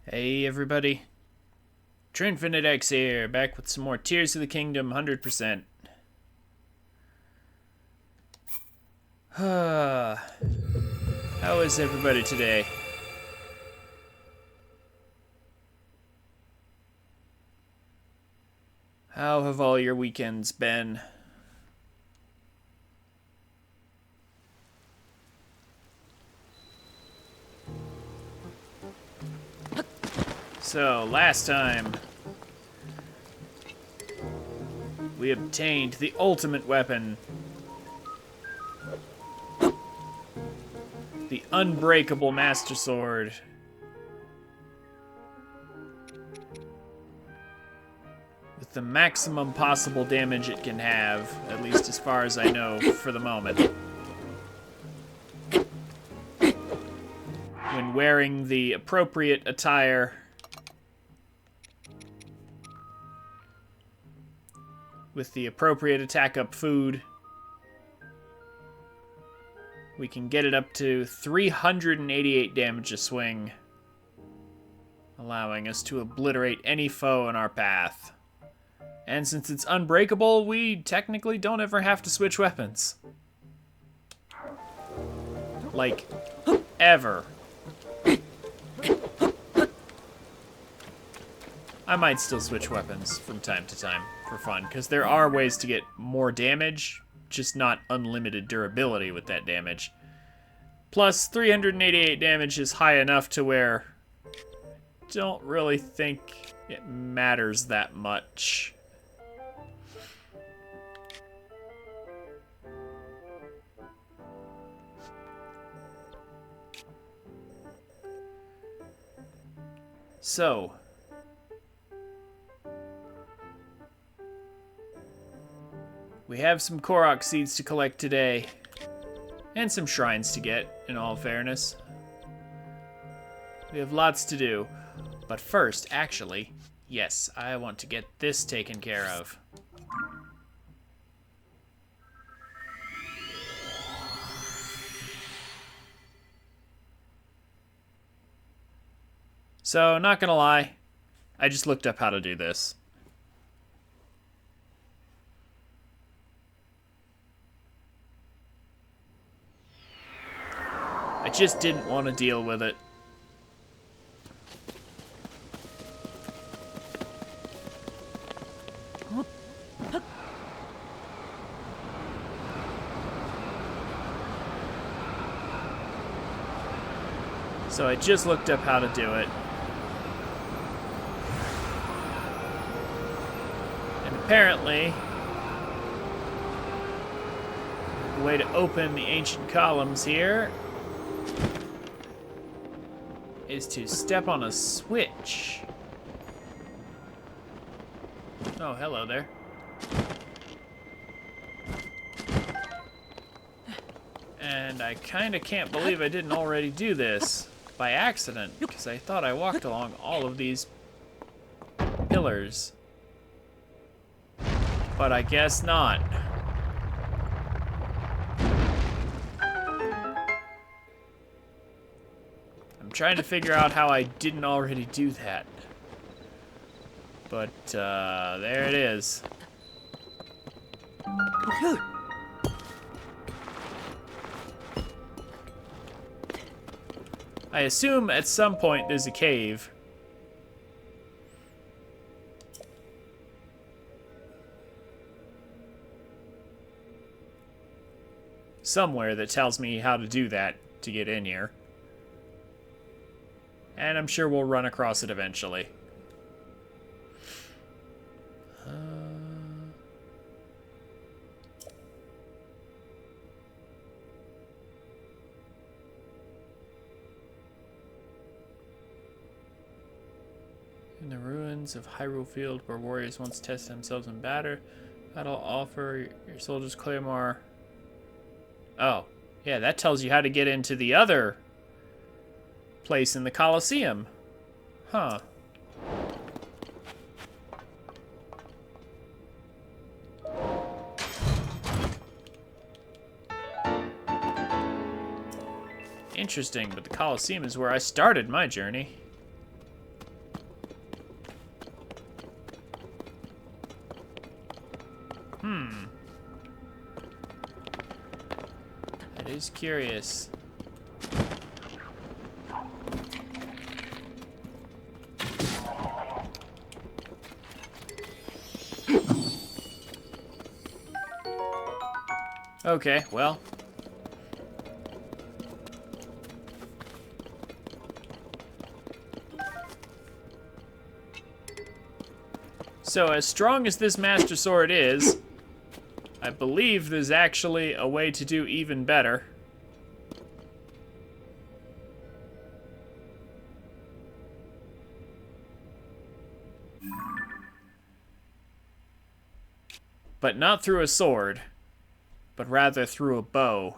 Hey everybody, TrinfiniteX here, back with some more Tears of the Kingdom 100%. How is everybody today? How have all your weekends been? So, last time, we obtained the ultimate weapon. The unbreakable Master Sword. With the maximum possible damage it can have, at least as far as I know for the moment. When wearing the appropriate attire. With the appropriate attack up food, we can get it up to 388 damage a swing, allowing us to obliterate any foe in our path. And since it's unbreakable, we technically don't ever have to switch weapons. Like, ever. I might still switch weapons from time to time for fun, because there are ways to get more damage, just not unlimited durability with that damage. Plus, 388 damage is high enough to where I don't really think it matters that much. So, we have some Korok seeds to collect today, and some shrines to get, in all fairness. We have lots to do, but first, actually, yes, I want to get this taken care of. So, not gonna lie, I just looked up how to do this. I just didn't want to deal with it. So I just looked up how to do it. And apparently, the way to open the ancient columns here is to step on a switch. Oh, hello there. And I kinda can't believe I didn't already do this by accident, because I thought I walked along all of these pillars. But I guess not. I'm trying to figure out how I didn't already do that. But, there it is. I assume at some point there's a cave. Somewhere that tells me how to do that to get in here. And I'm sure we'll run across it eventually. In the ruins of Hyrule Field, where warriors once tested themselves in battle, offer your soldiers Claymore. Oh, yeah, that tells you how to get into the other place in the Colosseum. Huh. Interesting, but the Colosseum is where I started my journey. That is curious. Okay, well. So as strong as this Master Sword is, I believe there's actually a way to do even better. But not through a sword, but rather through a bow.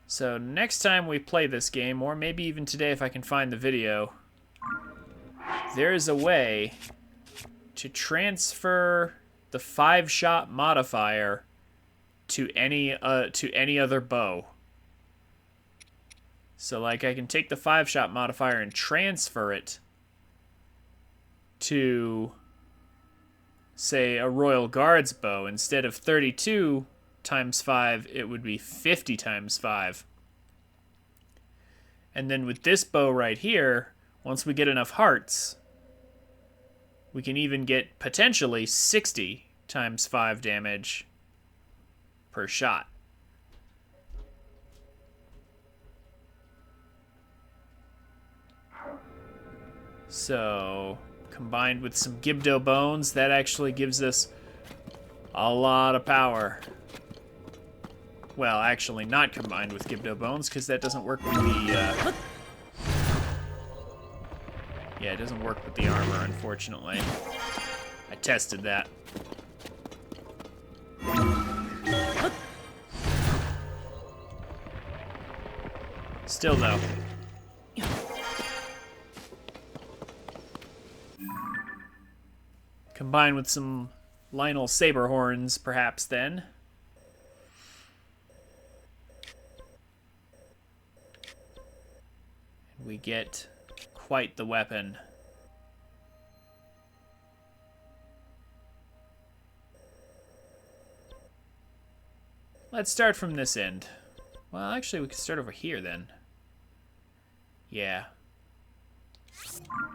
So next time we play this game, or maybe even today if I can find the video, there is a way to transfer the 5-shot modifier to any other bow. So like I can take the 5-shot modifier and transfer it to, say, a Royal Guards bow. Instead of 32 times 5, it would be 50 times 5. And then with this bow right here, once we get enough hearts, we can even get potentially 60 times 5 damage per shot. So, combined with some Gibdo bones, that actually gives us a lot of power. Well, actually not combined with Gibdo bones, because that doesn't work with the, yeah, it doesn't work with the armor, unfortunately. I tested that. Still, though. Combined with some Lionel Saberhorns, perhaps, then. And we get quite the weapon. Let's start from this end. Well, actually, we could start over here, then. Yeah.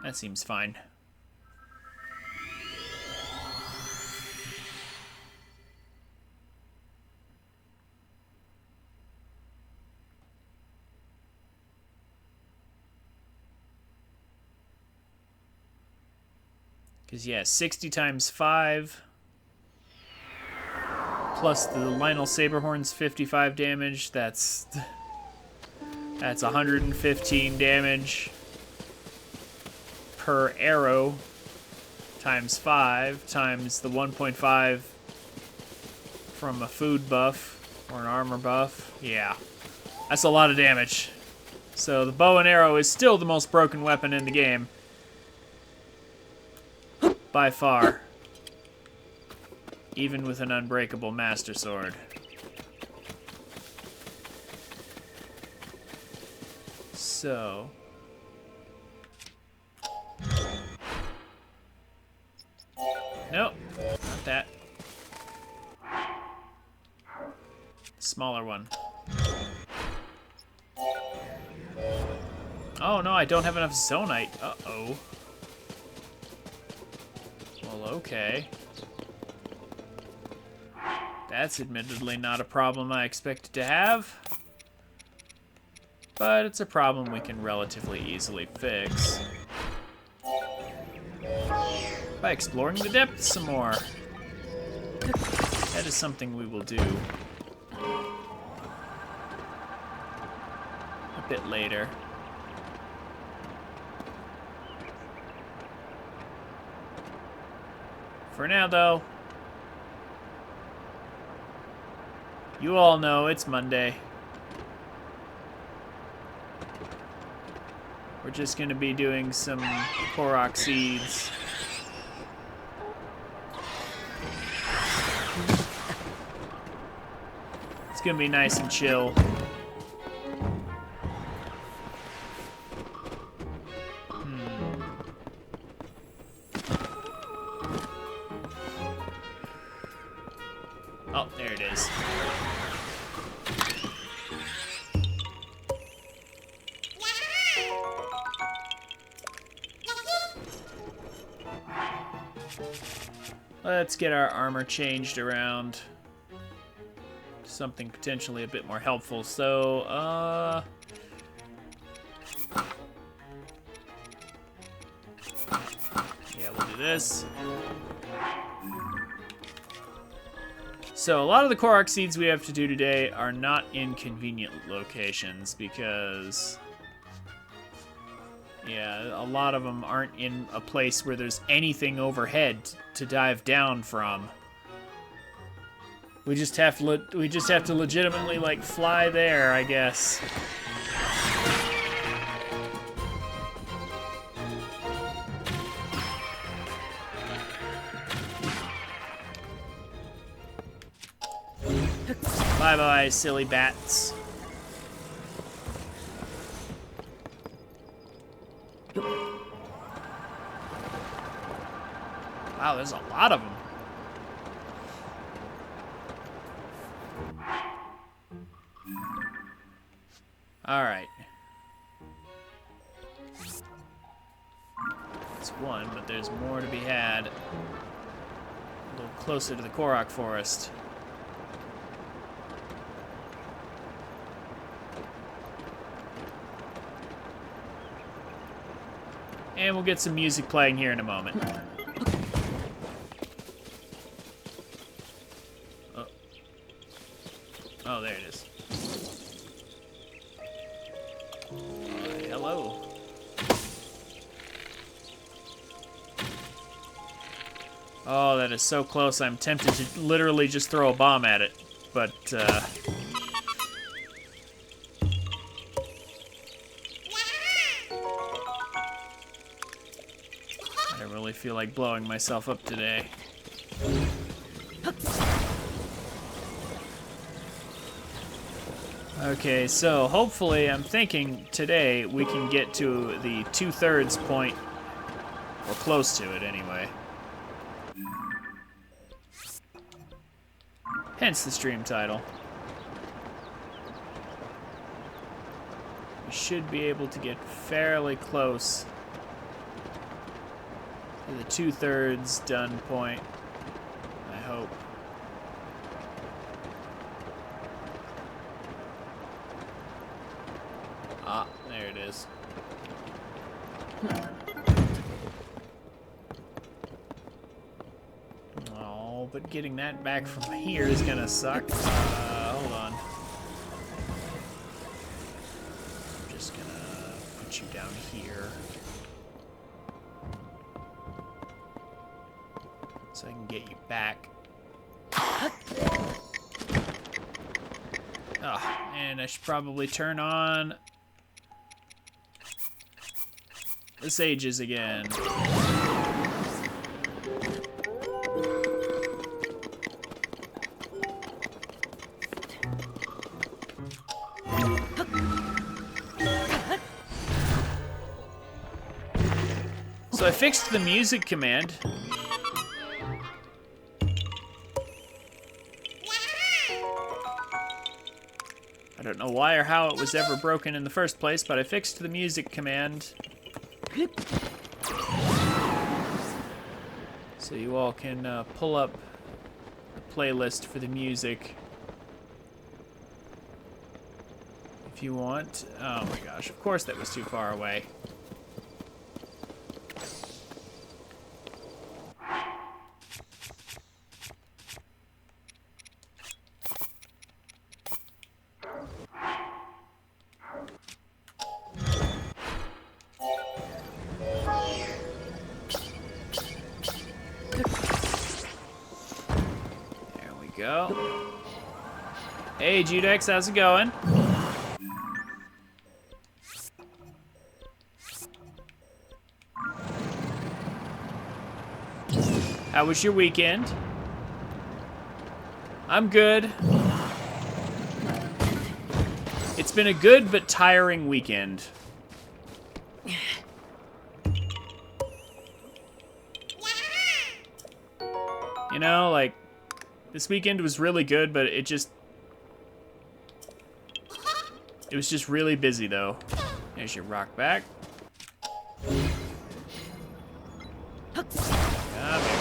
That seems fine. Because, yeah, 60 times 5... plus the Lionel Saberhorn's 55 damage, that's 115 damage per arrow times 5 times the 1.5 from a food buff or an armor buff. Yeah, that's a lot of damage. So the bow and arrow is still the most broken weapon in the game. By far. Even with an unbreakable Master Sword. So... nope, not that. Smaller one. Oh no, I don't have enough Zonite. Uh-oh. Well, okay. That's admittedly not a problem I expected to have. But it's a problem we can relatively easily fix. By exploring the depths some more. That is something we will do a bit later. For now, though, you all know it's Monday. We're just going to be doing some Korok seeds. It's going to be nice and chill. Oh, there it is. Let's get our armor changed around to something potentially a bit more helpful. So, yeah, we'll do this. So a lot of the Korok seeds we have to do today are not in convenient locations because, yeah, a lot of them aren't in a place where there's anything overhead to dive down from. We just have to legitimately like fly there, I guess. Bye-bye, silly bats. Wow, there's a lot of them. All right. That's one, but there's more to be had. A little closer to the Korok forest. And we'll get some music playing here in a moment. Oh, oh there it is. Hello. Oh, that is so close. I'm tempted to literally just throw a bomb at it. But, I don't really feel like blowing myself up today. Okay, so hopefully, I'm thinking today we can get to the 2/3 point, or close to it anyway. Hence the stream title. We should be able to get fairly close to the 2/3 done point, I hope. Ah, there it is. Oh, but getting that back from here is gonna suck. Hold on. I'm just gonna put you down here. So I can get you back. Oh, and I should probably turn on the sages again. So I fixed the music command. I don't know why or how it was ever broken in the first place, but I fixed the music command. So you all can pull up the playlist for the music if you want. Oh my gosh, of course that was too far away. Go. Hey, Judex, how's it going? How was your weekend? I'm good. It's been a good but tiring weekend. You know, like, This weekend was really good, but it was just really busy, though. There's your rock back. Come here.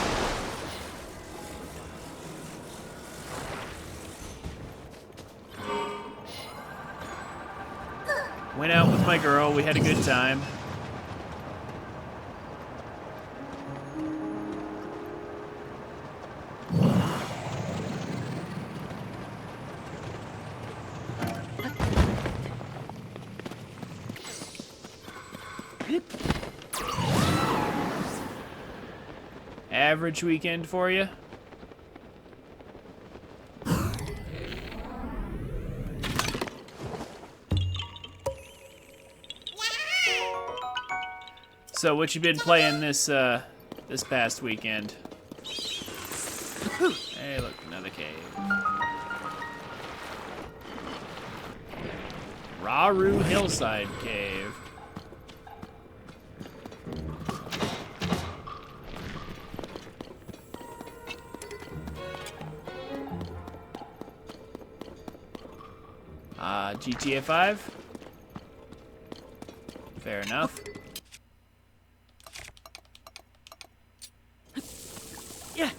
Went out with my girl. We had a good time. Average weekend for you? So what you been playing this this past weekend? Hey, look, another cave. Raru Hillside Cave. GTA 5? Fair enough. Yeah.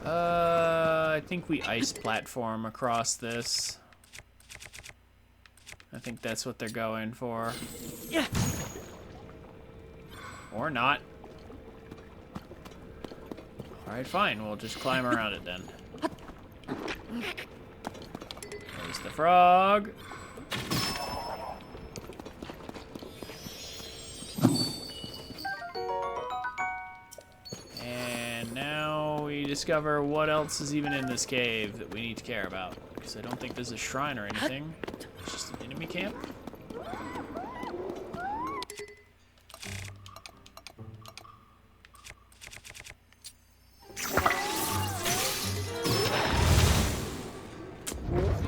I think we ice platform across this. I think that's what they're going for. Yeah. Or not. Alright, fine. We'll just climb around it then. There's the frog. And now we discover what else is even in this cave that we need to care about. Because I don't think there's a shrine or anything. It's just an enemy camp.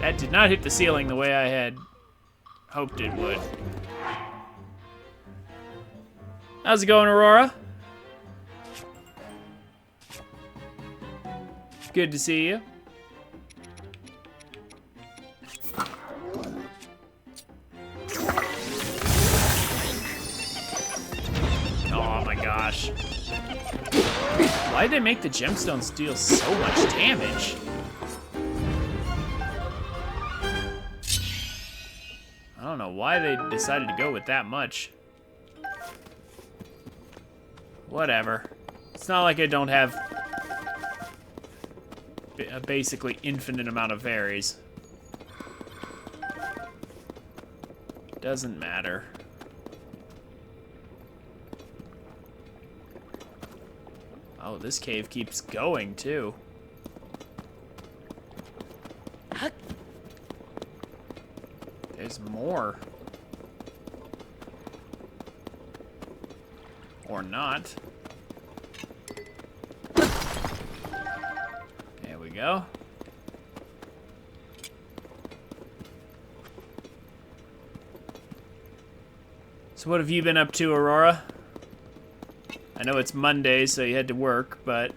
That did not hit the ceiling the way I had hoped it would. How's it going, Aurora? Good to see you. Oh my gosh. Why did they make the gemstones deal so much damage? I don't know why they decided to go with that much. Whatever. It's not like I don't have a basically infinite amount of fairies. Doesn't matter. Oh, this cave keeps going too. There's more. Or not. There we go. So what have you been up to, Aurora? I know it's Monday, so you had to work, but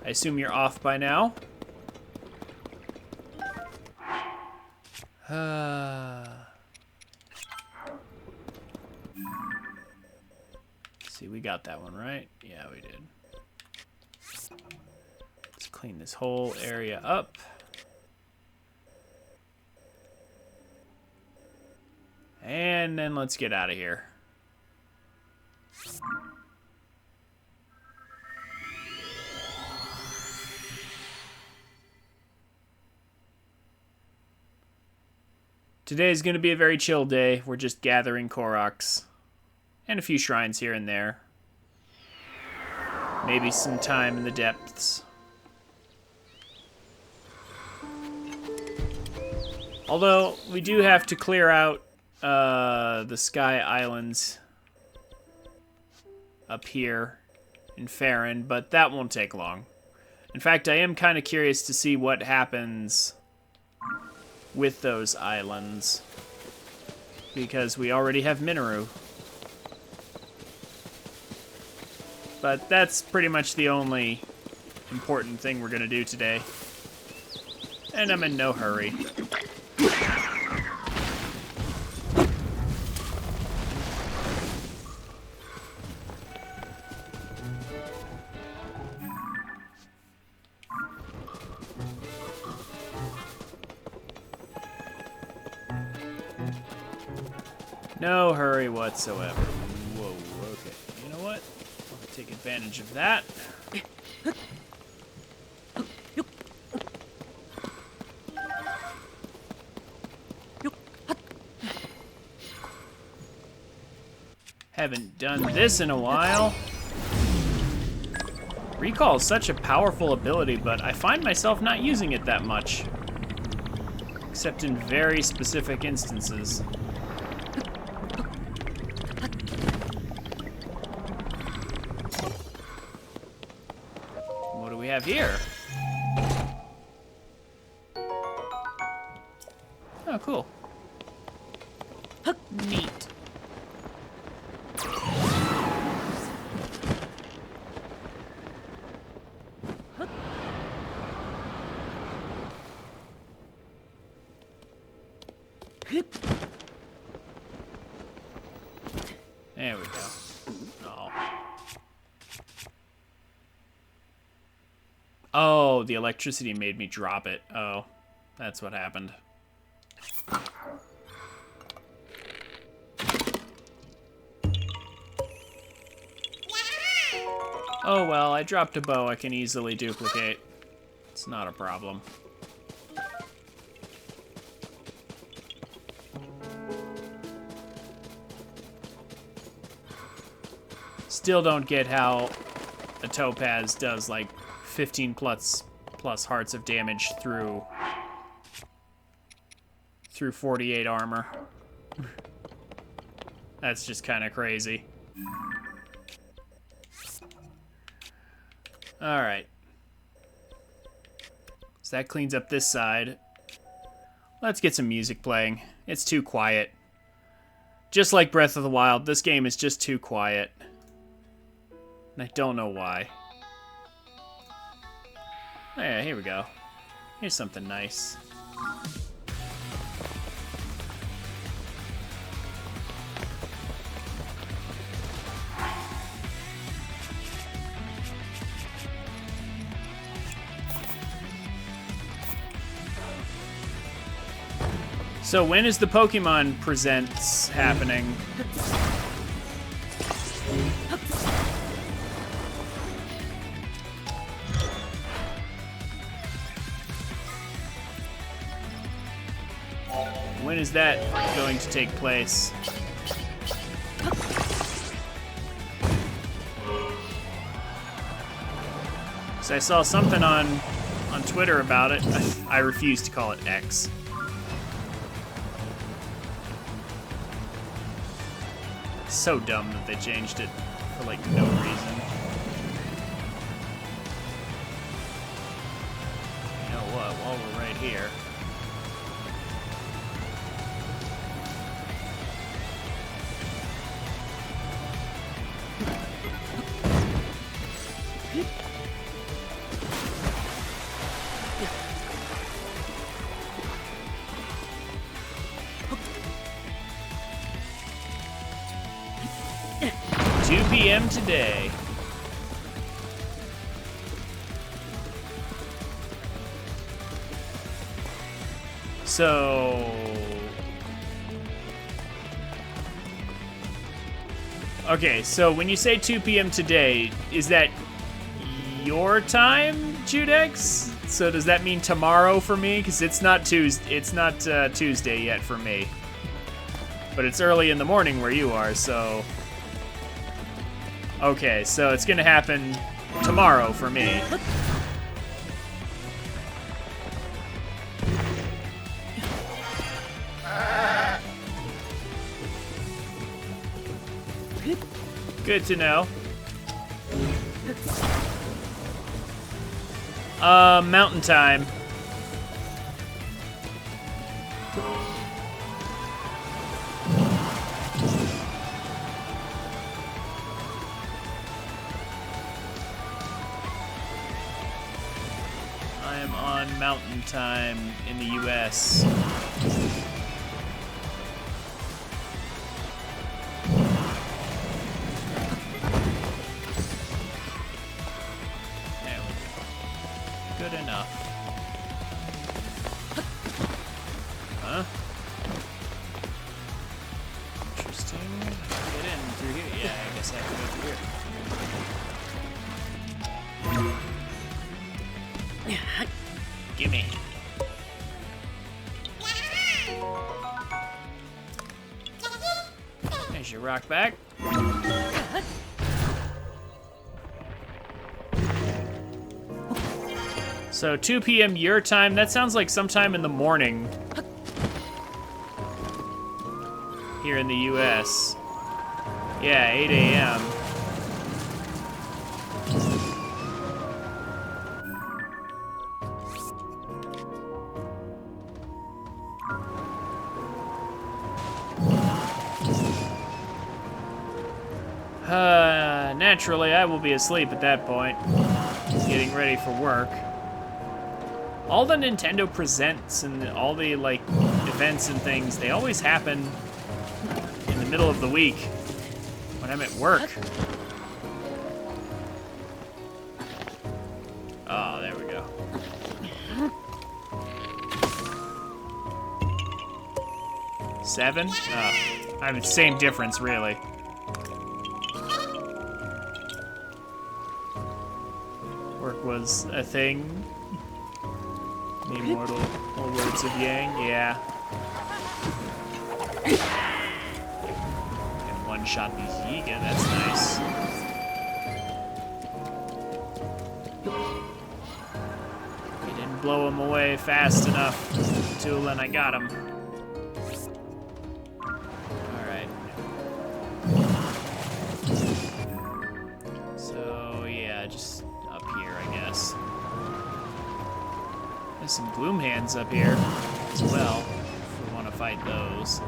I assume you're off by now? See, we got that one, right? Yeah, we did. Let's clean this whole area up. And then let's get out of here. Today's going to be a very chill day. We're just gathering Koroks. And a few shrines here and there. Maybe some time in the depths. Although, we do have to clear out the Sky Islands up here in Farron, but that won't take long. In fact, I am kind of curious to see what happens with those islands, because we already have Minoru. But that's pretty much the only important thing we're gonna do today. And I'm in no hurry. No hurry whatsoever. Whoa, okay. You know what? I'll take advantage of that. Haven't done this in a while. Recall is such a powerful ability, but I find myself not using it that much. Except in very specific instances. What do we have here? Oh, cool. Neat. There we go. Oh. Oh, the electricity made me drop it. Oh, that's what happened. Oh well, I dropped a bow I can easily duplicate. It's not a problem. Still don't get how a topaz does like 15 plus hearts of damage through 48 armor. That's just kind of crazy. All right. So that cleans up this side. Let's get some music playing. It's too quiet. Just like Breath of the Wild, this game is just too quiet. And I don't know why. Oh, yeah, here we go. Here's something nice. So when is the Pokemon Presents happening? When is that going to take place? So I saw something on Twitter about it. I refuse to call it X. So dumb that they changed it for like no reason. You know what? While we're right here. PM today. So okay, so when you say 2 p.m. today, is that your time, Judex? So does that mean tomorrow for me? Because it's not Tuesday yet for me. But it's early in the morning where you are, so okay, so it's gonna happen tomorrow for me. Good to know. Mountain time. on Mountain Time in the US? There we go. Good enough. Huh? Interesting. Get in through here. Yeah, I guess I have to go through here. Gimme. There's your rock back. So 2 p.m. your time, that sounds like sometime in the morning here in the US. Yeah, 8 a.m. Naturally, I will be asleep at that point, getting ready for work. All the Nintendo Presents and all the, like, events and things, they always happen in the middle of the week when I'm at work. Oh, there we go. Seven? Oh, I mean, same difference, really. Work was a thing. The immortal old words of Yang, yeah. And one-shot the Yiga, that's nice. You didn't blow him away fast enough, Tulin, I got him. Alright. So, yeah, just up here, I guess. There's some gloom hands up here as well, if we want to fight those.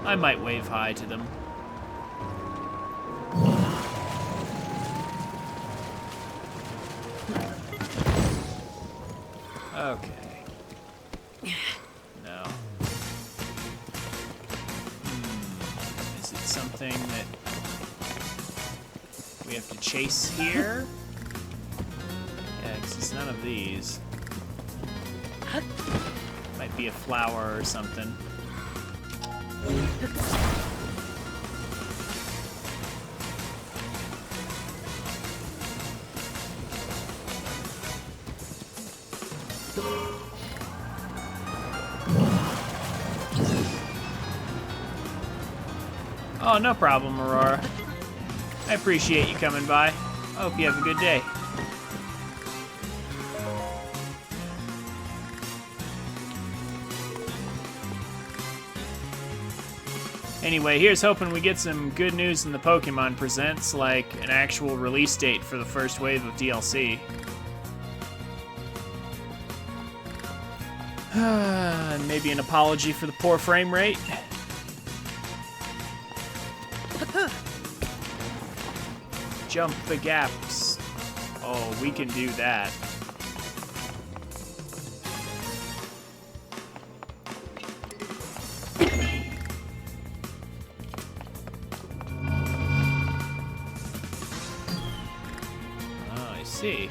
I might wave hi to them. Okay. No. Is it something that we have to chase here? Yeah, 'cause it's none of these. Might be a flower or something. Oh, no problem, Aurora. I appreciate you coming by. I hope you have a good day. Anyway, here's hoping we get some good news in the Pokemon Presents, like an actual release date for the first wave of DLC. And maybe an apology for the poor frame rate. Jump the gaps. Oh, we can do that. Oh, I see.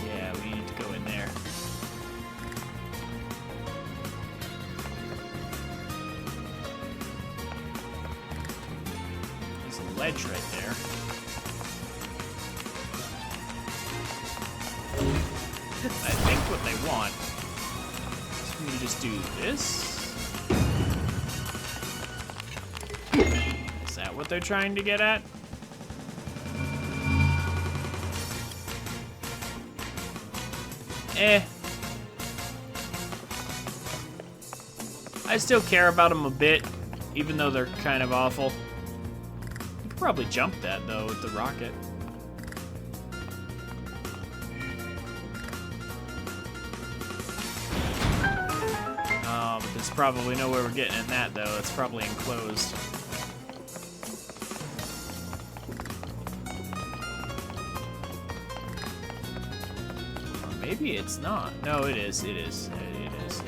Yeah, we need to go in there. There's a ledge right there. I think what they want is for me to just do this. Is that what they're trying to get at? I still care about them a bit, even though they're kind of awful. You could probably jump that, though, with the rocket. Oh, but this There's probably no way we're getting in that, though. It's probably enclosed. Or maybe it's not. No, it is. It is. It is.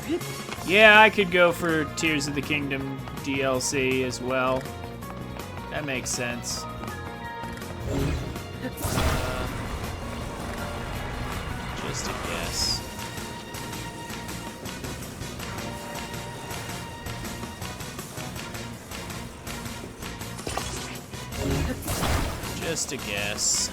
Okay. Yeah, I could go for Tears of the Kingdom DLC as well. That makes sense. Just a guess. Just a guess.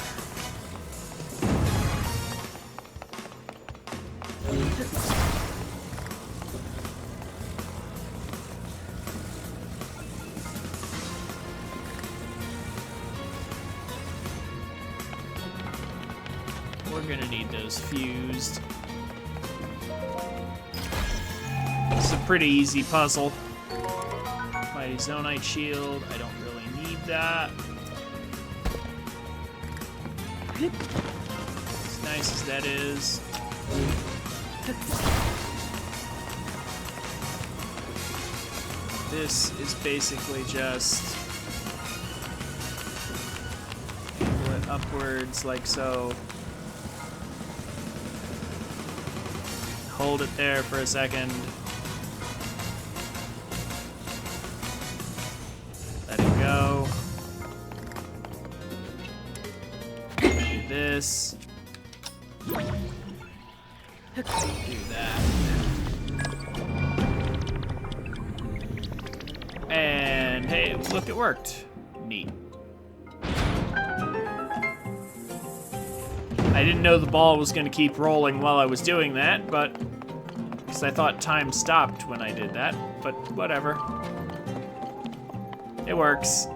We're gonna need those fused. This is a pretty easy puzzle. Mighty Zonite Shield, I don't really need that. As nice as that is. This is basically just angle it upwards like so. Hold it there for a second. Let it go. Do this. Do that. And hey, look, it worked. Neat. I didn't know the ball was going to keep rolling while I was doing that, but because I thought time stopped when I did that, but whatever. It works.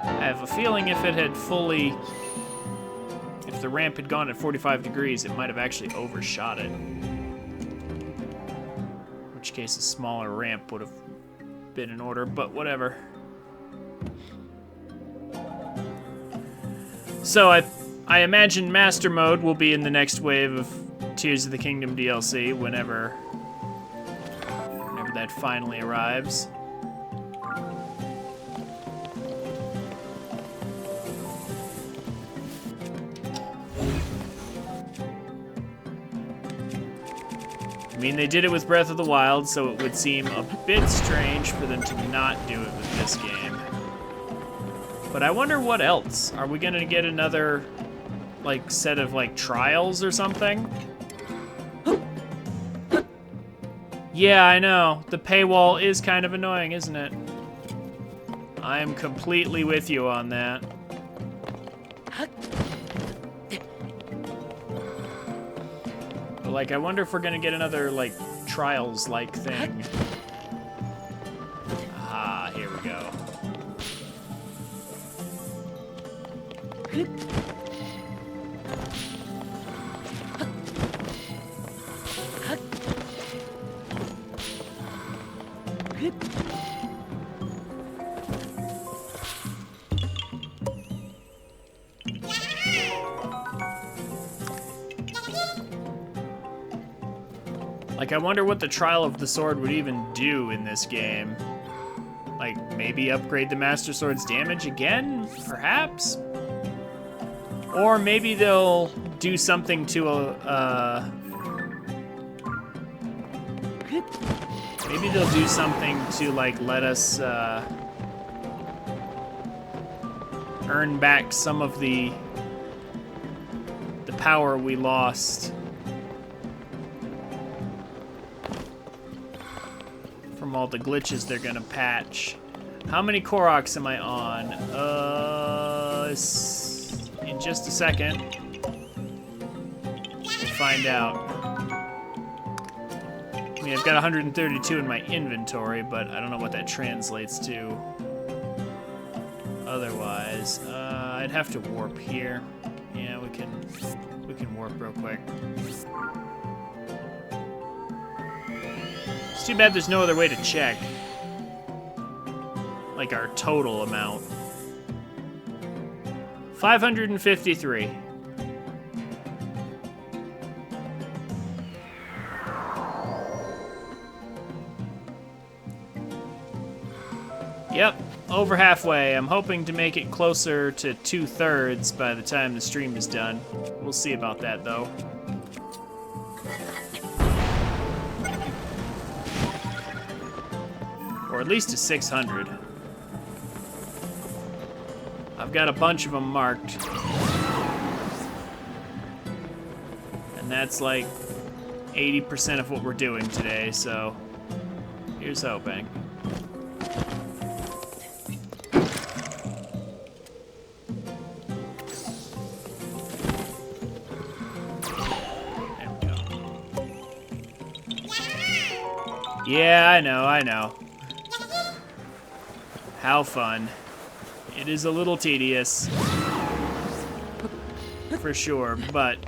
I have a feeling if it had fully... if the ramp had gone at 45 degrees, it might have actually overshot it. In which case a smaller ramp would have been in order, but whatever. So I imagine Master Mode will be in the next wave of Tears of the Kingdom DLC whenever that finally arrives. I mean, they did it with Breath of the Wild, so it would seem a bit strange for them to not do it with this game. But I wonder what else. Are we gonna get another, like, set of, like, trials or something? Yeah, I know. The paywall is kind of annoying, isn't it? I am completely with you on that. But, like, I wonder if we're gonna get another, like, trials-like thing. Ah, here we go. Like, I wonder what the Trial of the Sword would even do in this game. Like, maybe upgrade the Master Sword's damage again, perhaps? Or maybe they'll do something to maybe they'll do something to, like, let us earn back some of the power we lost from all the glitches they're gonna patch. How many Koroks am I on? In just a second. We'll find out. I mean, I've got 132 in my inventory, but I don't know what that translates to. Other otherwise, I'd have to warp here. Yeah, we can warp real quick. It's too bad there's no other way to check, like, our total amount. 553. Yep, over halfway. I'm hoping to make it closer to 2/3 by the time the stream is done. We'll see about that, though. Or at least to 600. I've got a bunch of them marked. And that's like 80% of what we're doing today, so here's hoping. Yeah, I know. How fun. It is a little tedious. For sure, but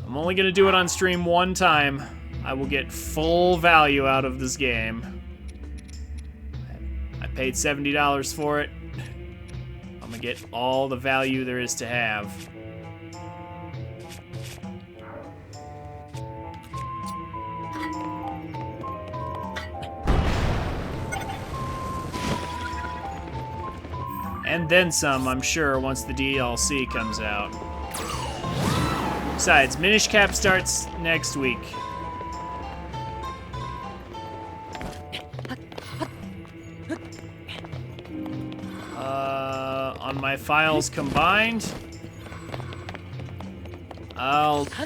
I'm only gonna do it on stream one time. I will get full value out of this game. I paid $70 for it. I'm gonna get all the value there is to have. And then some, I'm sure, once the DLC comes out. Besides, Minish Cap starts next week. On my files combined,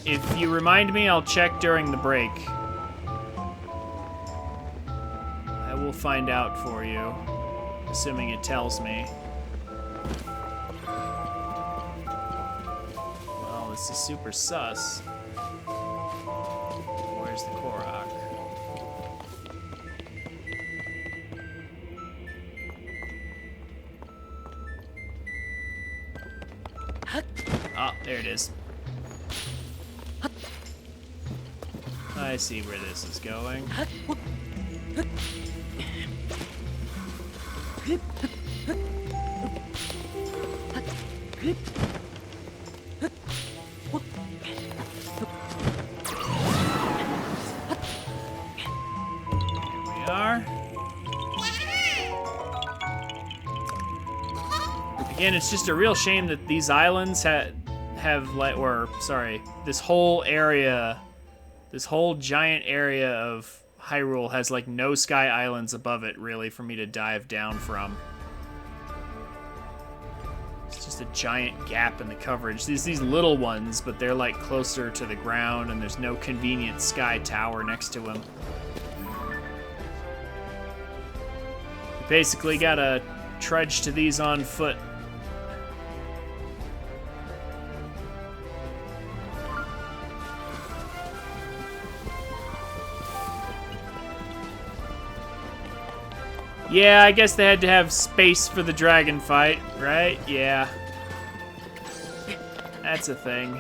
if you remind me, I'll check during the break. I will find out for you, assuming it tells me. Well, this is super sus. Where's the Korok? Oh, there it is. I see where this is going. Again, it's just a real shame that these islands have like, or sorry, this whole area, this whole giant area of Hyrule has like no sky islands above it really for me to dive down from. It's just a giant gap in the coverage. These little ones, but they're like closer to the ground and there's no convenient sky tower next to them. You basically gotta trudge to these on foot. Yeah, I guess they had to have space for the dragon fight, right? Yeah. That's a thing.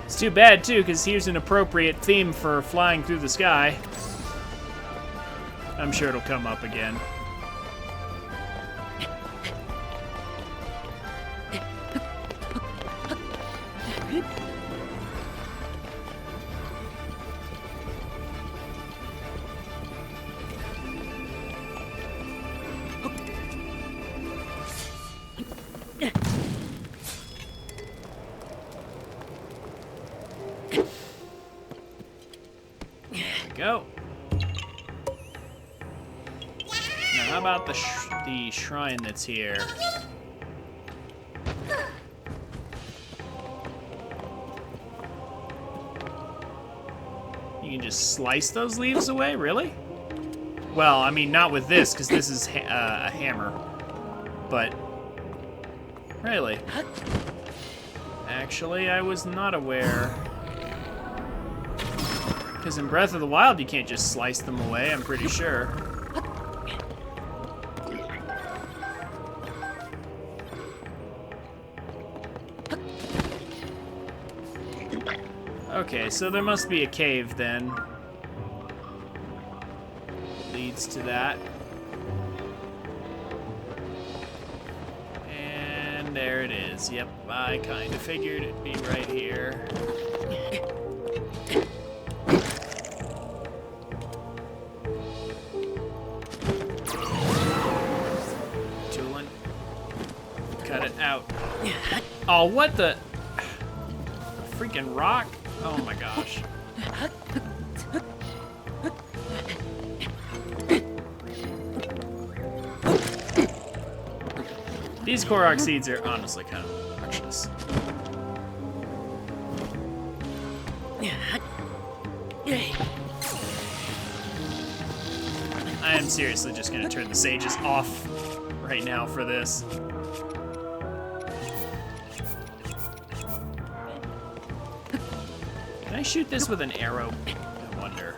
It's too bad, too, because here's an appropriate theme for flying through the sky. I'm sure it'll come up again. Go. Now, how about the shrine that's here? can just slice those leaves away? Really? Well, I mean, not with this, because this is a hammer. But, really? Actually, I was not aware. Because in Breath of the Wild, you can't just slice them away, I'm pretty sure. Okay, so there must be a cave then. Leads to that. And there it is. Yep, I kind of figured it'd be right here. Tooling. Cut it out. Oh, what the? A freaking rock? Oh my gosh. These Korok seeds are honestly kind of obnoxious. I am seriously just gonna turn the sages off right now for this. Can I shoot this with an arrow? I wonder.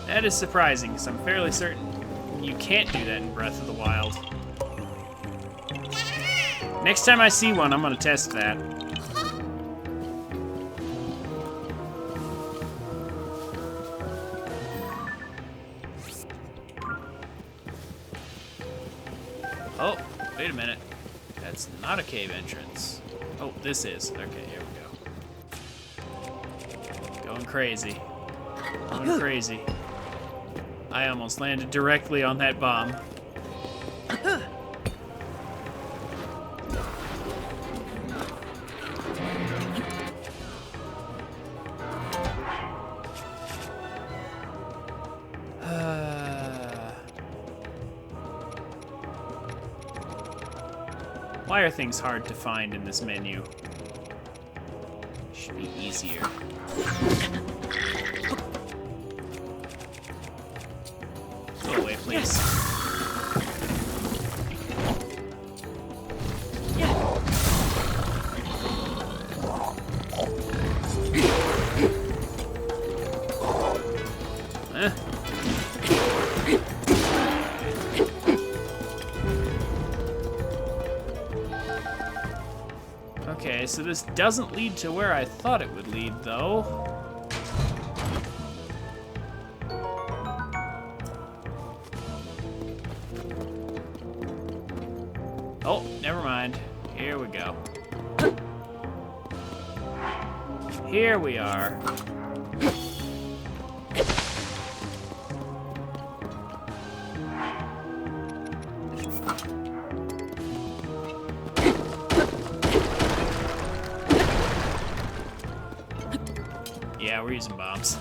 That is surprising, because I'm fairly certain you can't do that in Breath of the Wild. Next time I see one, I'm gonna test that. Oh, wait a minute. That's not a cave entrance. Oh, this is. Okay, here we go. Going crazy. Going crazy. I almost landed directly on that bomb. Why are things hard to find in this menu? Should be easier. Go away, please. Okay, so this doesn't lead to where I thought it would lead, though. Oh, never mind. Here we go. Here we are. Yeah, we're using bombs.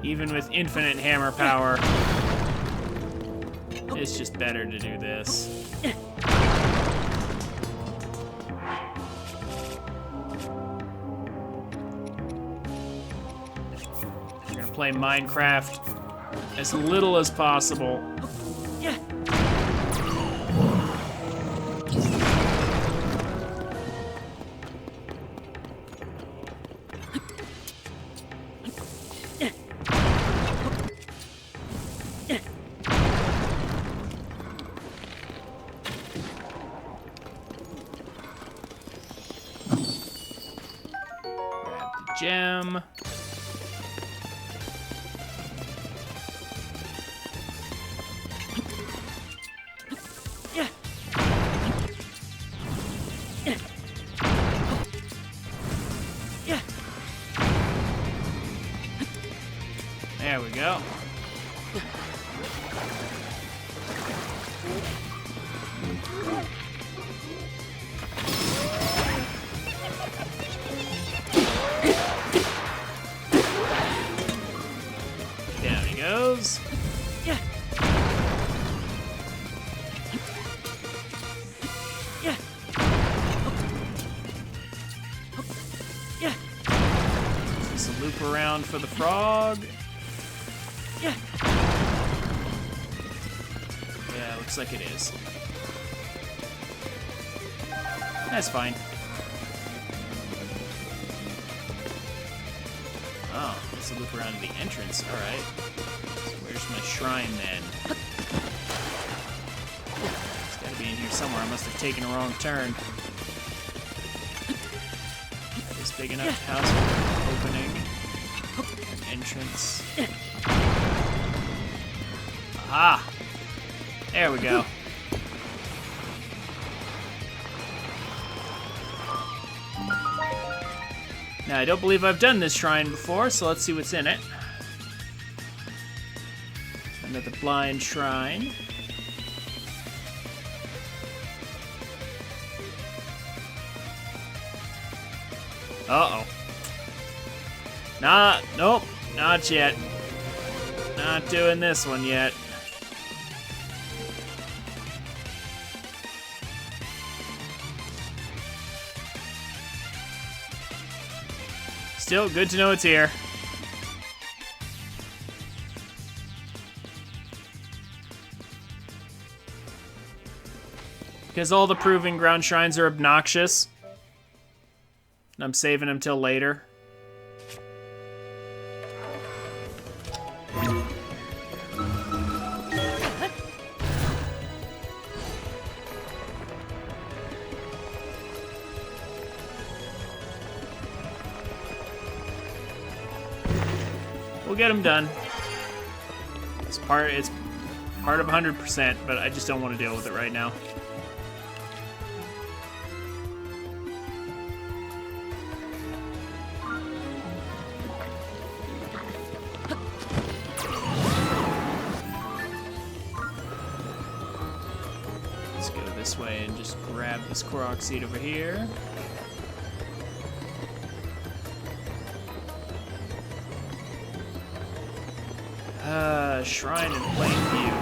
Even with infinite hammer power, it's just better to do this. We're gonna play Minecraft as little as possible. Gem. There we go. Down he goes. loop around for the frog. Yeah, looks like it is. That's fine. Oh, let's loop around to the entrance. All right. So where's my shrine then? It's got to be in here somewhere. I must have taken a wrong turn. It's big enough to house an opening, an entrance. Aha! There we go. Now, I don't believe I've done this shrine before, so let's see what's in it. Another blind shrine. Uh-oh. Nope, not yet. Not doing this one yet. Still good to know it's here. Because all the proving ground shrines are obnoxious. And I'm saving them till later. We'll get them done. It's part of 100%, but I just don't want to deal with it right now. Let's go this way and just grab this Korok seed over here. Shrine in plain view.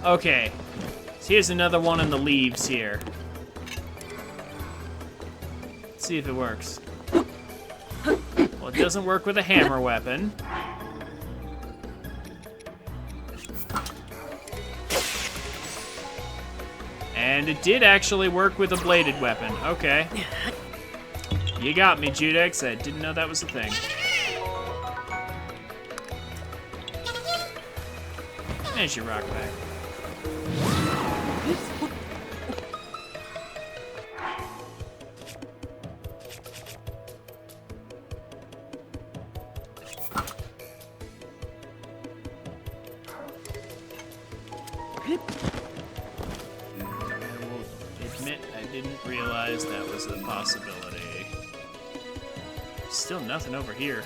Okay. So here's another one in the leaves here. Let's see if it works. Well, it doesn't work with a hammer weapon. And it did actually work with a bladed weapon. Okay. You got me, Judex. I didn't know that was a thing. There's your rock back. I will admit I didn't realize that was a possibility. Still nothing over here.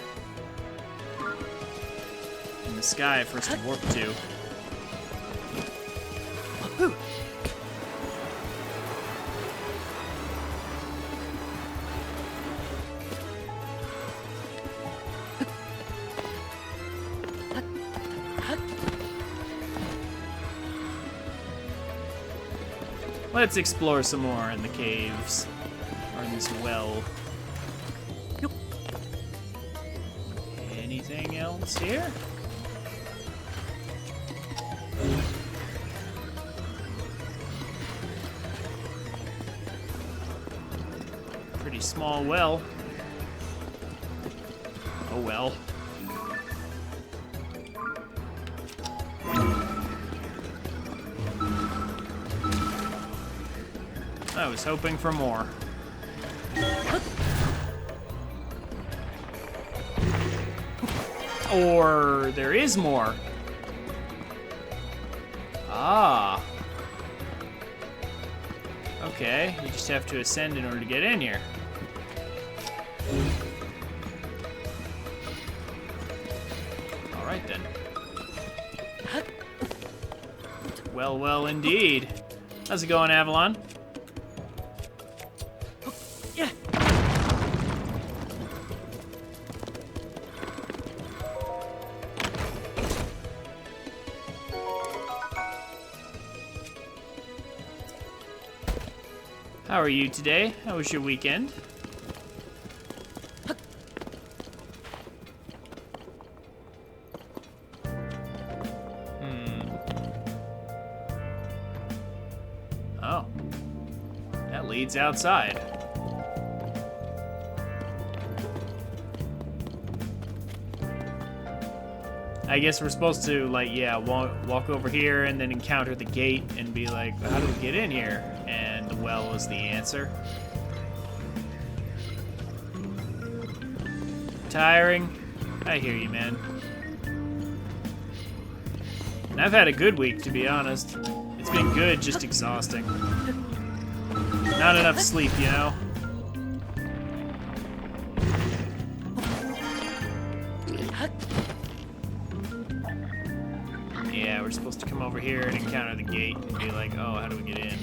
In the sky for us to warp to. Let's explore some more in the caves, or in this well. Anything else here? Pretty small well. Oh well. I was hoping for more. Or there is more. Ah. Okay, you just have to ascend in order to get in here. All right then. Well, well, indeed. How's it going, Avalon? How are you today? How was your weekend? leads outside. I guess we're supposed to, like, yeah, walk over here and then encounter the gate and be like, how do we get in here? And the well is the answer. Tiring? I hear you, man. And I've had a good week, to be honest. It's been good, just exhausting. Not enough sleep, you know? Yeah, we're supposed to come over here and encounter the gate and be like, oh, how do we get in?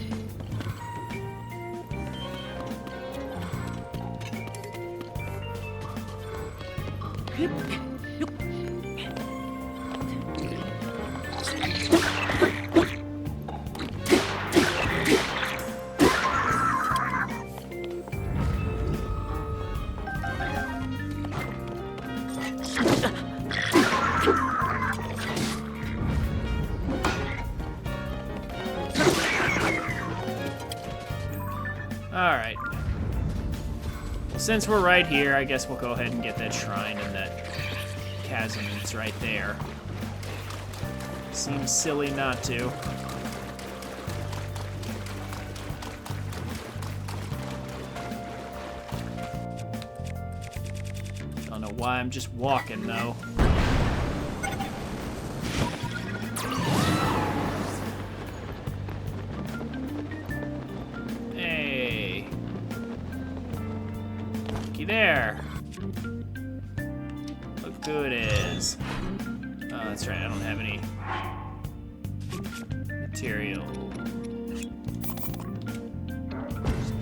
Alright. Since we're right here, I guess we'll go ahead and get that shrine and that chasm that's right there. Seems silly not to. Don't know why I'm just walking, though. There. Look who it is. Oh, that's right, I don't have any material. Just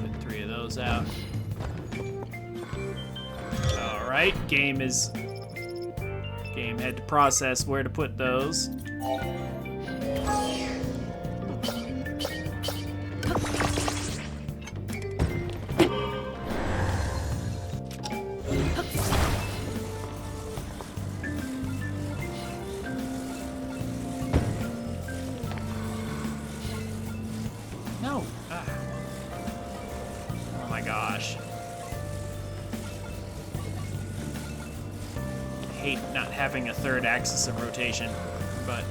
put 3 of those out. Alright, game had to process where to put those. No. Ah. Oh my gosh. I hate not having a third axis of rotation, but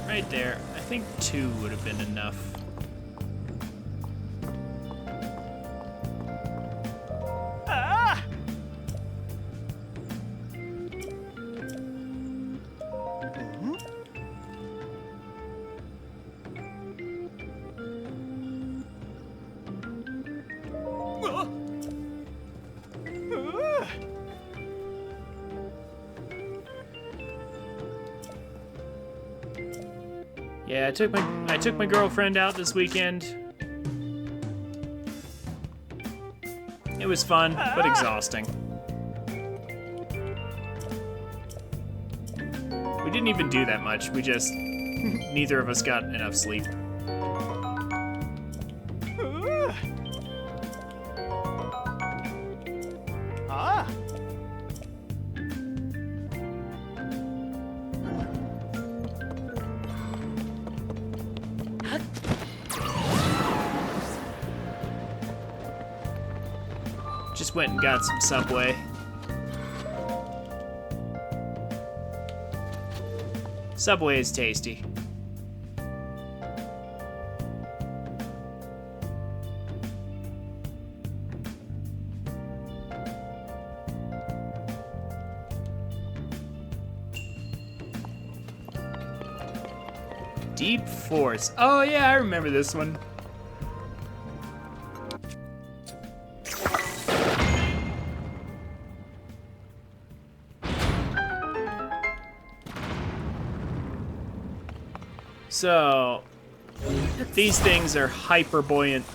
right there. I think 2 would have been enough. Ah! Yeah, I took my girlfriend out this weekend. It was fun, but exhausting. We didn't even do that much. We just neither of us got enough sleep. Just went and got some Subway. Subway is tasty. Deep Force. Oh yeah, I remember this one. So, these things are hyper buoyant.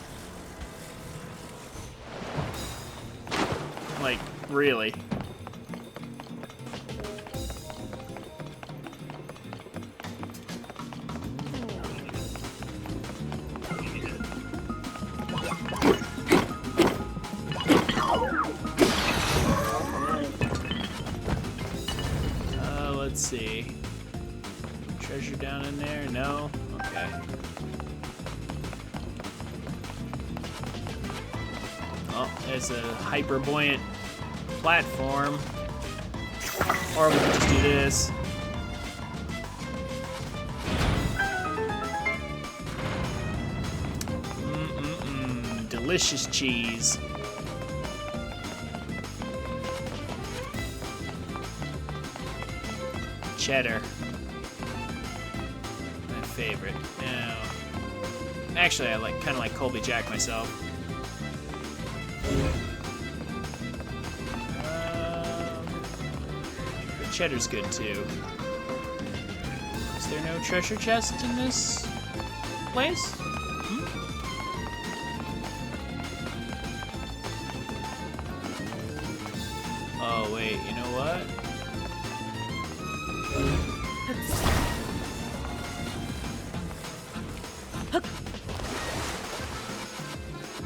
Like, really. Let's see. Treasure down down in there? No? Okay. Oh, there's a hyper buoyant platform. Or we can just do this. Delicious cheese. Cheddar. My favorite. Now, actually, I kind of like Colby Jack myself. But cheddar's good too. Is there no treasure chest in this place? Oh wait, you know what?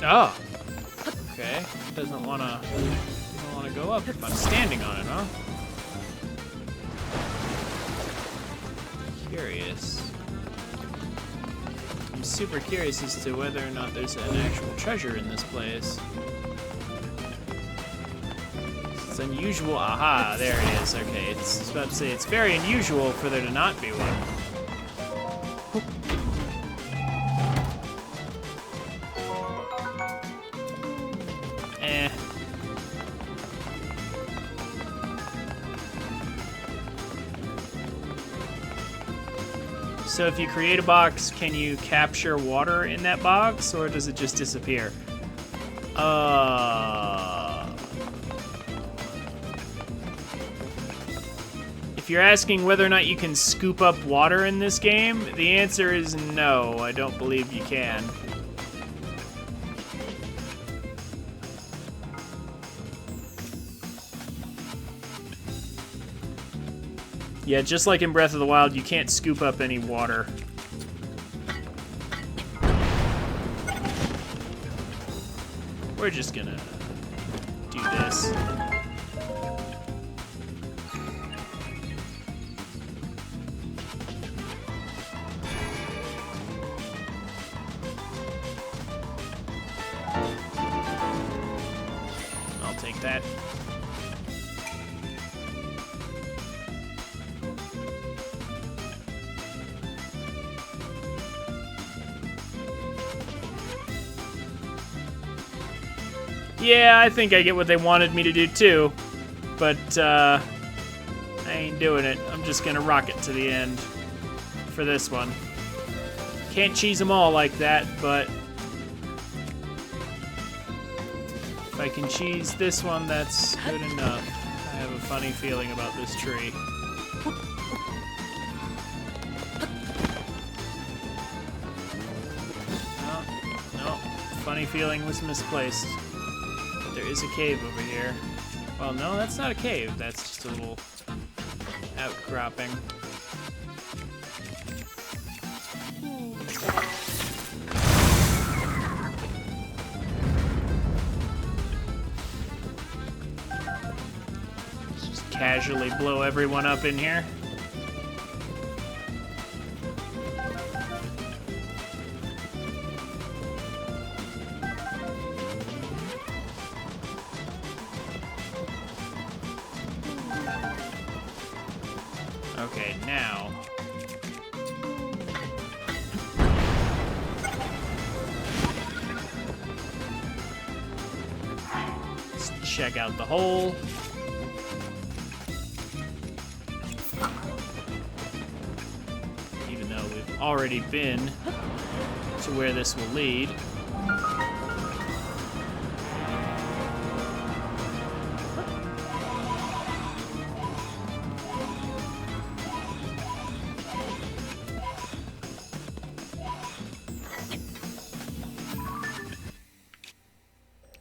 Oh. Okay. Doesn't wanna go up if I'm standing on it, huh? Curious. I'm super curious as to whether or not there's an actual treasure in this place. It's unusual. Aha, there it is. Okay, it's about to say it's very unusual for there to not be one. Eh. So if you create a box, can you capture water in that box, or does it just disappear? If you're asking whether or not you can scoop up water in this game, the answer is no, I don't believe you can. Yeah, just like in Breath of the Wild, you can't scoop up any water. We're just gonna do this. I'll take that. Yeah, I think I get what they wanted me to do too, but I ain't doing it. I'm just gonna rock it to the end for this one. Can't cheese them all like that, but if I can cheese this one, that's good enough. I have a funny feeling about this tree. No, funny feeling was misplaced. There is a cave over here. Well, no, that's not a cave. That's just a little outcropping. Let's just casually blow everyone up in here. Okay, now. Let's check out the hole. Even though we've already been to where this will lead.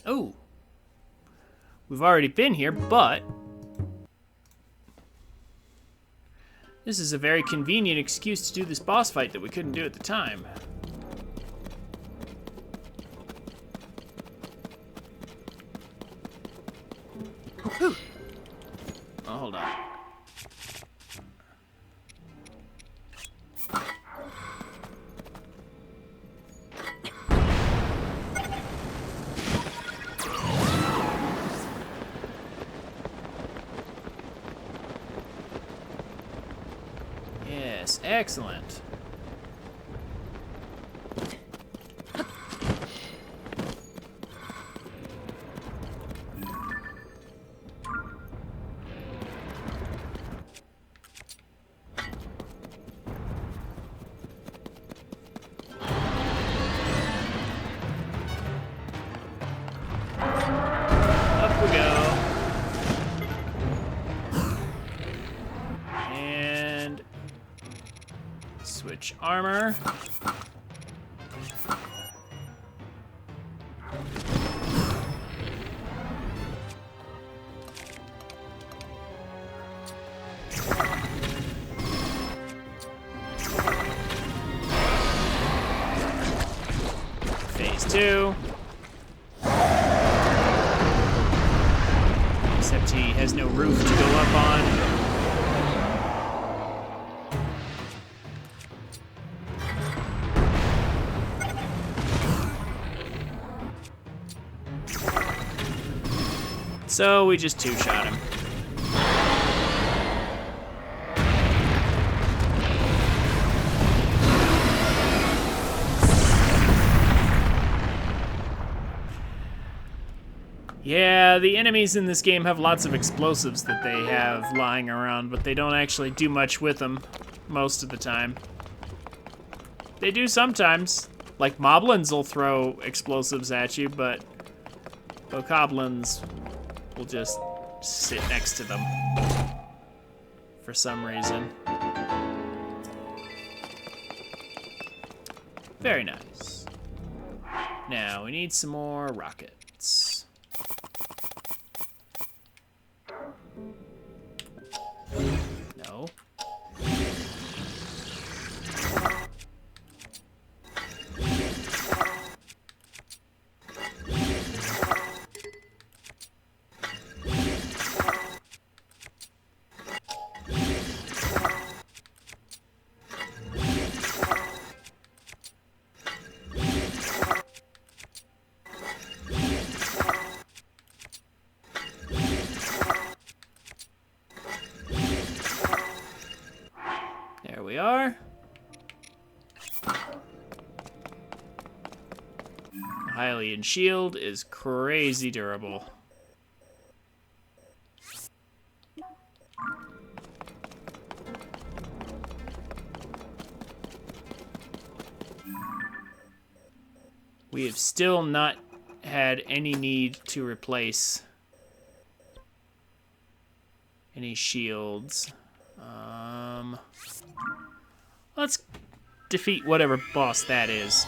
Oh, we've already been here, but this is a very convenient excuse to do this boss fight that we couldn't do at the time. Oh, hold on. Excellent. Up we go. And switch armor. Phase 2. Except he has no roof to go up on. So we just two-shot him. Yeah, the enemies in this game have lots of explosives that they have lying around, but they don't actually do much with them most of the time. They do sometimes. Like, moblins will throw explosives at you, but bokoblins will just sit next to them for some reason. Very nice. Now, we need some more rockets. No. There we are. Hylian shield is crazy durable. We have still not had any need to replace any shields. Let's defeat whatever boss that is.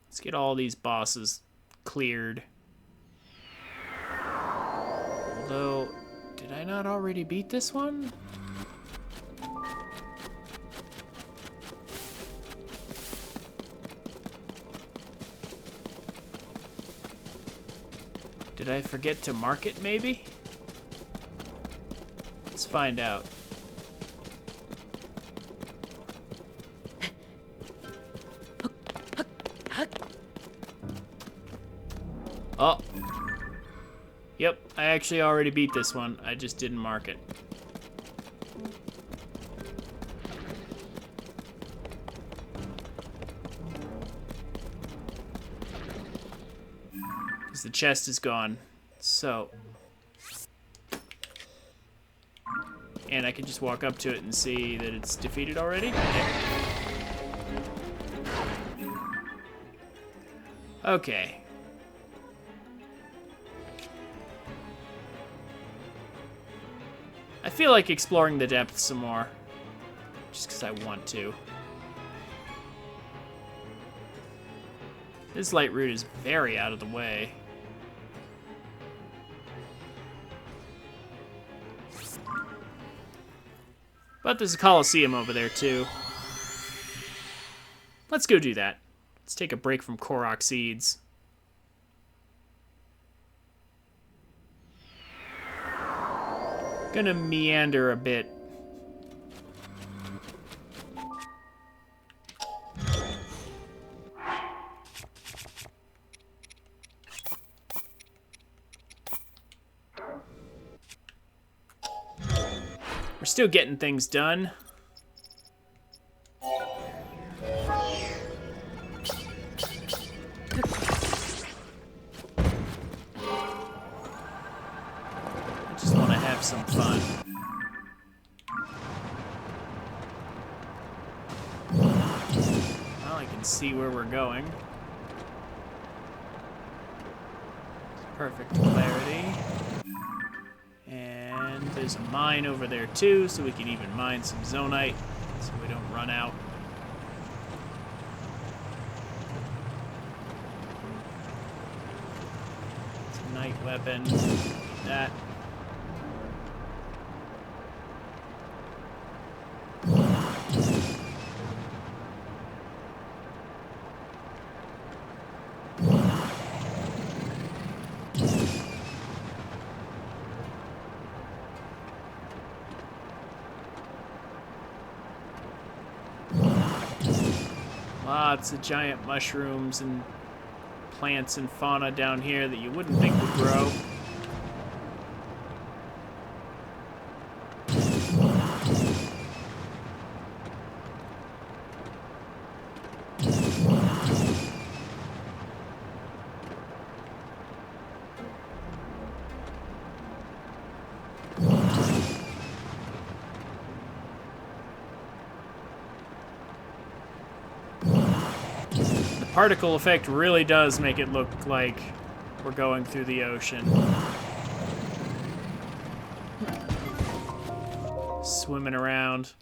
Let's get all these bosses cleared. Although, did I not already beat this one? Did I forget to mark it, maybe? Let's find out. Oh. Yep, I actually already beat this one. I just didn't mark it. Because the chest is gone. So. And I can just walk up to it and see that it's defeated already. Okay. I feel like exploring the depths some more. Just because I want to. This light route is very out of the way. But there's a Coliseum over there, too. Let's go do that. Let's take a break from Korok seeds. Gonna meander a bit. We're still getting things done. I just want to have some fun. Well, I can see where we're going. Perfect clarity. And there's a mine over there too, so we can even mine some zonite so we don't run out. It's a night weapon. That. Lots of giant mushrooms and plants and fauna down here that you wouldn't think would grow. Particle effect really does make it look like we're going through the ocean. Swimming around.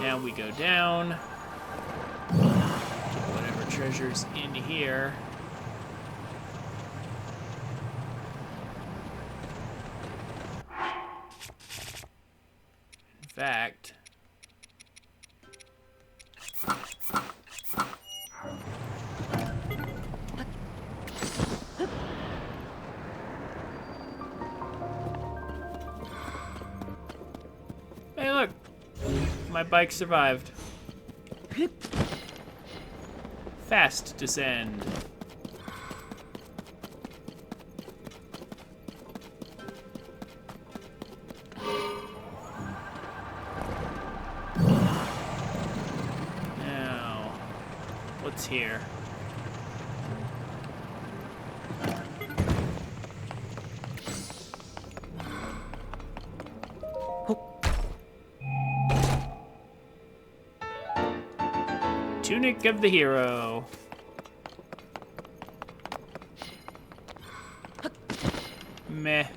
Now we go down. Whatever treasure's in here. In fact, hey, look, my bike survived. Fast descend. Now, what's here? Tunic of the Hero. Meh.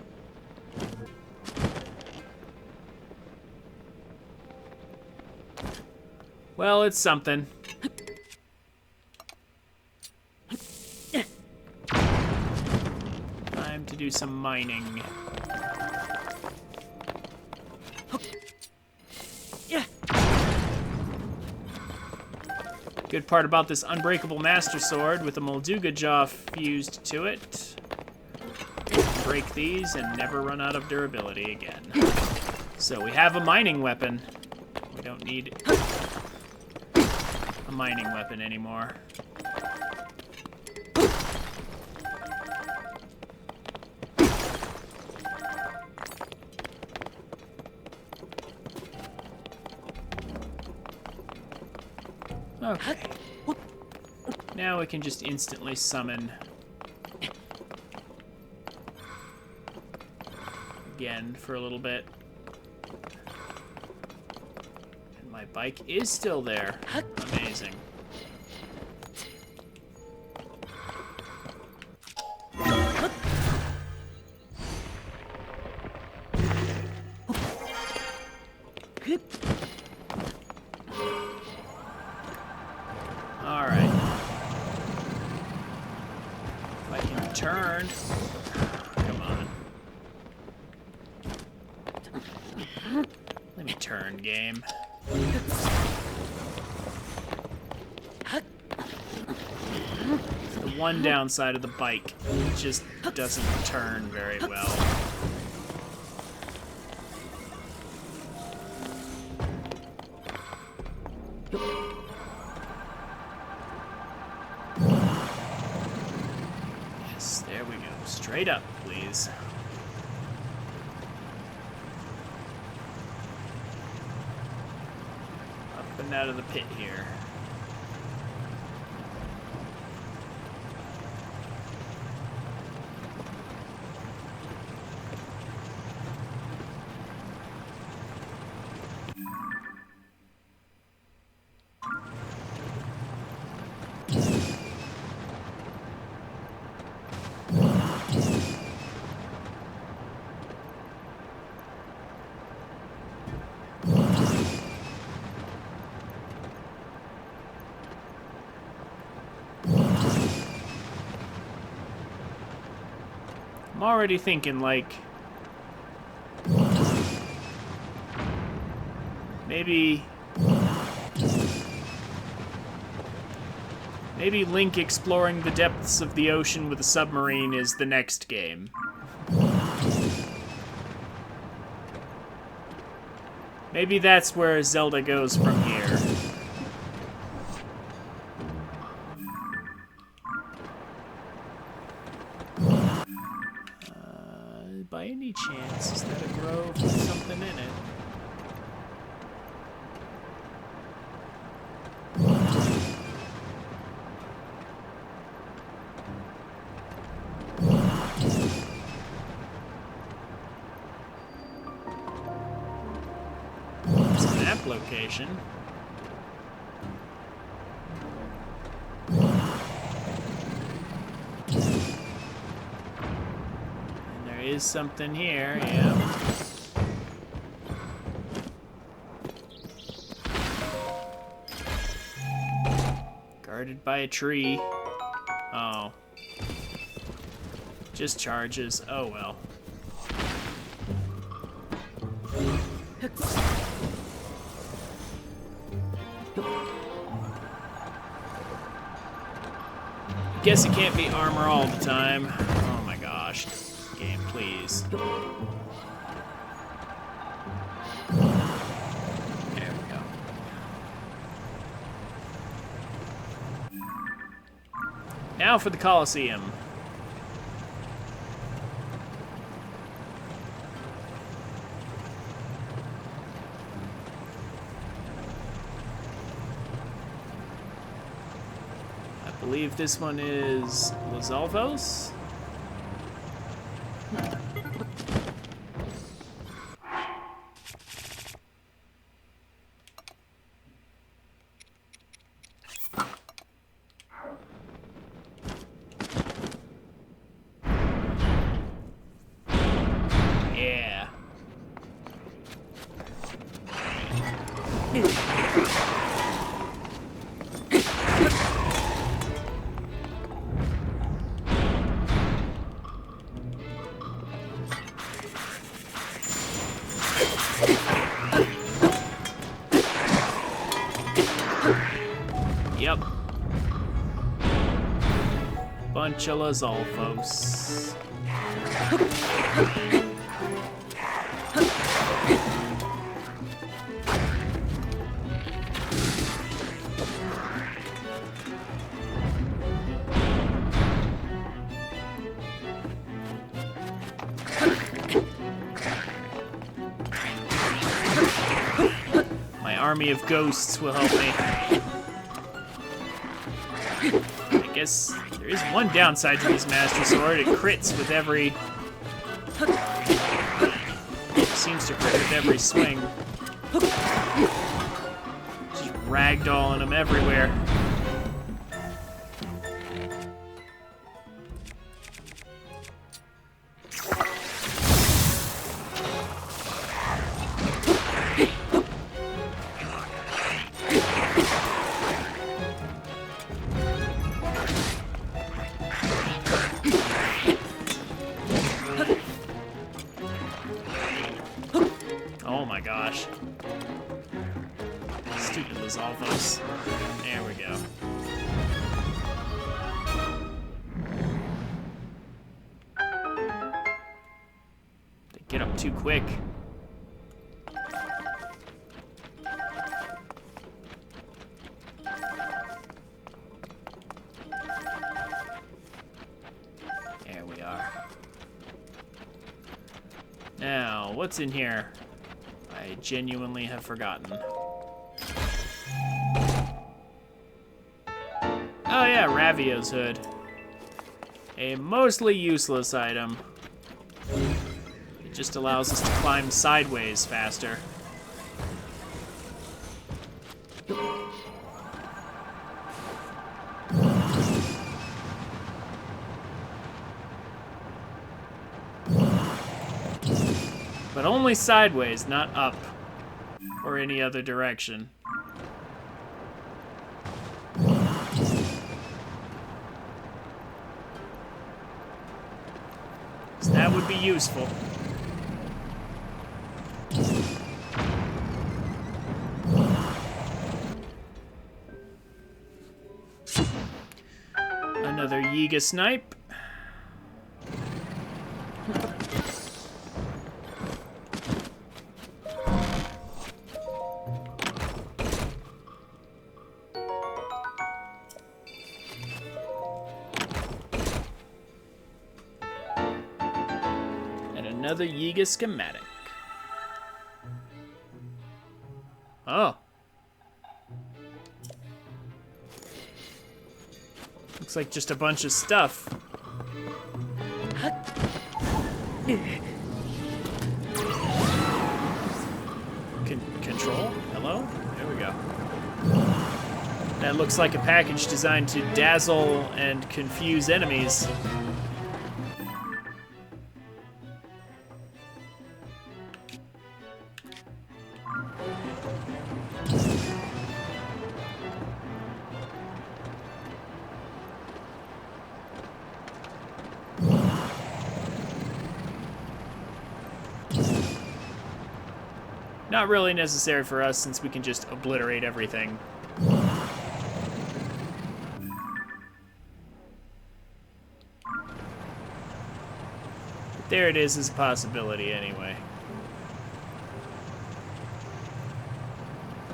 Well, it's something. Time to do some mining. Good part about this unbreakable master sword with a Molduga jaw fused to it. Break these and never run out of durability again. So we have a mining weapon. We don't need a mining weapon anymore. Okay. Now we can just instantly summon again for a little bit. And my bike is still there. Amazing. Alright. If I can turn. Come on. Let me turn, game. The one downside of the bike, it just doesn't turn very well. Straight up, please. Up and out of the pit here. I'm already thinking, like, maybe Link exploring the depths of the ocean with a submarine is the next game. Maybe that's where Zelda goes from here. By any chance, is that a grove with something in it? It's a map location. Is something here, yeah. Guarded by a tree. Oh. Just charges. Oh well. I guess it can't be armor all the time. Oh my gosh. Game, please. There we go. Now for the Colosseum. I believe this one is Los Alvos. Yeah. Yep. Bunch of Lizalfos. My army of ghosts will help me. I guess there is one downside to this Master Sword. It crits with every... It seems to crit with every swing. Just ragdolling them everywhere. Oh my gosh. Stupid Lizalfos. There we go. They get up too quick. There we are. Now, what's in here? I genuinely have forgotten. Oh yeah, Ravio's hood. A mostly useless item. It just allows us to climb sideways faster. But only sideways, not up or any other direction. So that would be useful. Another Yiga snipe. Another Yiga schematic. Oh. Looks like just a bunch of stuff. Control? Hello? There we go. That looks like a package designed to dazzle and confuse enemies. Not really necessary for us since we can just obliterate everything. But there it is as a possibility anyway.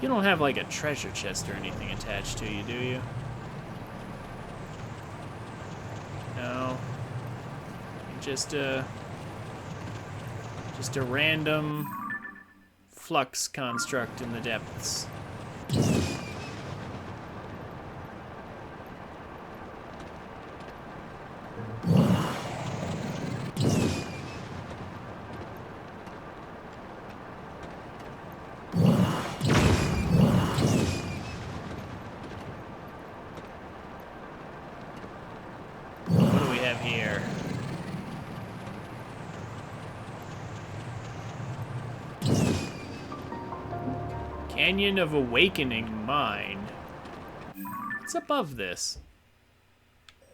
You don't have like a treasure chest or anything attached to you, do you? No. Just a random flux construct in the depths. What do we have here? Canyon of Awakening Mine. What's above this?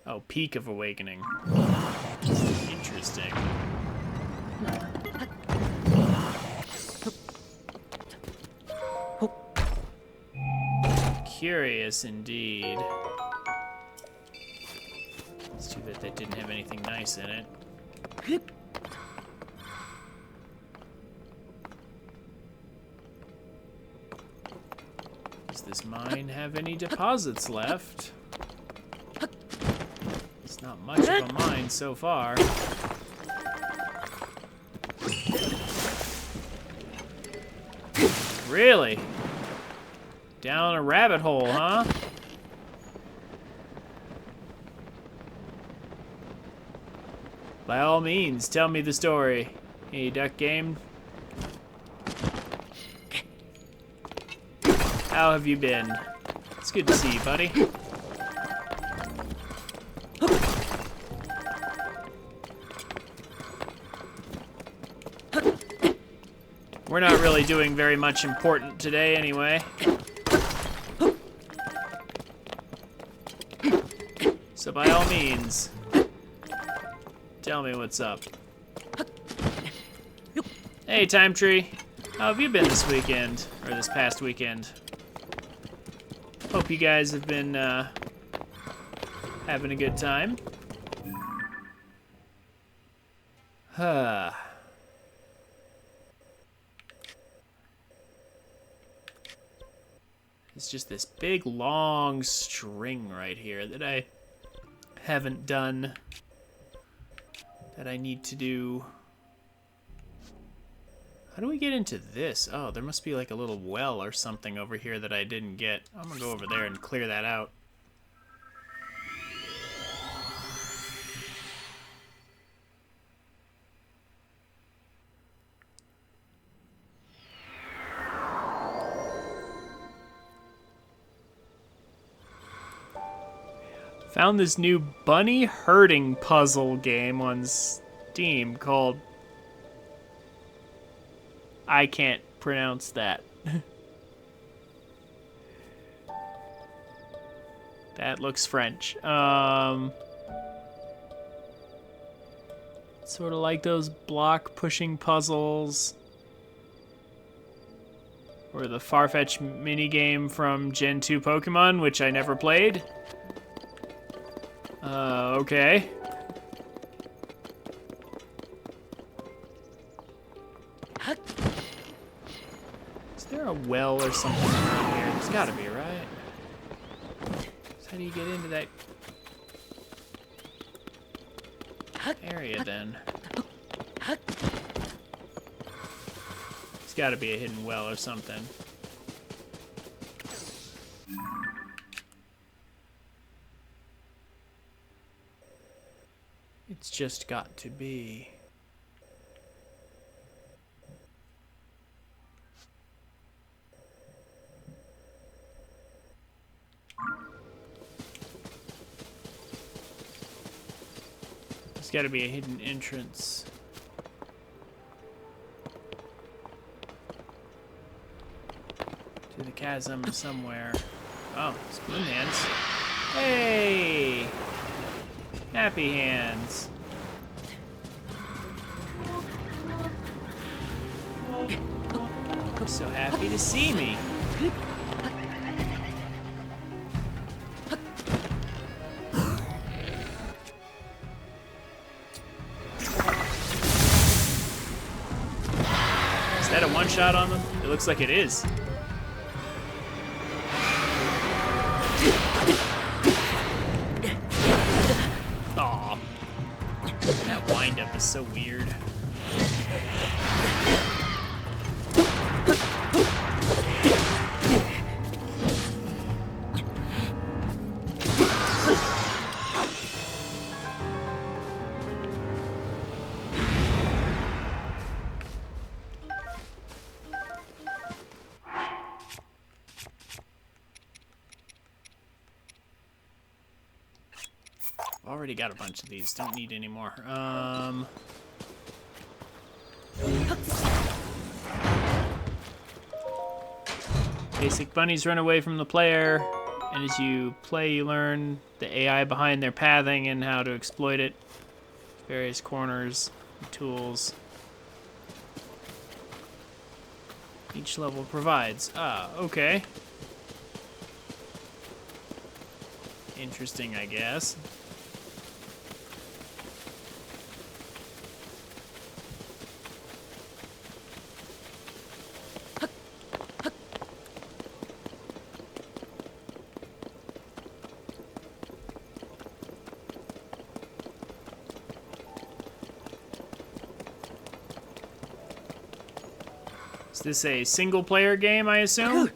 Oh, Peak of Awakening. Interesting. Curious indeed. It's too bad that didn't have anything nice in it. Does this mine have any deposits left? It's not much of a mine so far. Really? Down a rabbit hole, huh? By all means, tell me the story. Hey, Duck Game. How have you been? It's good to see you, buddy. We're not really doing very much important today anyway. So by all means, tell me what's up. Hey, Time Tree. How have you been this weekend? Or this past weekend? Hope you guys have been having a good time. It's just this big, long string right here that I haven't done, that I need to do. How do we get into this? Oh, there must be like a little well or something over here that I didn't get. I'm gonna go over there and clear that out. Found this new bunny herding puzzle game on Steam called... I can't pronounce that. That looks French. Sort of like those block pushing puzzles. Or the Farfetch minigame from Gen 2 Pokemon, which I never played. Okay. Is there a well or something around here? There's gotta be, right? So how do you get into that area then? There's gotta be a hidden well or something. It's just got to be. There's got to be a hidden entrance. To the chasm somewhere. Oh, spoon hands. Hey! Happy hands. So happy to see me. Is that a one-shot on them? It looks like it is. Aw. That wind-up is so weird. Already got a bunch of these. Don't need any more. Basic bunnies run away from the player, and as you play, you learn the AI behind their pathing and how to exploit it. Various corners, tools. Each level provides. Ah, okay. Interesting, I guess. Is this a single-player game, I assume?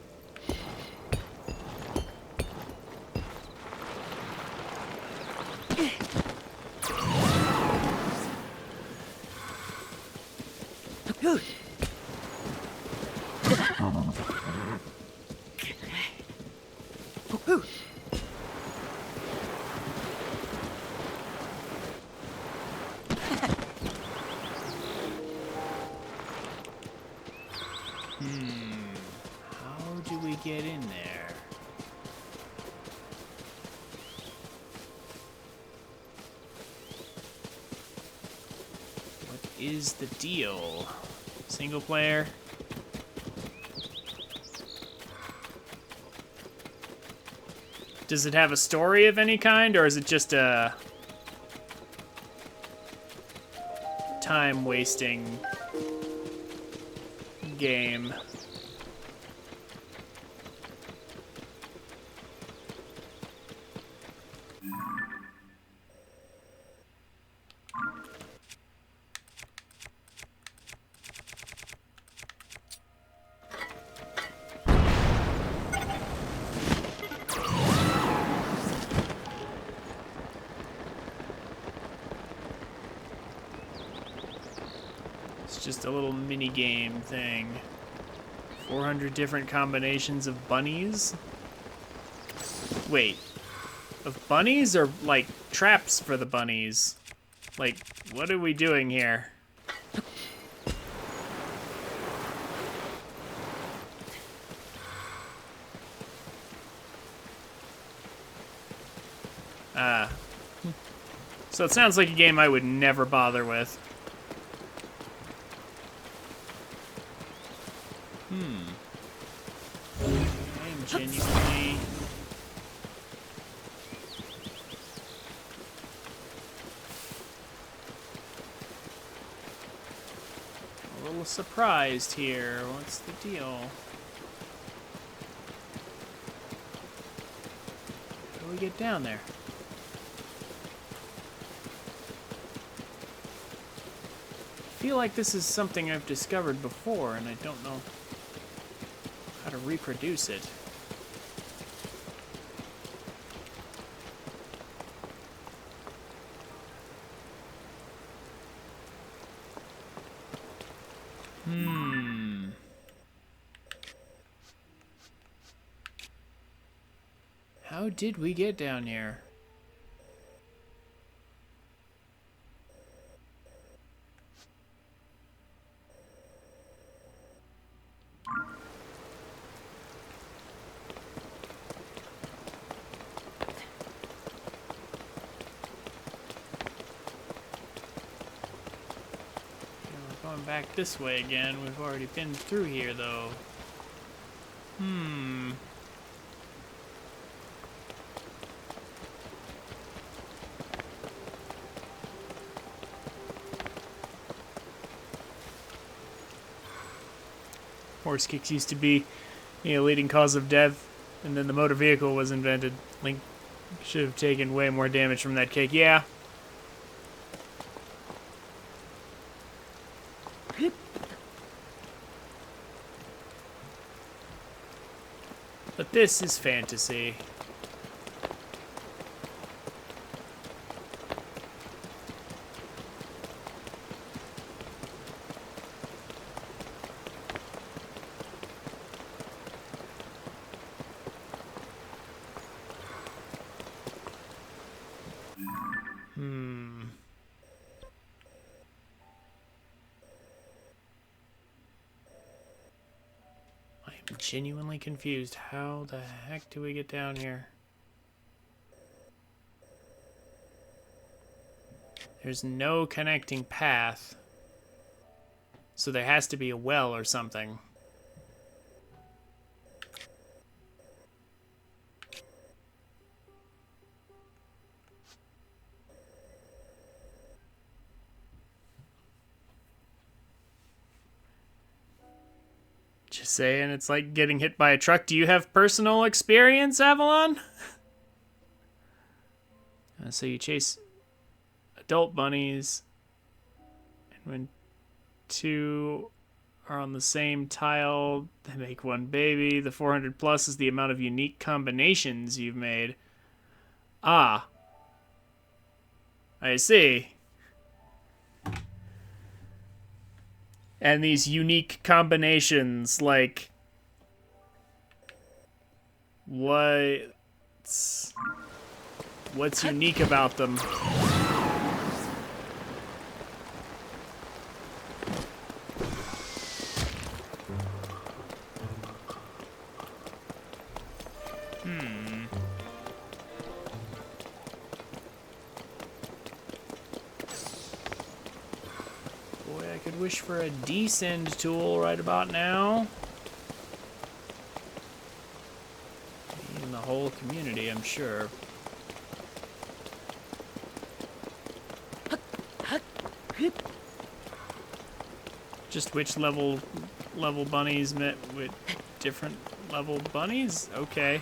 How do we get in there? What is the deal? Single player? Does it have a story of any kind, or is it just a time-wasting game? just a little mini game thing. 400 different combinations of bunnies? Wait. Of bunnies or, like, traps for the bunnies? Like, what are we doing here? So it sounds like a game I would never bother with. I am genuinely... a little surprised here. What's the deal? How do we get down there? I feel like this is something I've discovered before, and I don't know how to reproduce it. How did we get down here? Going back this way again. We've already been through here, though. Horse kicks used to be a leading cause of death, and then the motor vehicle was invented. Link should have taken way more damage from that kick. Yeah. But this is fantasy. I'm genuinely confused. How the heck do we get down here? There's no connecting path. So there has to be a well or something. Just saying, it's like getting hit by a truck. Do you have personal experience, Avalon? So you chase adult bunnies, and when two are on the same tile, they make one baby. The 400 plus is the amount of unique combinations you've made. Ah. I see. And these unique combinations, like... What's unique about them? Boy, I could wish for a descend tool right about now. In the whole community, I'm sure. Just which level bunnies met with different level bunnies? Okay.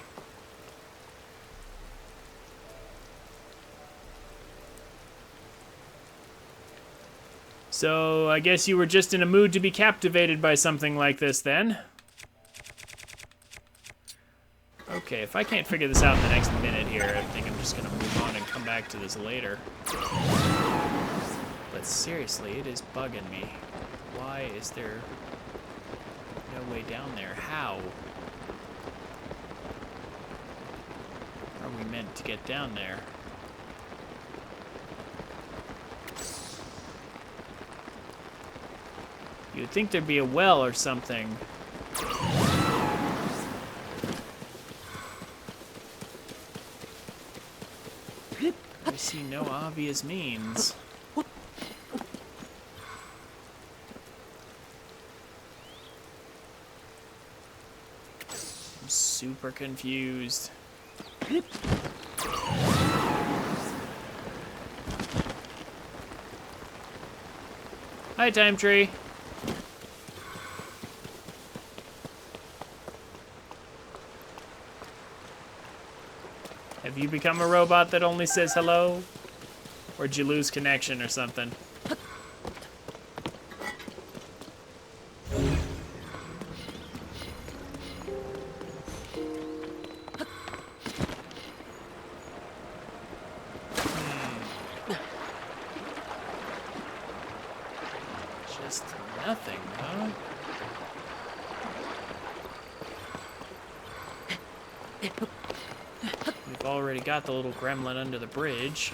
So, I guess you were just in a mood to be captivated by something like this, then? Okay, if I can't figure this out in the next minute here, I think I'm just gonna move on and come back to this later. But seriously, it is bugging me. Why Why is there no way down there? How are we meant to get down there? You'd think there'd be a well or something. I see no obvious means. I'm super confused. Hi, Time Tree. Have you become a robot that only says hello? Or did you lose connection or something? Just nothing, huh? We've already got the little gremlin under the bridge.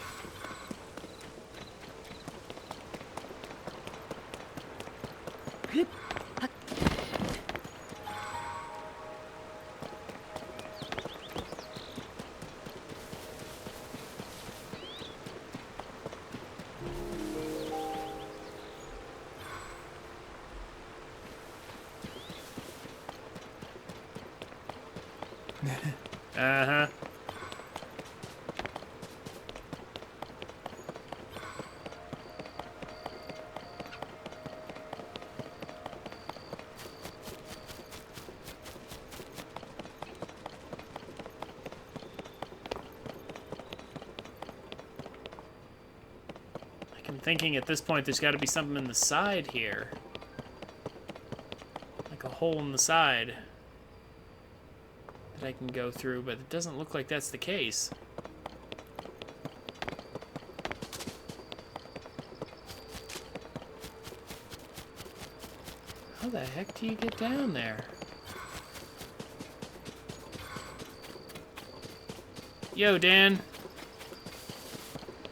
Uh-huh. I'm thinking at this point there's got to be something in the side here. Like a hole in the side that I can go through, but it doesn't look like that's the case. How the heck do you get down there? Yo, Dan.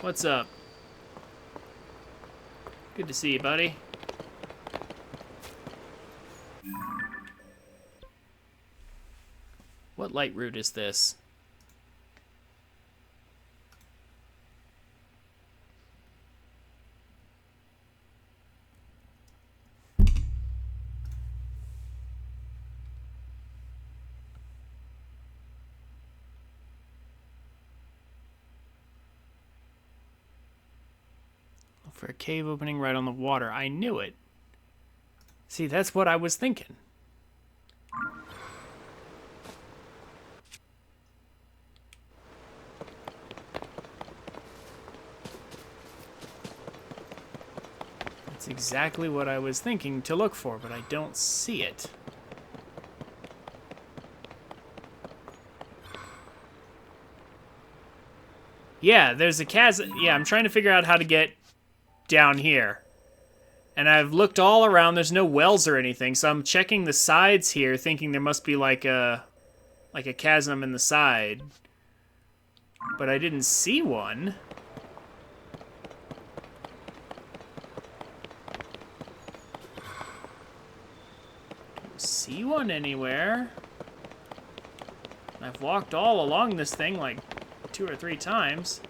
What's up? Good to see you, buddy. What light route is this? For a cave opening right on the water. I knew it. See, that's what I was thinking. That's exactly what I was thinking to look for, but I don't see it. Yeah, there's a chasm. Yeah, I'm trying to figure out how to get down here. And I've looked all around, there's no wells or anything, so I'm checking the sides here, thinking there must be like a chasm in the side. But I didn't see one. Don't see one anywhere. I've walked all along this thing like 2 or 3 times.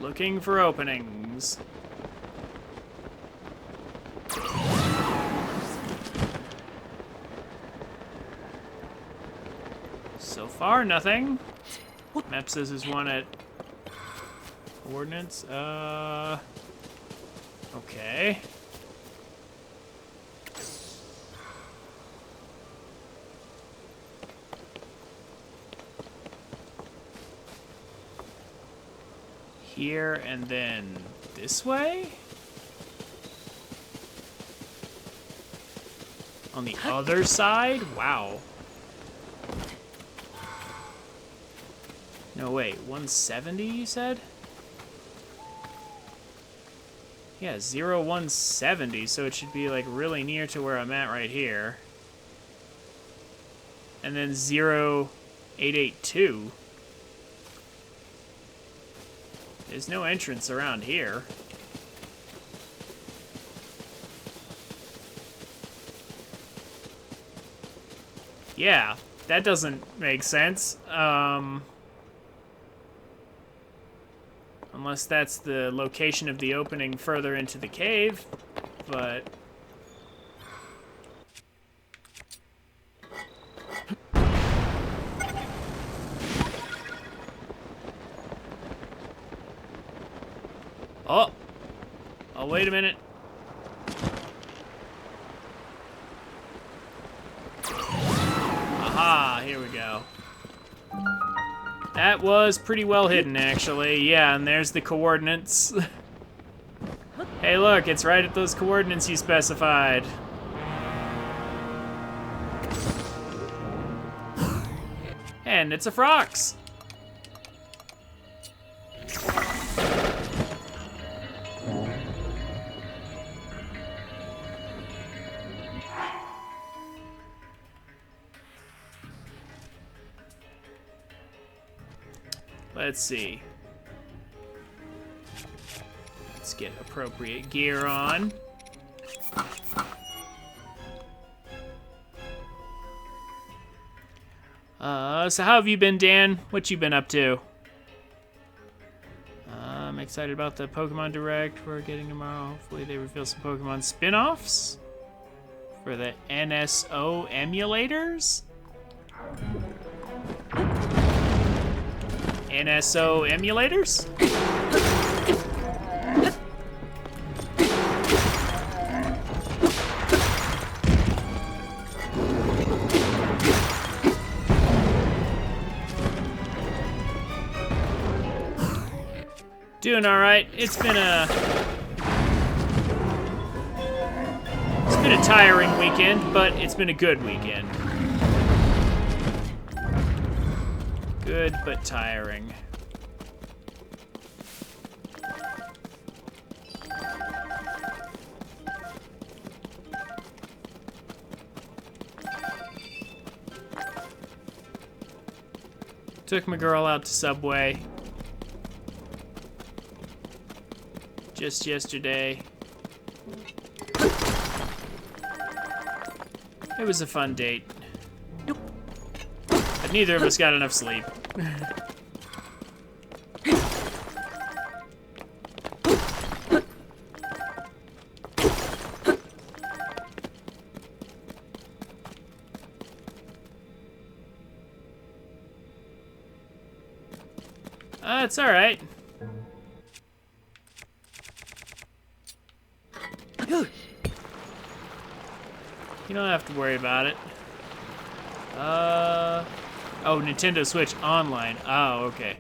Looking for openings. So far, nothing. Map says there's one at coordinates. Okay. Here and then this way? On the other side? Wow. No, wait. 170, you said? Yeah, 170, so it should be, like, really near to where I'm at right here. And then 882. There's no entrance around here. Yeah, that doesn't make sense. Unless that's the location of the opening further into the cave, but... Oh! Oh, wait a minute. Aha, here we go. That was pretty well hidden, actually. Yeah, and there's the coordinates. Hey, look, it's right at those coordinates you specified. And it's a Frox. Let's see. Let's get appropriate gear on. So how have you been, Dan? What you been up to? I'm excited about the Pokemon Direct we're getting tomorrow. Hopefully they reveal some Pokemon spin-offs for the NSO emulators. NSO emulators? Doing all right. It's been a tiring weekend, but it's been a good weekend. Good, but tiring. Took my girl out to Subway. Just yesterday. It was a fun date. But neither of us got enough sleep. It's all right. You don't have to worry about it. Oh, Nintendo Switch Online. Oh, okay.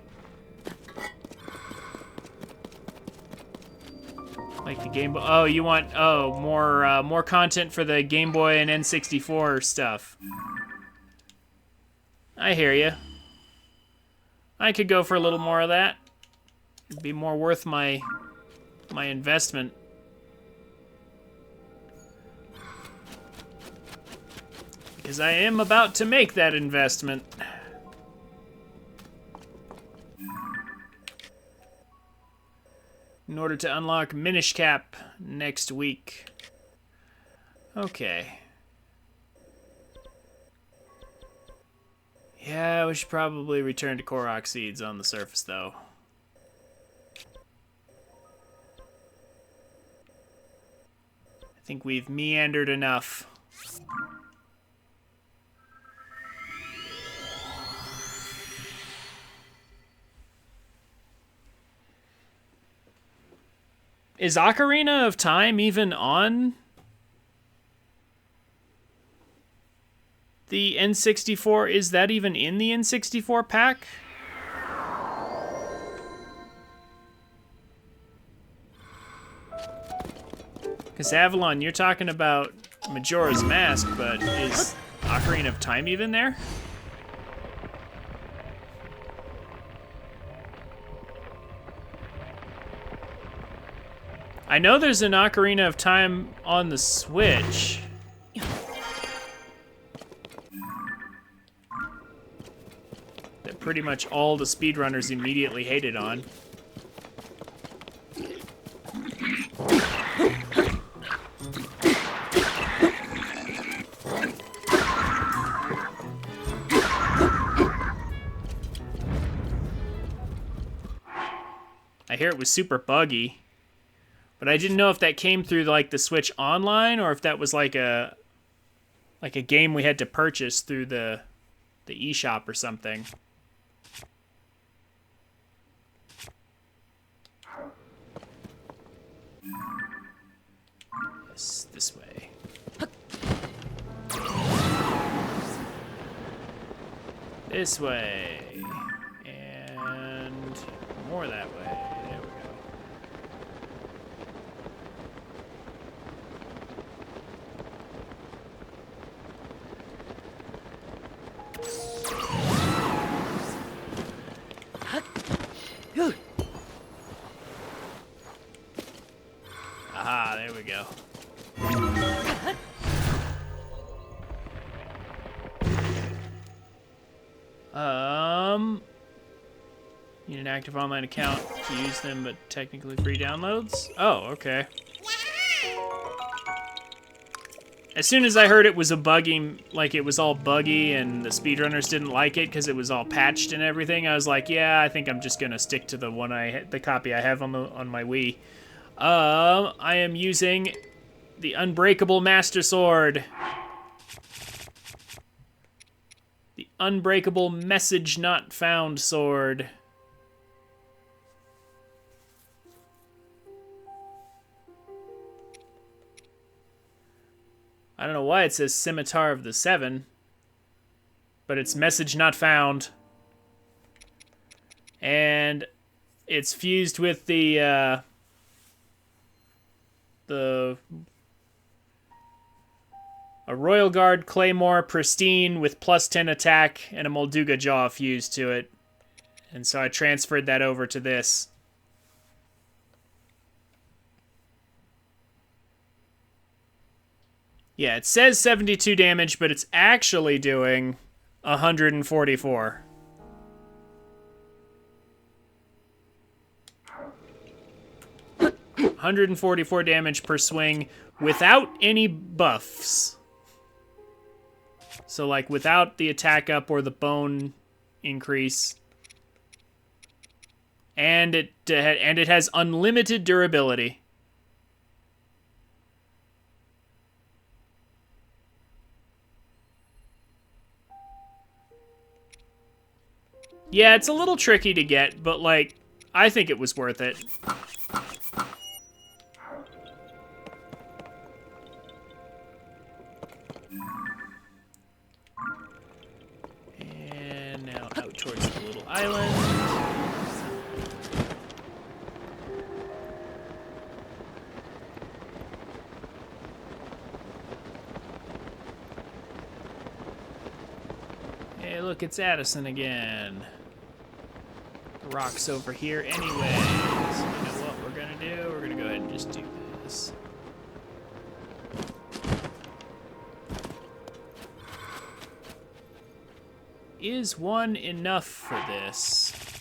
Like the Game Boy. Oh, you want more content for the Game Boy and N64 stuff. I hear you. I could go for a little more of that. It'd be more worth my investment. Because I am about to make that investment. In order to unlock Minish Cap next week. Okay. Yeah, we should probably return to Korok Seeds on the surface, though. I think we've meandered enough. Is Ocarina of Time even on the N64? Is that even in the N64 pack? Because Avalon, you're talking about Majora's Mask, but is Ocarina of Time even there? I know there's an Ocarina of Time on the Switch. That pretty much all the speedrunners immediately hated on. I hear it was super buggy. But I didn't know if that came through like the Switch Online or if that was like a game we had to purchase through the eShop or something. Yes, this way. This way. And more that way. There we go. Aha, there we go. Need an active online account to use them, but technically free downloads? Oh, okay. As soon as I heard it was a buggy, like it was all buggy and the speedrunners didn't like it because it was all patched and everything, I was like, yeah, I think I'm just gonna stick to the copy I have on my Wii. I am using the Unbreakable Master Sword. The Unbreakable Message Not Found Sword. I don't know why it says Scimitar of the Seven, but it's Message Not Found. And it's fused with the a Royal Guard Claymore Pristine with +10 attack and a Molduga Jaw fused to it. And so I transferred that over to this. Yeah, it says 72 damage, but it's actually doing 144. $144 damage per swing without any buffs. So, like, without the attack up or the bone increase. And it has unlimited durability. Yeah, it's a little tricky to get, but, like, I think it was worth it. And now out towards the little island. Hey, look, it's Addison again. The rock's over here anyways. You know what we're gonna do? We're gonna go ahead and just do this. Is one enough for this?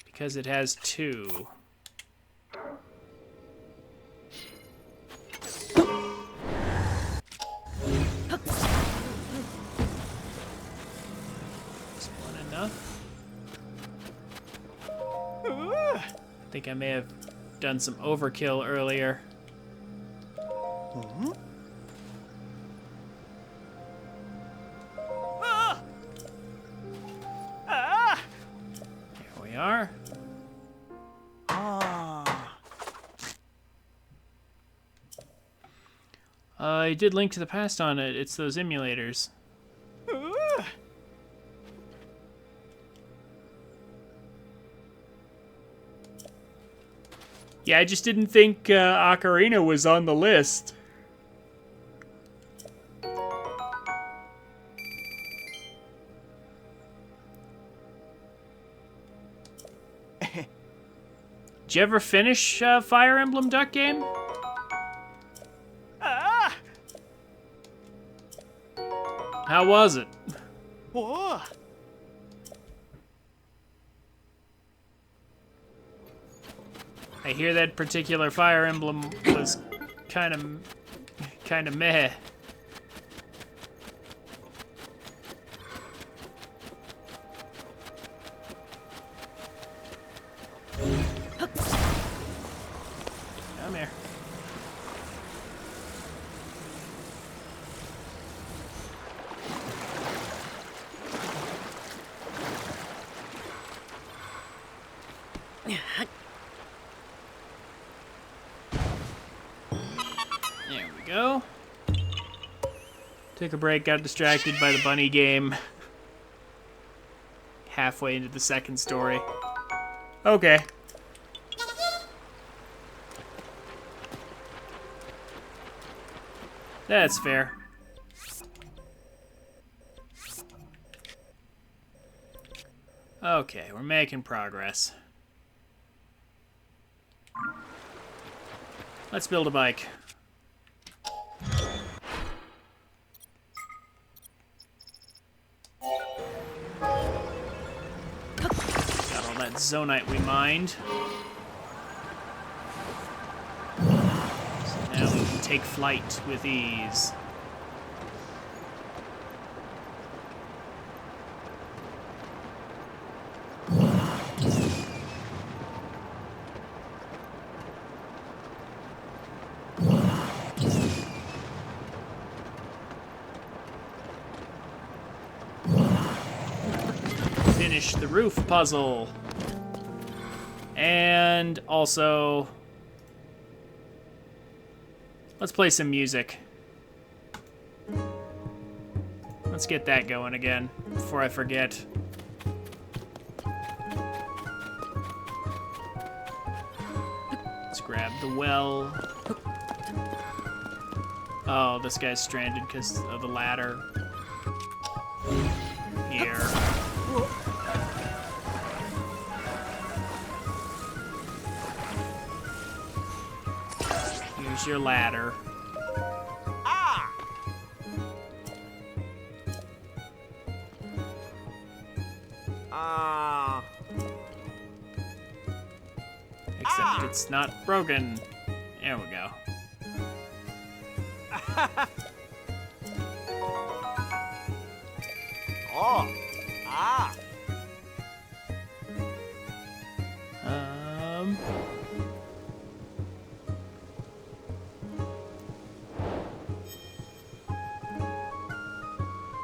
Because it has two. Is one enough? I think I may have done some overkill earlier. Here we are. I did Link to the Past on it. It's those emulators. Yeah, I just didn't think Ocarina was on the list. Did you ever finish Fire Emblem Duck Game? How was it? Whoa. I hear that particular Fire Emblem was kind of meh. Come here. There we go. Took a break, got distracted by the bunny game. Halfway into the second story. Okay. That's fair. Okay, we're making progress. Let's build a bike. Got all that zonite we mined. So now we can take flight with ease. Finish the roof puzzle. And also, let's play some music. Let's get that going again before I forget. Let's grab the well. Oh, this guy's stranded because of the ladder. Here. Here's your ladder. Except it's not broken. There we go.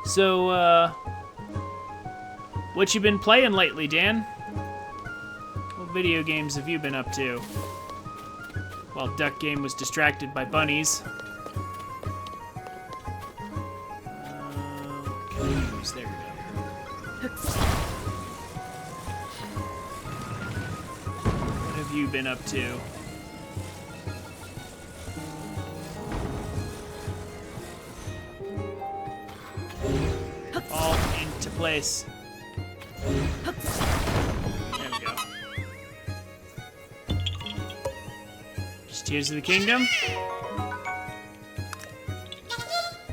So, what you been playing lately, Dan? What video games have you been up to? While Duck Game was distracted by bunnies. Games, there we go. What have you been up to? All into place. There we go. Just Tears of the Kingdom.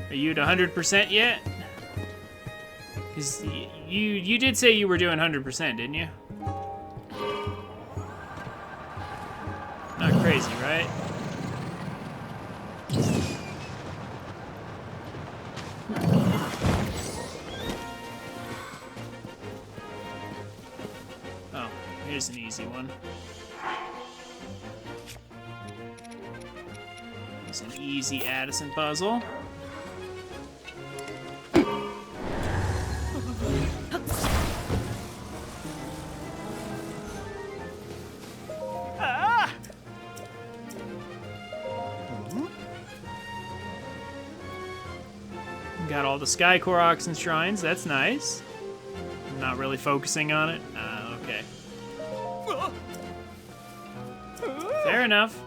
Are you at 100% yet? Because you did say you were doing 100%, didn't you? Not crazy, right? Oh, here's an easy one. It's an easy Addison puzzle. Got all the Sky Koroks and shrines. That's nice. I'm not really focusing on it. Okay. Fair enough.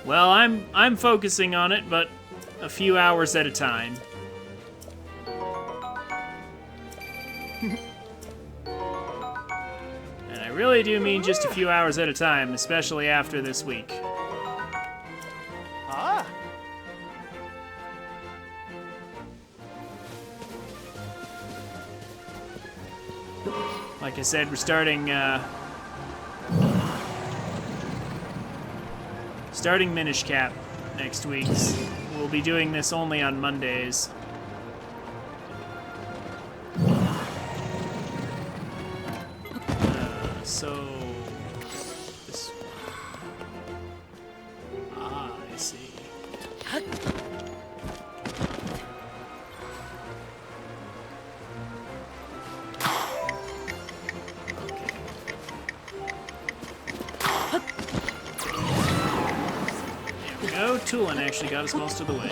Well, I'm focusing on it, but a few hours at a time. And I really do mean just a few hours at a time, especially after this week. Ah. Like I said, we're starting Minish Cap next week. We'll be doing this only on Mondays. So this. Ah, I see. No, Tulin actually got us most of the way.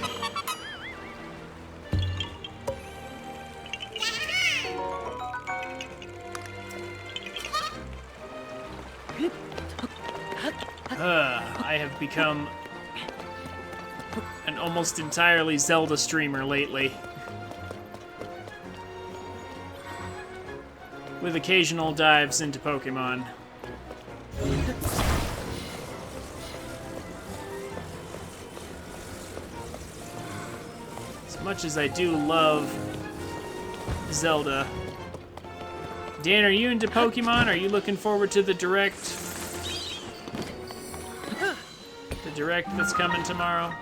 I have become an almost entirely Zelda streamer lately. With occasional dives into Pokemon. As much as I do love Zelda. Dan, are you into Pokemon? Are you looking forward to the Direct? The Direct that's coming tomorrow?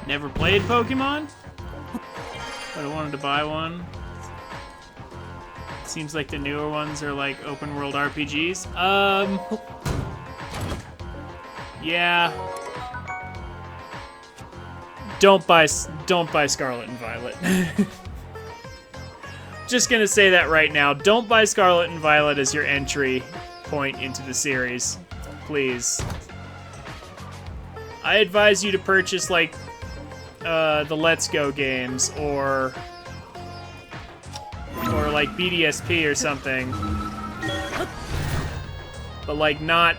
Never played Pokemon, but I wanted to buy one. Seems like the newer ones are like open world RPGs. Yeah. Don't buy Scarlet and Violet. Just gonna say that right now. Don't buy Scarlet and Violet as your entry point into the series, please. I advise you to purchase like the Let's Go games or like BDSP or something, but like not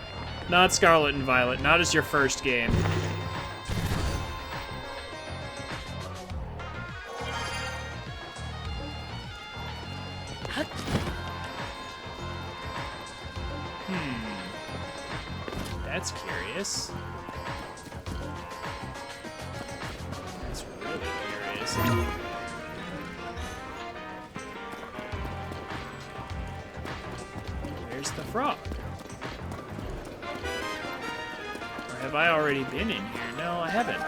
Scarlet and Violet, not as your first game. That's curious. That's really curious. Where's the frog? Or have I already been in here? No, I haven't.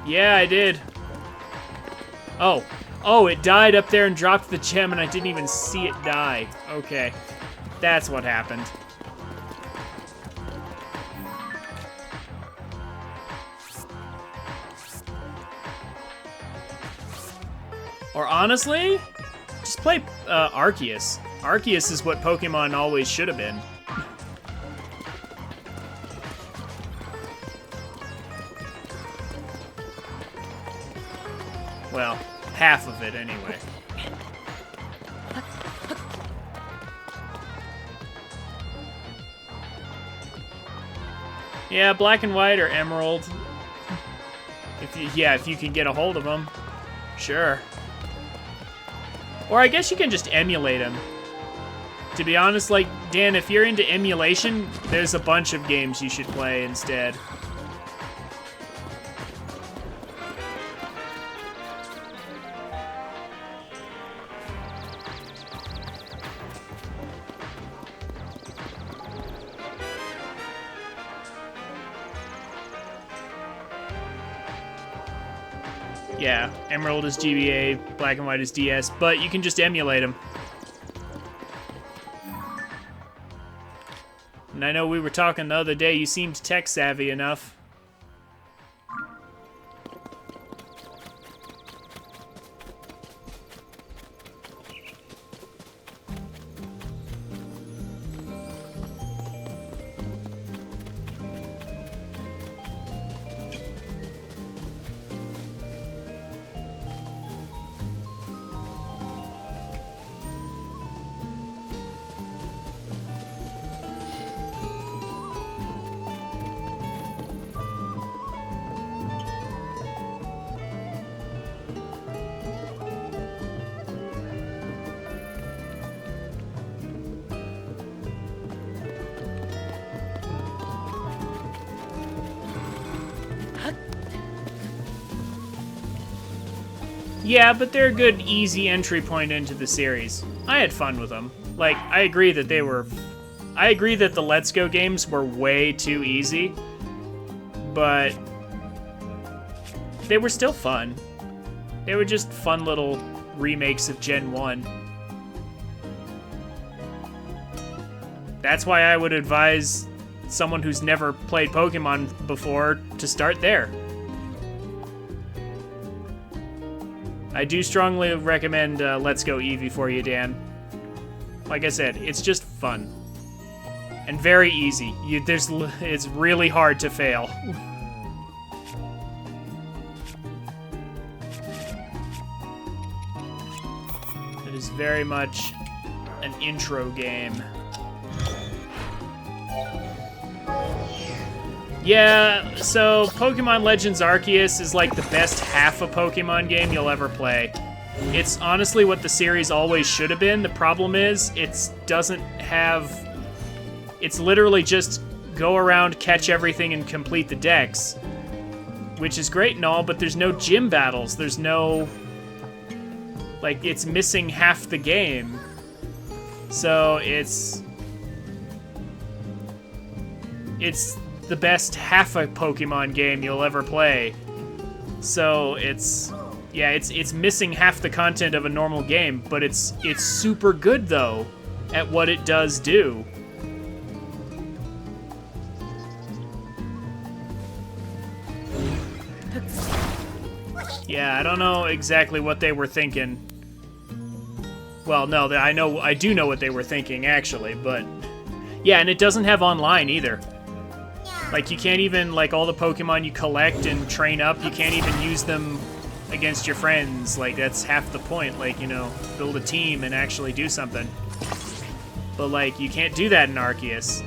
Yeah, I did. Oh, it died up there and dropped the gem and I didn't even see it die. Okay, that's what happened. Or honestly, just play Arceus. Arceus is what Pokemon always should have been. Well, half of it anyway. Yeah, Black and White or Emerald. If you can get a hold of them, sure. Or I guess you can just emulate them. To be honest, like, Dan, if you're into emulation, there's a bunch of games you should play instead. Yeah, Emerald is GBA, Black and White is DS, but you can just emulate them. And I know we were talking the other day, you seemed tech savvy enough. Yeah, but they're a good, easy entry point into the series. I had fun with them. Like, I agree that the Let's Go games were way too easy, but they were still fun. They were just fun little remakes of Gen 1. That's why I would advise someone who's never played Pokemon before to start there. I do strongly recommend Let's Go Eevee for you, Dan. Like I said, it's just fun. And very easy. It's really hard to fail. It is very much an intro game. Yeah, so Pokemon Legends Arceus is like the best half a Pokemon game you'll ever play. It's honestly what the series always should have been. The problem is, it's literally just go around, catch everything, and complete the decks. Which is great and all, but there's no gym battles. There's no... Like, it's missing half the game. So, it's the best half a Pokemon game you'll ever play. So it's missing half the content of a normal game, but it's super good though at what it does do. Yeah, I don't know exactly what they were thinking. Well, no, I do know what they were thinking actually, but yeah, and it doesn't have online either. Like, you can't even, like, all the Pokemon you collect and train up, you can't even use them against your friends. Like, that's half the point. Like, you know, build a team and actually do something. But, like, you can't do that in Arceus.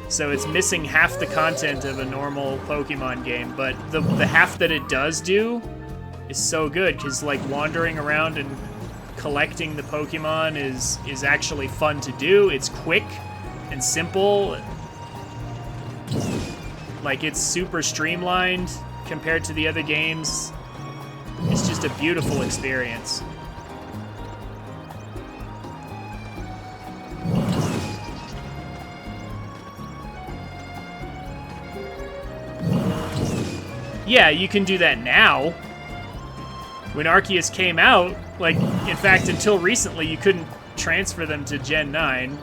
So it's missing half the content of a normal Pokemon game. But the half that it does do is so good, because, like, wandering around and collecting the Pokemon is actually fun to do. It's quick and simple. Like, it's super streamlined compared to the other games. It's just a beautiful experience. Yeah, you can do that now. When Arceus came out, like, in fact, until recently, you couldn't transfer them to Gen 9.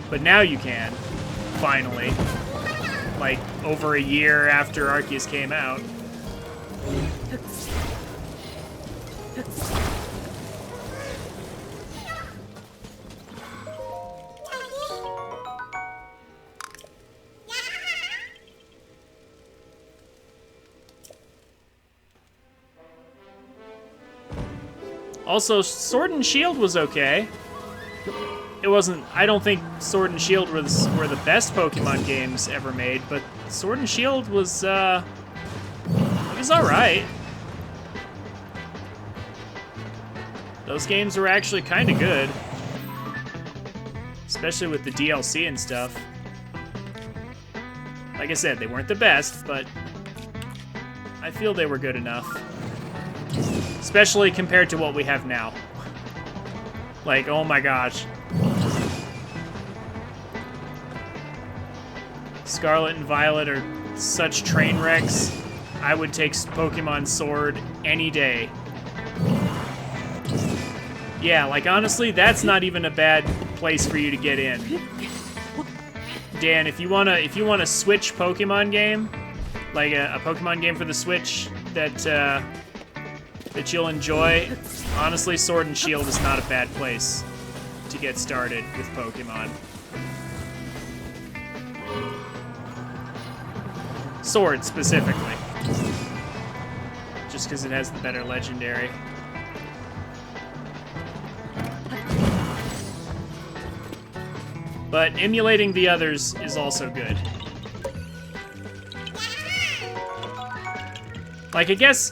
But now you can, finally. Like, over a year after Arceus came out. Also, Sword and Shield was okay. It wasn't... I don't think Sword and Shield were the best Pokemon games ever made, but Sword and Shield was, it was alright. Those games were actually kind of good. Especially with the DLC and stuff. Like I said, they weren't the best, but I feel they were good enough. Especially compared to what we have now. Like, oh my gosh. Scarlet and Violet are such train wrecks. I would take Pokemon Sword any day. Yeah, like honestly, that's not even a bad place for you to get in. Dan, if you wanna Switch Pokemon game, like a Pokemon game for the Switch that you'll enjoy, honestly, Sword and Shield is not a bad place to get started with Pokemon. Sword, specifically. Just because it has the better legendary. But emulating the others is also good. Like, I guess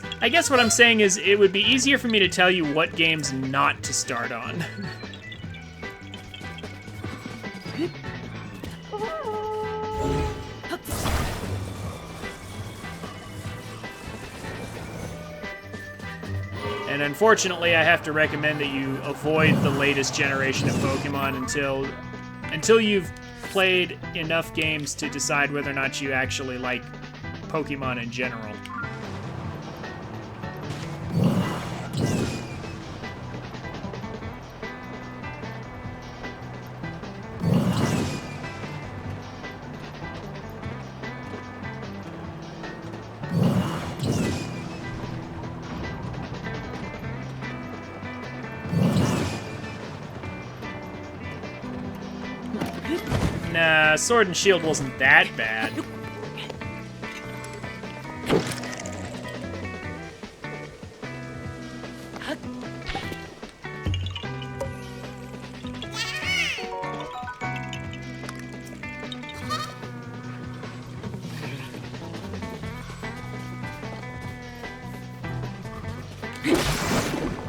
what I'm saying is it would be easier for me to tell you what games not to start on. And unfortunately, I have to recommend that you avoid the latest generation of Pokemon until you've played enough games to decide whether or not you actually like Pokemon in general. Nah, Sword and Shield wasn't that bad.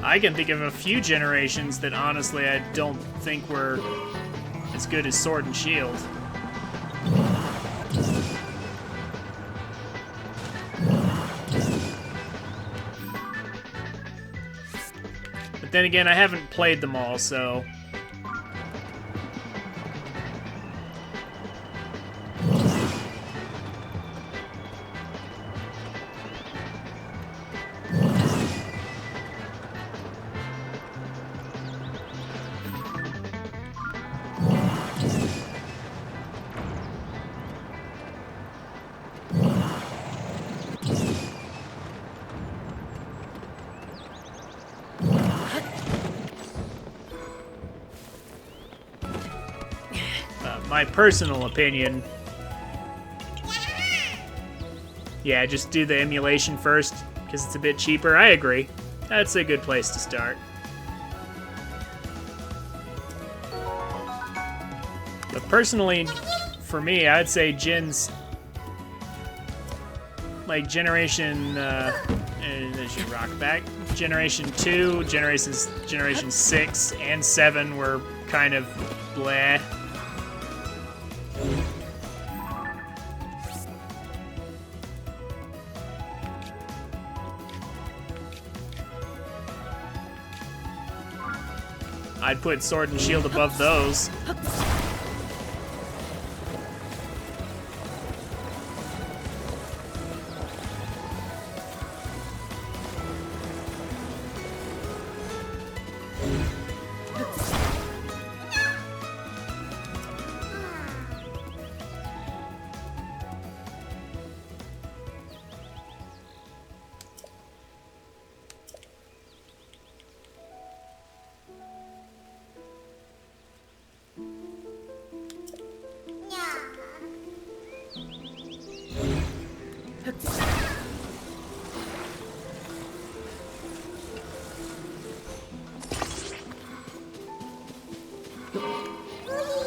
I can think of a few generations that honestly I don't think were as good as Sword and Shield. But then again, I haven't played them all, so... my personal opinion, yeah, just do the emulation first, because it's a bit cheaper. I agree. That's a good place to start. But personally, for me, I'd say Gen's, like, Generation, there's your rock back. Generation 2, Generation 6, and 7 were kind of bleh. I'd put Sword and Shield above those.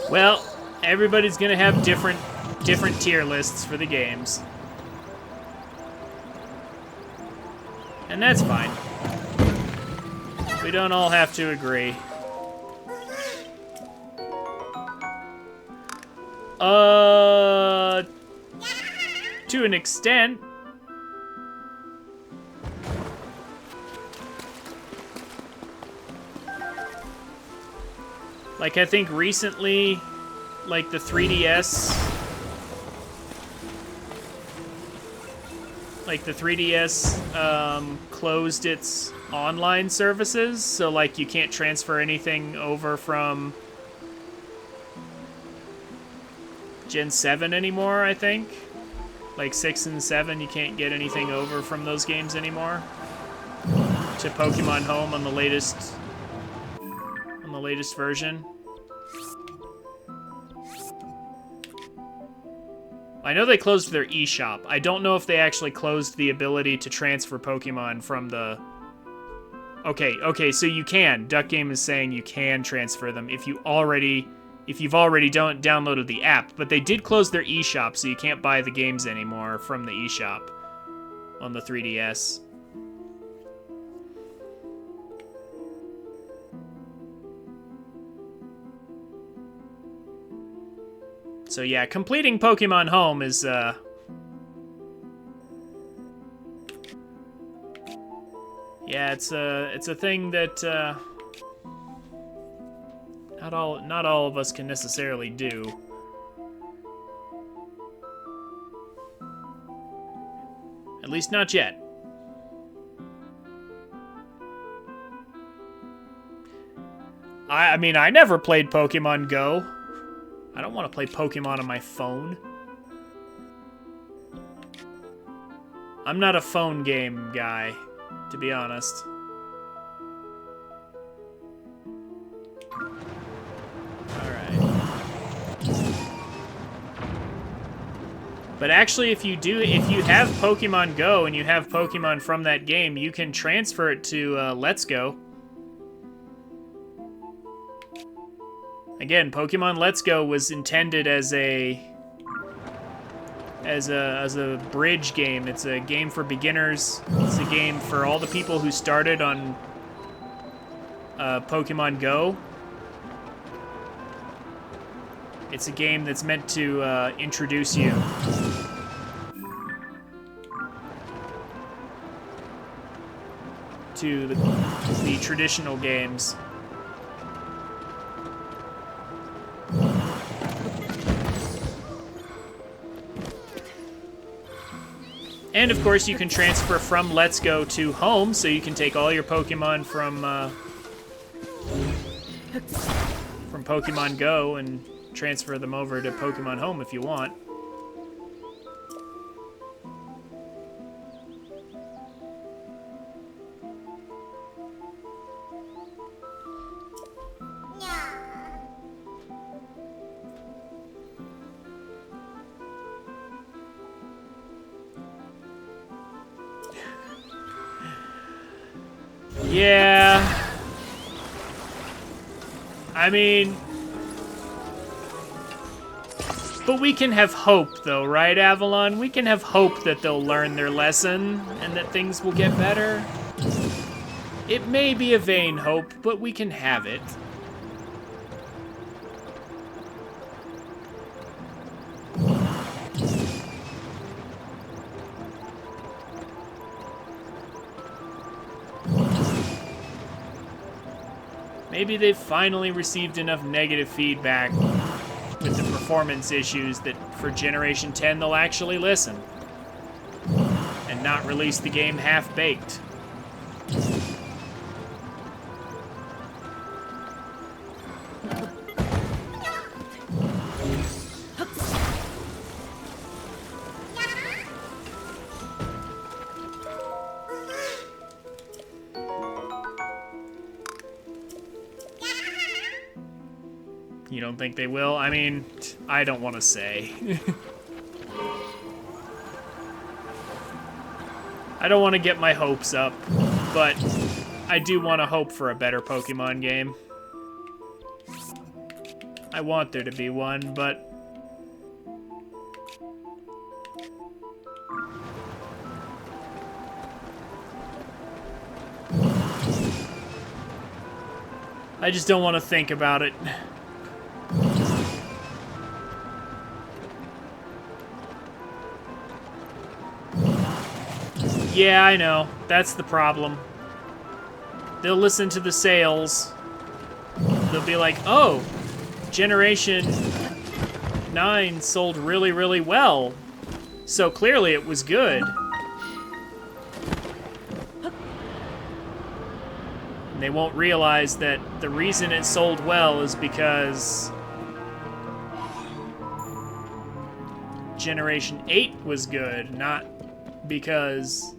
Well, everybody's gonna have different tier lists for the games. And that's fine. We don't all have to agree. To an extent. Like, I think recently, like, the 3DS... Like, the 3DS closed its online services, so, like, you can't transfer anything over from Gen 7 anymore, I think. Like, 6 and 7, you can't get anything over from those games anymore to Pokemon Home on the latest version. I know they closed their eShop. I don't know if they actually closed the ability to transfer Pokemon from the... Okay, so you can. Duck Game is saying you can transfer them if you've already downloaded the app, but they did close their eShop, so you can't buy the games anymore from the eShop on the 3DS. So yeah, completing Pokemon Home is, yeah, it's a thing that, not all of us can necessarily do. At least not yet. I mean, I never played Pokemon Go. I don't want to play Pokemon on my phone. I'm not a phone game guy, to be honest. Alright. But actually, if you have Pokemon Go and you have Pokemon from that game, you can transfer it to Let's Go. Again, Pokemon Let's Go was intended as a bridge game. It's a game for beginners. It's a game for all the people who started on Pokemon Go. It's a game that's meant to introduce you to the traditional games. And of course, you can transfer from Let's Go to Home, so you can take all your Pokemon from Pokemon Go and transfer them over to Pokemon Home if you want. Yeah. I mean... But we can have hope, though, right, Avalon? We can have hope that they'll learn their lesson and that things will get better. It may be a vain hope, but we can have it. Maybe they've finally received enough negative feedback with the performance issues that for Generation 10 they'll actually listen and not release the game half-baked. You don't think they will? I mean, I don't want to say. I don't want to get my hopes up, but I do want to hope for a better Pokemon game. I want there to be one, but... I just don't want to think about it. Yeah, I know. That's the problem. They'll listen to the sales. They'll be like, oh, Generation 9 sold really, really well. So clearly it was good. they won't realize that the reason it sold well is because Generation 8 was good, not because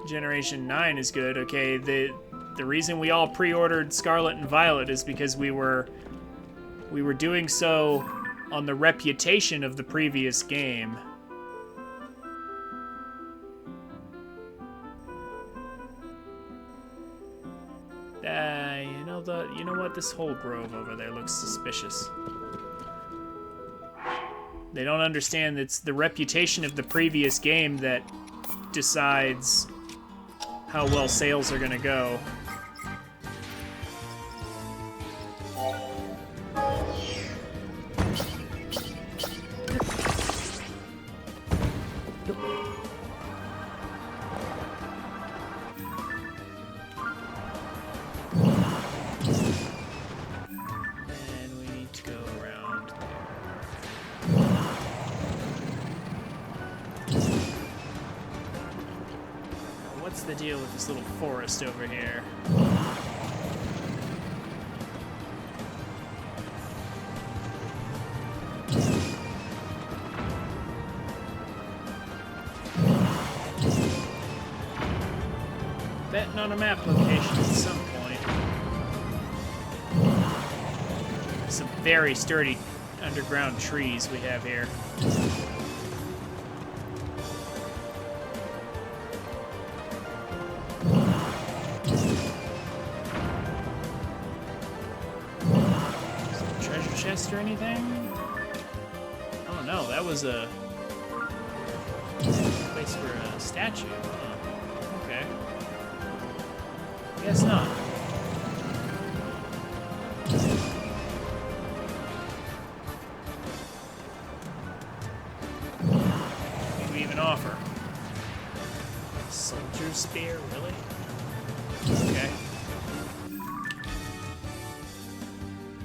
Generation 9 is good. Okay, the reason we all pre-ordered Scarlet and Violet is because we were doing so on the reputation of the previous game. You know what? This whole grove over there looks suspicious. They don't understand it's the reputation of the previous game that decides how well sales are gonna go. What's the deal with this little forest over here? Betting on a map location at some point. Some very sturdy underground trees we have here. Chest or anything? Oh no, that was a place for a statue. Oh, okay. Guess not. What do we even offer? Soldier's spear, really? Okay.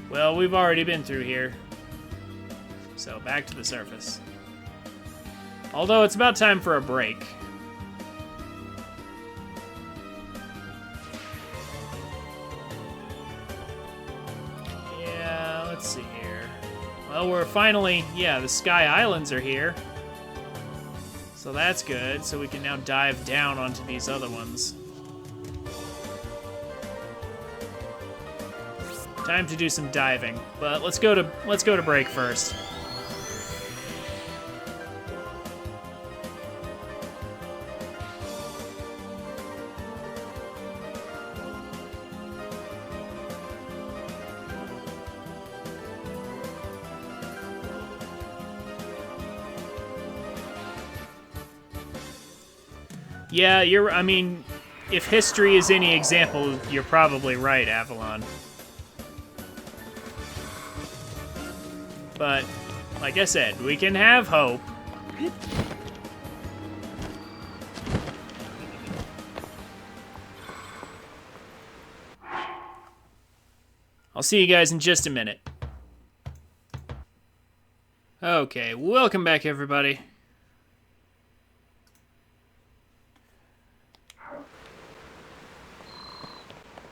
Well, we've already been through here. So, back to the surface. Although, it's about time for a break. Yeah, let's see here. Well, we're finally... Yeah, the Sky Islands are here. So that's good. So we can now dive down onto these other ones. Time to do some diving, but let's go to break first. Yeah, I mean, if history is any example, you're probably right, Avalon. But, like I said, we can have hope. I'll see you guys in just a minute. Okay, welcome back, everybody.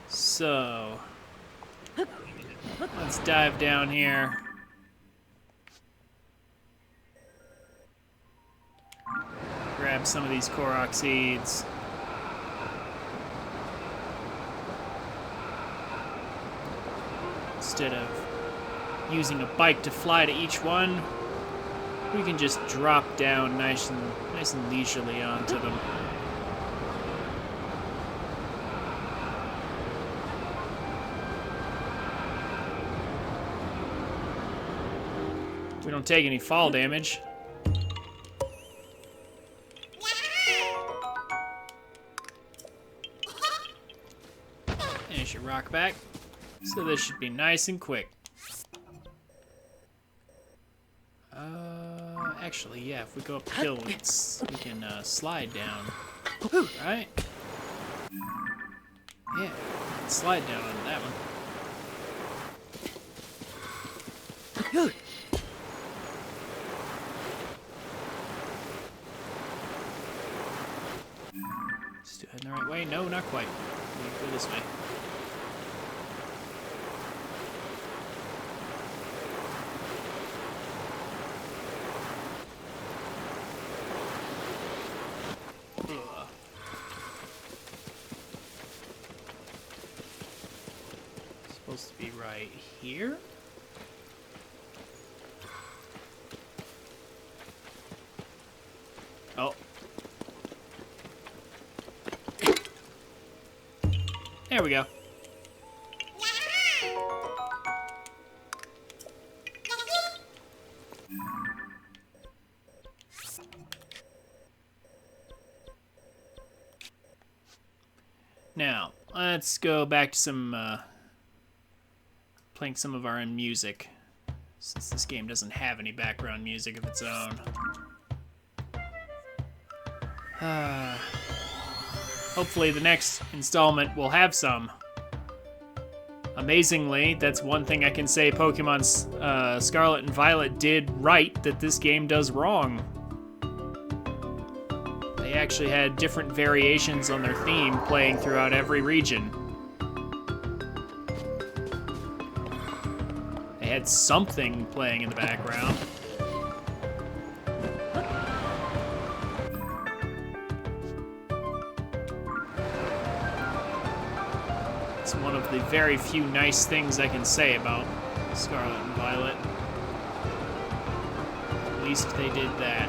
So, let's dive down here. Grab some of these Korok seeds. Instead of using a bike to fly to each one, we can just drop down nice and leisurely onto them. We don't take any fall damage. There's your rock back. So this should be nice and quick. Actually, yeah, if we go up the hill, we can slide down. Right? Yeah, slide down on that one. Still heading the right way? No, not quite. Go this way. Ugh. Supposed to be right here? Oh. There we go. Now, let's go back to some, playing some of our own music, since this game doesn't have any background music of its own. Hopefully the next installment will have some. Amazingly, that's one thing I can say Pokemon Scarlet and Violet did right that this game does wrong. They actually had different variations on their theme playing throughout every region. They had something playing in the background. It's one of the very few nice things I can say about Scarlet and Violet. At least they did that.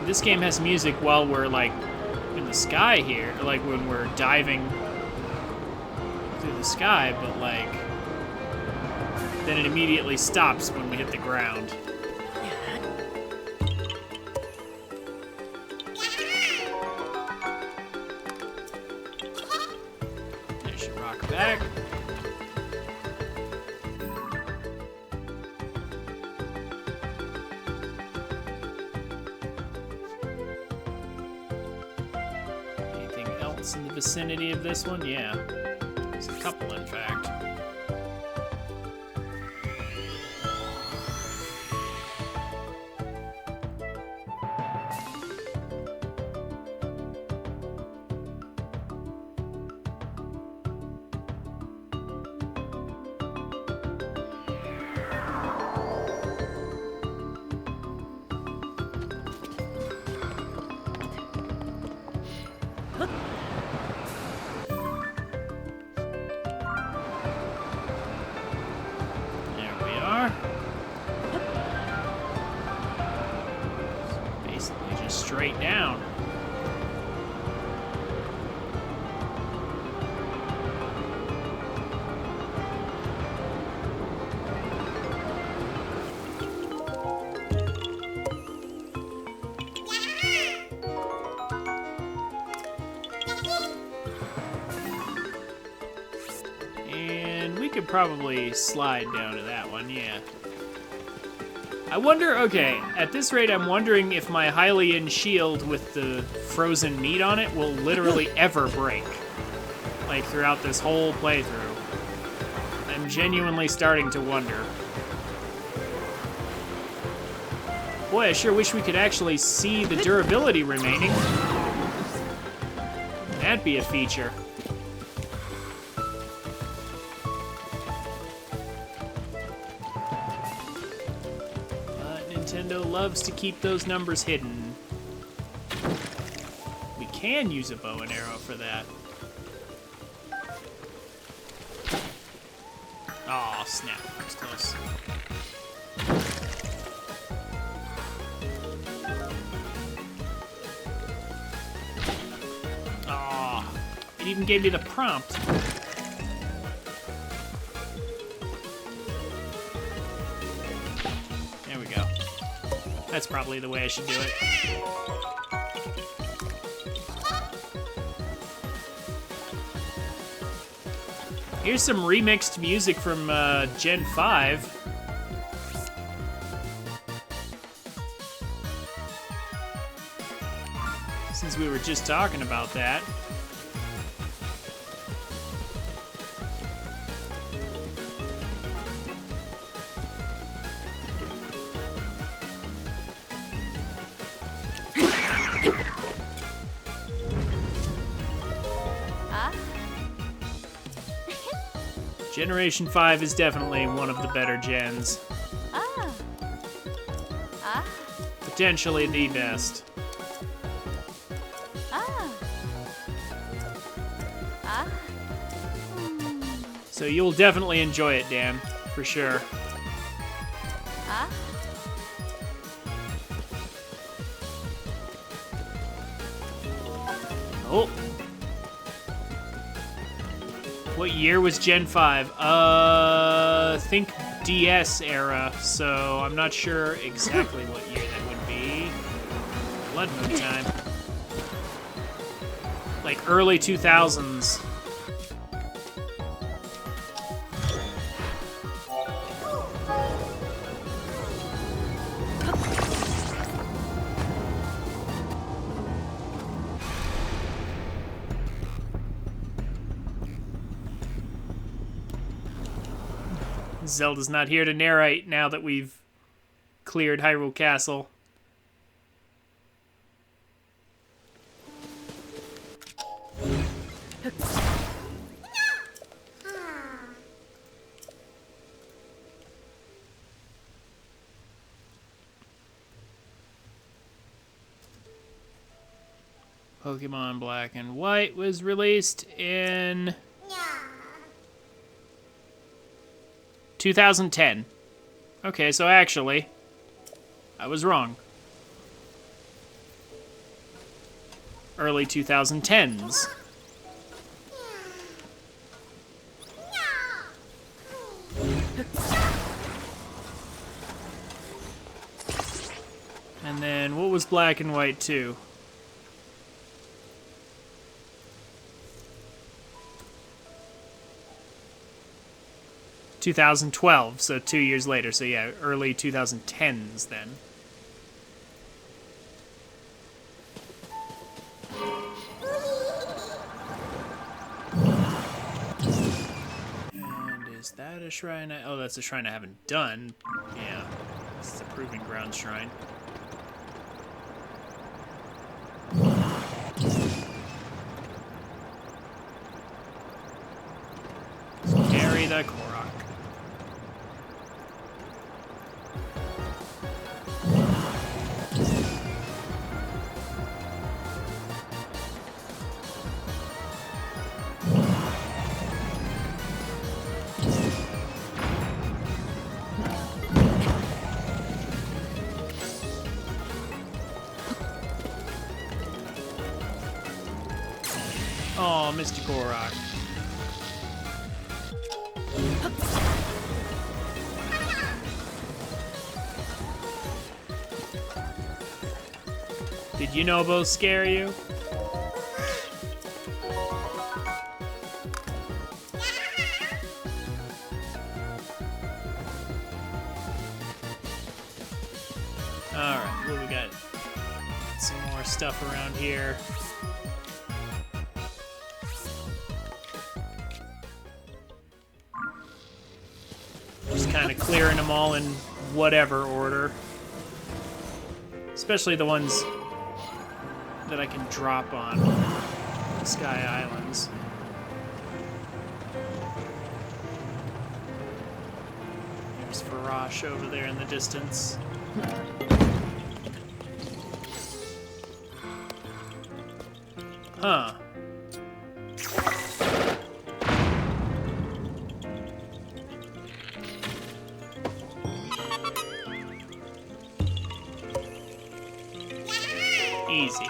This game has music while we're, like, in the sky here, like when we're diving through the sky, but, like, then it immediately stops when we hit the ground. There's your rock back. In the vicinity of this one? Yeah. There's a couple, in fact. Straight down. And we could probably slide down to that one, yeah. I wonder, okay, at this rate, I'm wondering if my Hylian shield with the frozen meat on it will literally ever break. Like, throughout this whole playthrough. I'm genuinely starting to wonder. Boy, I sure wish we could actually see the durability remaining. That'd be a feature. Nintendo loves to keep those numbers hidden. We can use a bow and arrow for that. Oh, snap. That was close. Oh, it even gave me the prompt. That's probably the way I should do it. Here's some remixed music from Gen 5. Since we were just talking about that. Generation 5 is definitely one of the better gens. Potentially the best. So you'll definitely enjoy it, Dan, for sure. Oh. What year was Gen 5? Think DS era, so I'm not sure exactly what year that would be. Blood Moon time. Like early 2000s. Zelda's not here to narrate now that we've cleared Hyrule Castle. Pokemon Black and White was released in 2010. Okay, so actually, I was wrong. Early 2010s. And then, what was Black and White 2? ...2012, so 2 years later. So yeah, early 2010s then. And is that a shrine? Oh, that's a shrine I haven't done. Yeah, this is a Proving Ground shrine. So carry the Korok. Oh, Mr. Korok. Did Unobos scare you? Alright, well, we got some more stuff around here. Just kind of clearing them all in whatever order. Especially the ones that I can drop on the Sky Islands. There's Farash over there in the distance. Huh. Easy.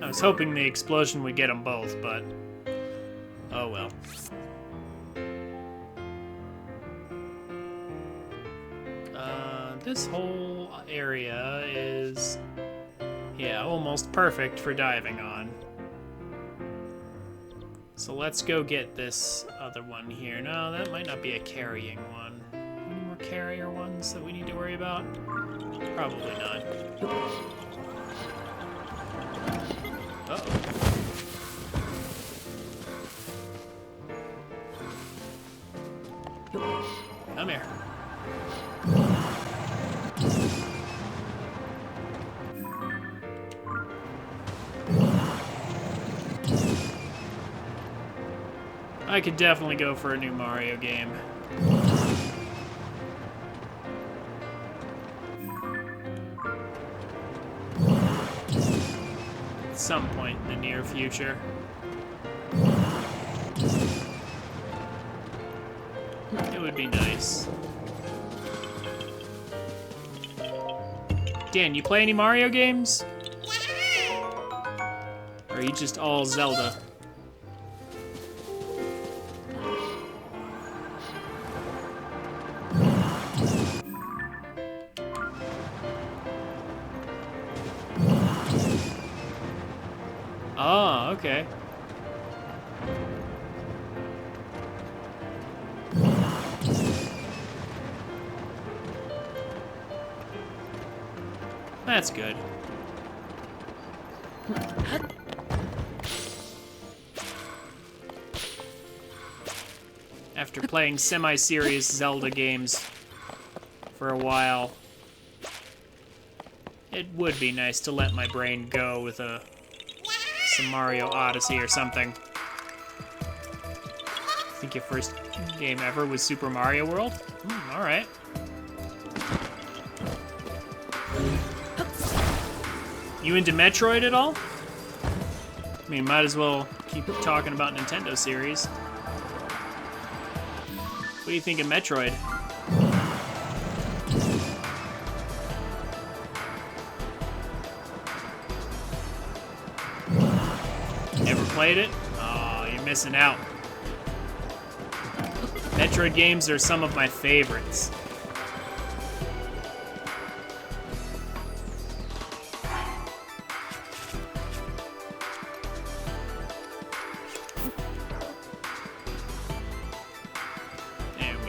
I was hoping the explosion would get them both, but oh well. This whole area is, yeah, almost perfect for diving on. So let's go get this other one here. No, that might not be a carrying one. Any more carrier ones that we need to worry about? Probably not. Uh-oh. Come here. I could definitely go for a new Mario game. At some point in the near future. It would be nice. Dan, you play any Mario games? Or are you just all Zelda? Oh, okay. That's good. After playing semi-serious Zelda games for a while, it would be nice to let my brain go with some Mario Odyssey or something. I think your first game ever was Super Mario World? All right. You into Metroid at all? I mean, might as well keep talking about Nintendo series. What do you think of Metroid? Never played it? Oh, you're missing out. Metroid games are some of my favorites.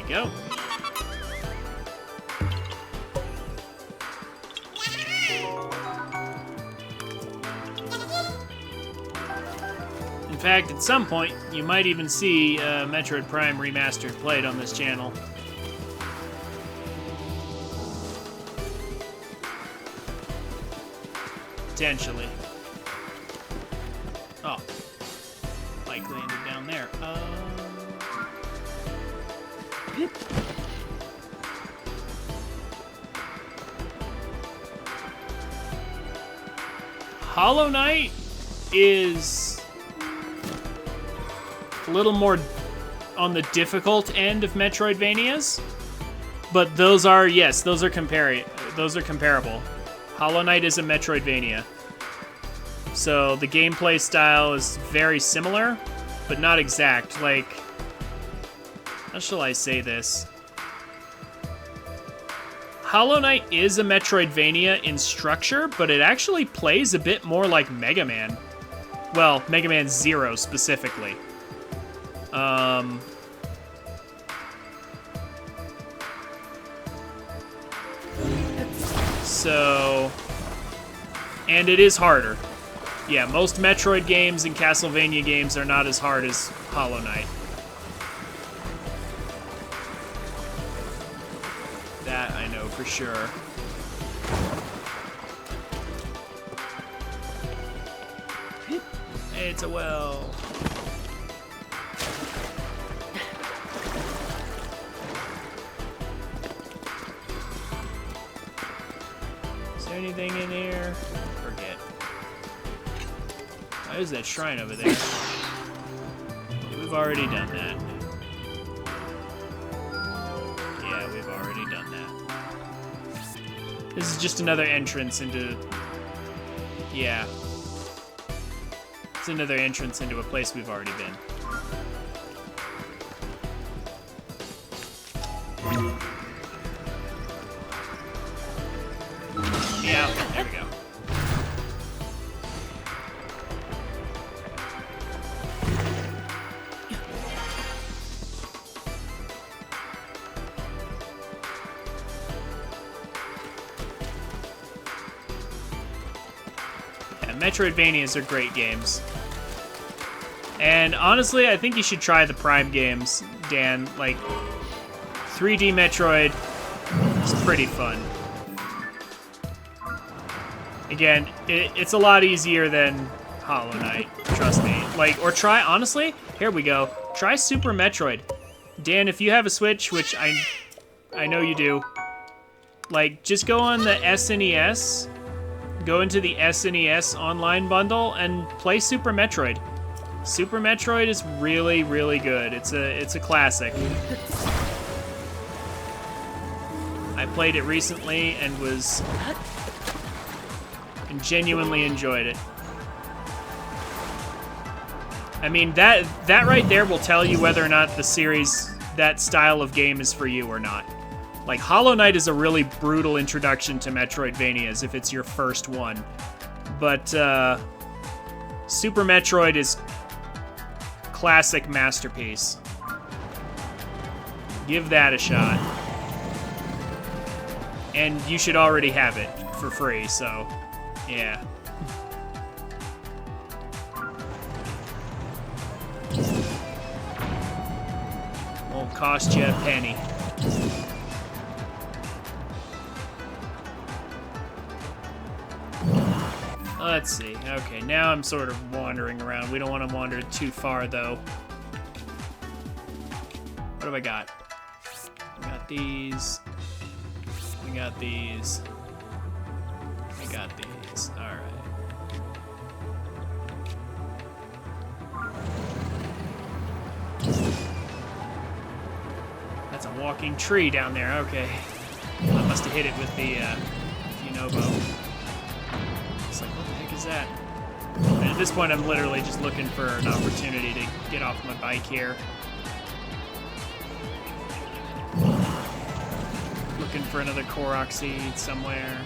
Go. In fact, at some point, you might even see Metroid Prime Remastered played on this channel. Potentially. Oh. Bike landed down there. Hollow Knight is a little more on the difficult end of Metroidvanias, but those are comparable. Hollow Knight is a Metroidvania, so the gameplay style is very similar, but not exact. Like, how shall I say this? Hollow Knight is a Metroidvania in structure, but it actually plays a bit more like Mega Man. Well, Mega Man 0 specifically. And it is harder. Yeah, most Metroid games and Castlevania games are not as hard as Hollow Knight. That I know for sure. It's a well. Is there anything in here? Forget. Why is that shrine over there? We've already done that. Yeah, we've already done that. This is just another entrance into... Yeah. It's another entrance into a place we've already been. Yeah, there we go. Yeah, Metroidvanias are great games. And honestly, I think you should try the Prime games, Dan. Like, 3D Metroid is pretty fun. Again, it's a lot easier than Hollow Knight, trust me. Like, or honestly, Here we go. Try Super Metroid. Dan, if you have a Switch, which I know you do, like, just go on the SNES, go into the SNES online bundle, and play Super Metroid. Super Metroid is really, really good. It's a classic. I played it recently and genuinely enjoyed it. I mean, that right there will tell you whether or not the series, that style of game is for you or not. Like, Hollow Knight is a really brutal introduction to Metroidvanias if it's your first one. But Super Metroid is classic masterpiece. Give that a shot. And you should already have it for free, so yeah. Won't cost you a penny. Let's see. Okay, now I'm sort of wandering around. We don't want to wander too far, though. What have I got? I got these. I got these. I got these. All right. That's a walking tree down there. Okay. I must have hit it with the Funobo. It's like, what the heck is that? And at this point, I'm literally just looking for an opportunity to get off my bike here. Looking for another Korok seed somewhere.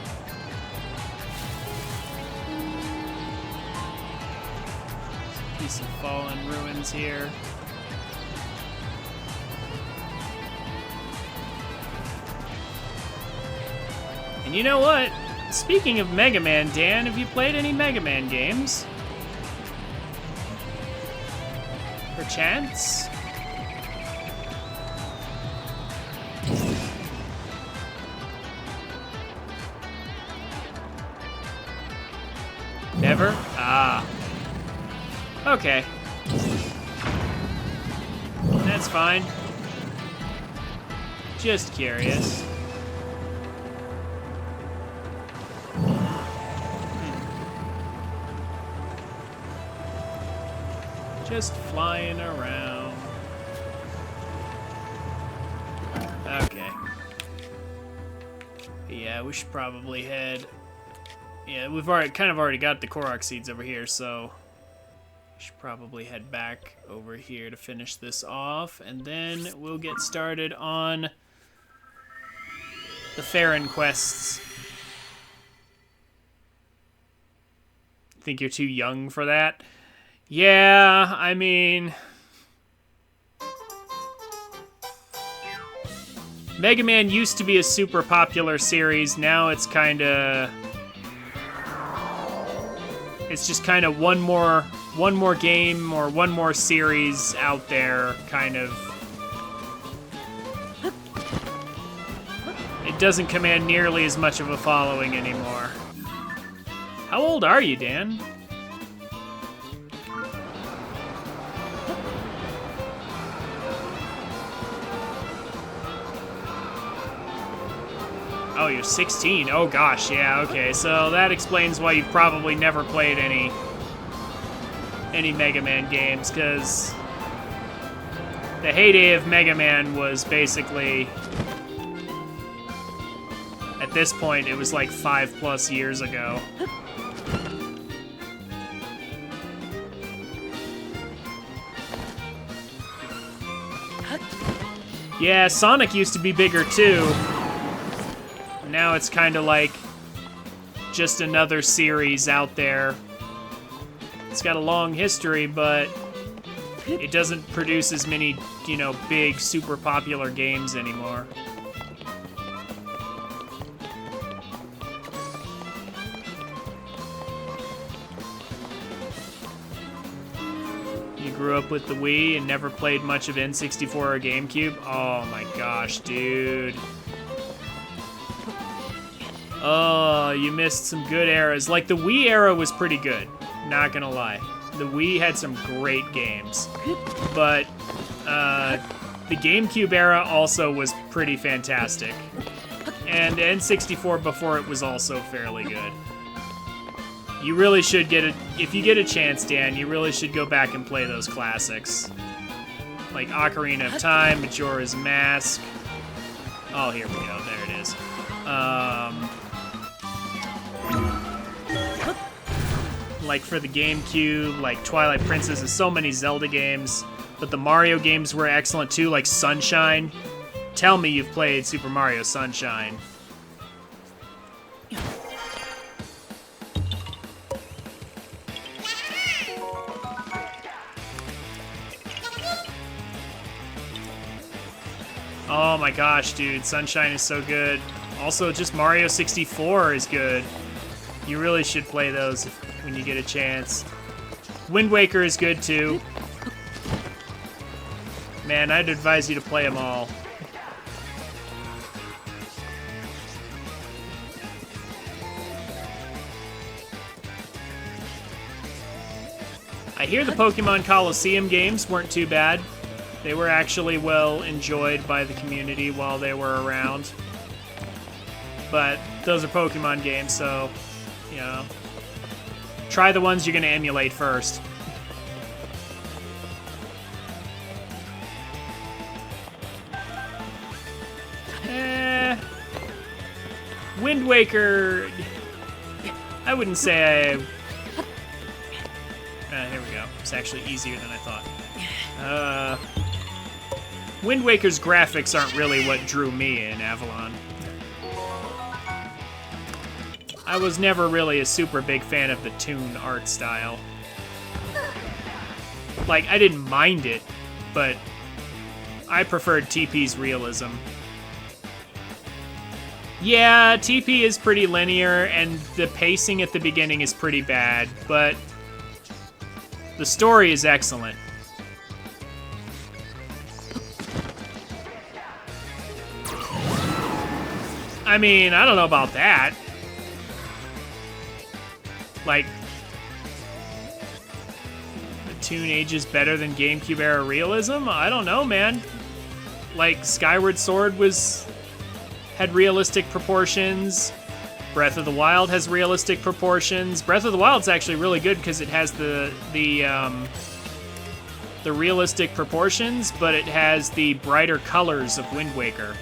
Piece of fallen ruins here. And you know what? Speaking of Mega Man, Dan, have you played any Mega Man games? Perchance? Never? Ah. Okay. That's fine. Just curious. Just flying around. Okay. Yeah, we should probably head. Yeah, we've already got the Korok seeds over here, so we should probably head back over here to finish this off, and then we'll get started on the Farron quests. Think you're too young for that? Yeah, I mean, Mega Man used to be a super popular series. Now it's just kind of one more game or one more series out there, kind of. It doesn't command nearly as much of a following anymore. How old are you, Dan? Oh, you're 16. Oh gosh, yeah, okay. So that explains why you've probably never played any Mega Man games, because the heyday of Mega Man was basically, at this point, it was like 5+ years ago. Yeah, Sonic used to be bigger too. Now it's kind of like just another series out there. It's got a long history, but it doesn't produce as many, big, super popular games anymore. You grew up with the Wii and never played much of N64 or GameCube? Oh my gosh, dude. Oh, you missed some good eras. Like, the Wii era was pretty good. Not gonna lie. The Wii had some great games, but the GameCube era also was pretty fantastic. And N64 before it was also fairly good. You really should get it, if you get a chance, Dan, you really should go back and play those classics. Like Ocarina of Time, Majora's Mask. Oh, here we go, there it is. Like for the GameCube, like Twilight Princess, there's so many Zelda games, but the Mario games were excellent too, like Sunshine. Tell me you've played Super Mario Sunshine. Oh my gosh, dude, Sunshine is so good. Also, just Mario 64 is good. You really should play those when you get a chance. Wind Waker is good too. Man, I'd advise you to play them all. I hear the Pokemon Coliseum games weren't too bad. They were actually well enjoyed by the community while they were around. But those are Pokemon games, so, you know, try the ones you're going to emulate first. Wind Waker, I wouldn't say here we go. It's actually easier than I thought. Wind Waker's graphics aren't really what drew me in, Avalon. I was never really a super big fan of the toon art style. Like, I didn't mind it, but I preferred TP's realism. Yeah, TP is pretty linear, and the pacing at the beginning is pretty bad, but the story is excellent. I mean, I don't know about that. Like, the Toon Age is better than GameCube era realism? I don't know, man. Like, Skyward Sword had realistic proportions. Breath of the Wild has realistic proportions. Breath of the Wild's actually really good because it has the realistic proportions, but it has the brighter colors of Wind Waker.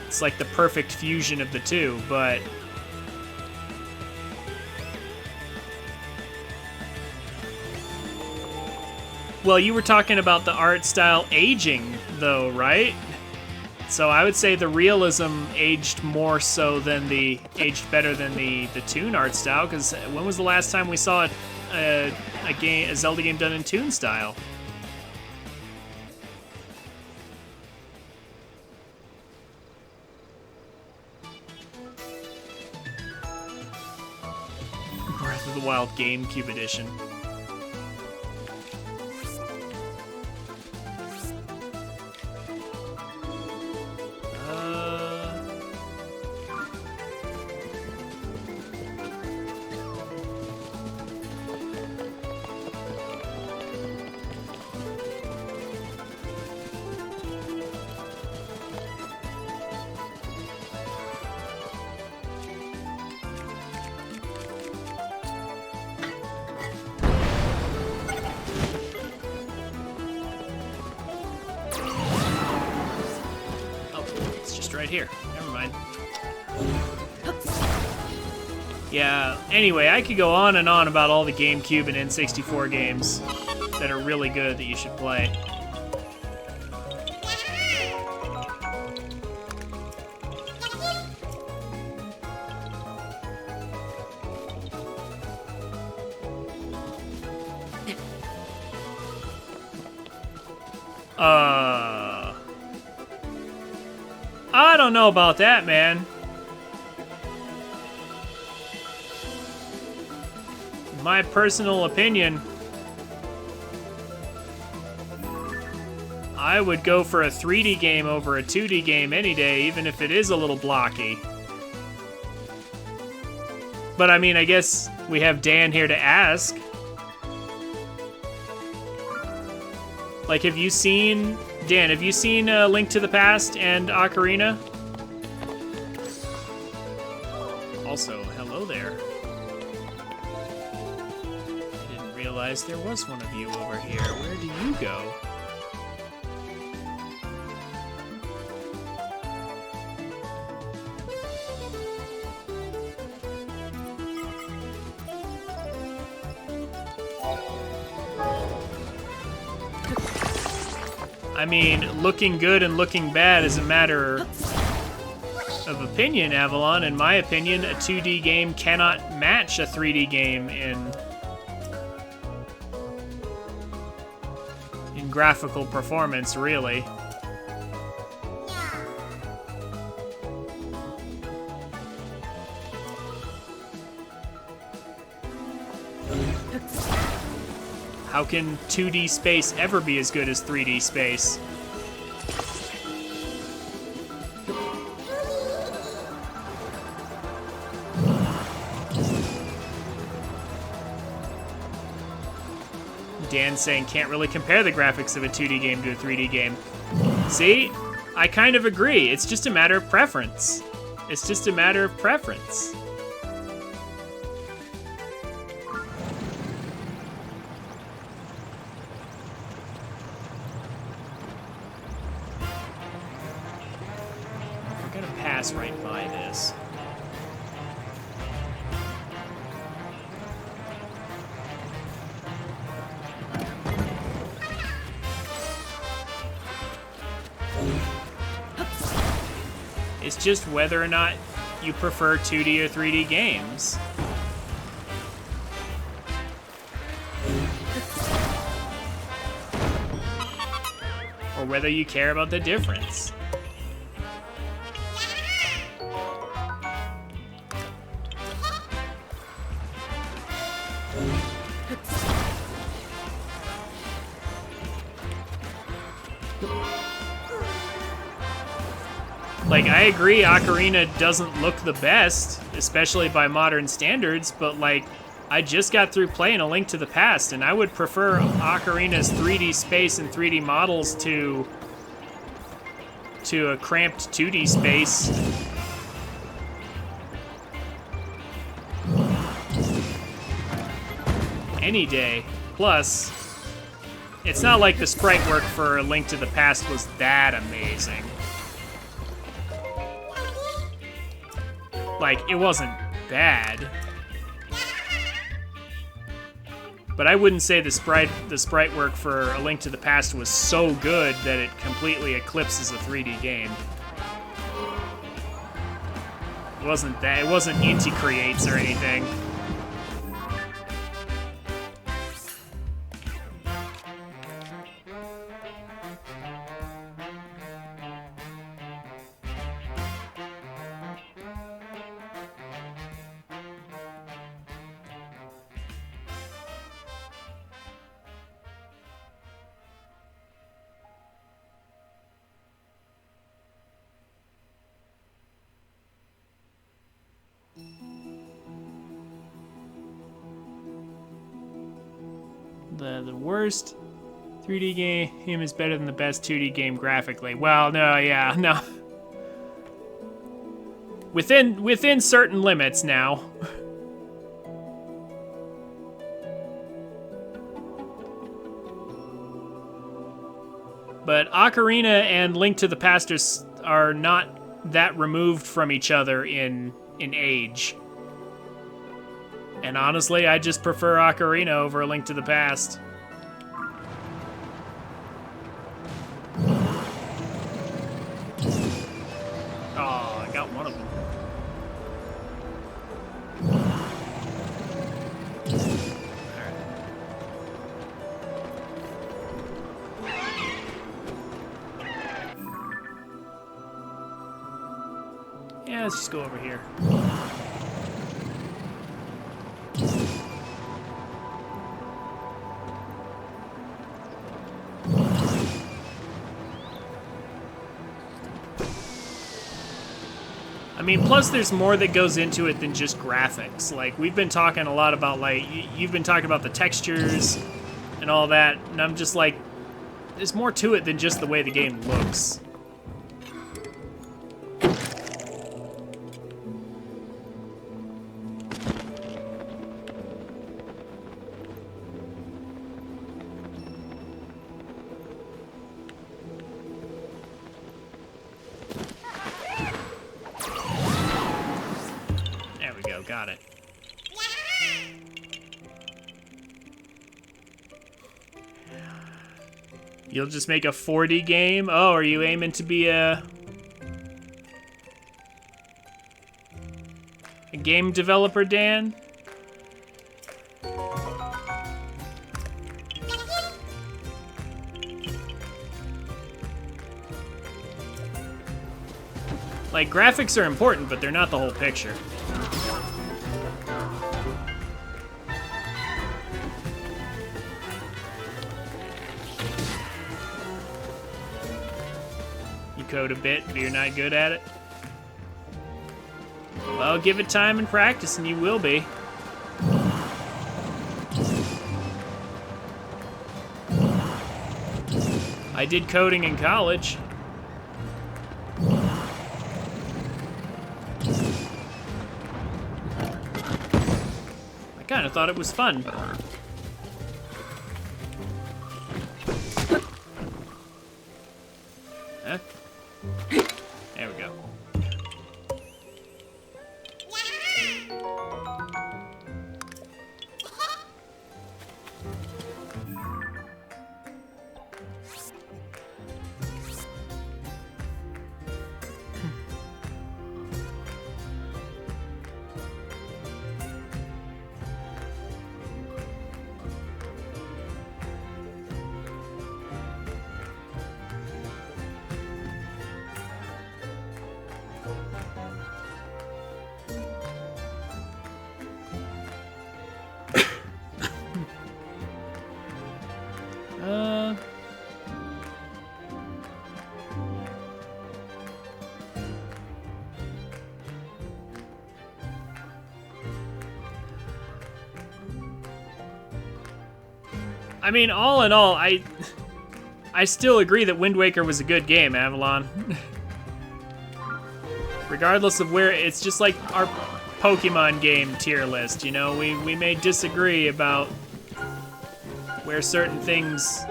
It's like the perfect fusion of the two, but well, you were talking about the art style aging, though, right? So I would say the realism aged more so than aged better than the toon art style. Because when was the last time we saw a Zelda game done in toon style? Breath of the Wild GameCube edition. Right here. Never mind. Yeah, anyway, I could go on and on about all the GameCube and N64 games that are really good that you should play. I don't know about that, man. My personal opinion, I would go for a 3D game over a 2D game any day, even if it is a little blocky. But I mean, I guess we have Dan here to ask. Like, have you seen... Dan, have you seen Link to the Past and Ocarina? Also, hello there. I didn't realize there was one of you over here. Where do you go? I mean, looking good and looking bad is a matter of opinion, Avalon. In my opinion, a 2D game cannot match a 3D game in graphical performance, really. How can 2D space ever be as good as 3D space? Dan saying can't really compare the graphics of a 2D game to a 3D game. See? I kind of agree. It's just a matter of preference. It's just a matter of preference. We're gonna pass right by this. It's just whether or not you prefer 2D or 3D games. Or whether you care about the difference. Like, I agree Ocarina doesn't look the best, especially by modern standards, but, like, I just got through playing A Link to the Past, and I would prefer Ocarina's 3D space and 3D models to a cramped 2D space. Any day. Plus, it's not like the sprite work for A Link to the Past was that amazing. Like, it wasn't bad. But I wouldn't say the sprite work for A Link to the Past was so good that it completely eclipses a 3D game. It wasn't Inti Creates or anything. The worst 3D game is better than the best 2D game graphically. Well, no, yeah, no. Within certain limits now. But Ocarina and Link to the Past are not that removed from each other in age. And honestly, I just prefer Ocarina over A Link to the Past. Oh, I got one of them. Alright. Yeah, let's just go over here. I mean, plus there's more that goes into it than just graphics. Like, we've been talking a lot about, like, you've been talking about the textures and all that, and I'm just like, there's more to it than just the way the game looks. There we go, got it. You'll just make a 4D game? Oh, are you aiming to be a game developer, Dan? Like, graphics are important, but they're not the whole picture. Code a bit, but you're not good at it? Well, give it time and practice and you will be. I did coding in college. I kind of thought it was fun. Huh? There we go. I mean, all in all, I still agree that Wind Waker was a good game, Avalon. Regardless of where, it's just like our Pokemon game tier list, you know? We may disagree about where certain things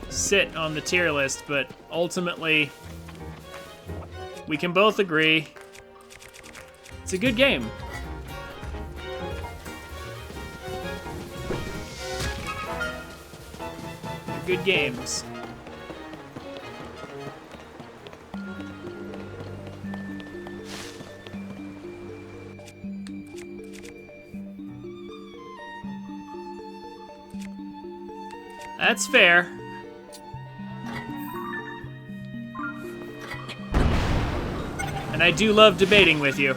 sit on the tier list, but ultimately, we can both agree it's a good game. Good games. That's fair. And I do love debating with you.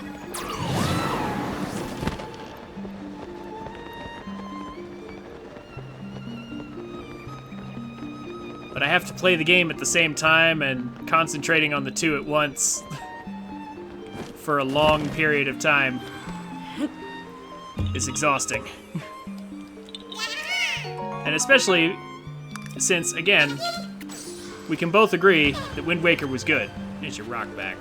But I have to play the game at the same time, and concentrating on the two at once for a long period of time is exhausting. And especially since, again, we can both agree that Wind Waker was good. Here's your rock back.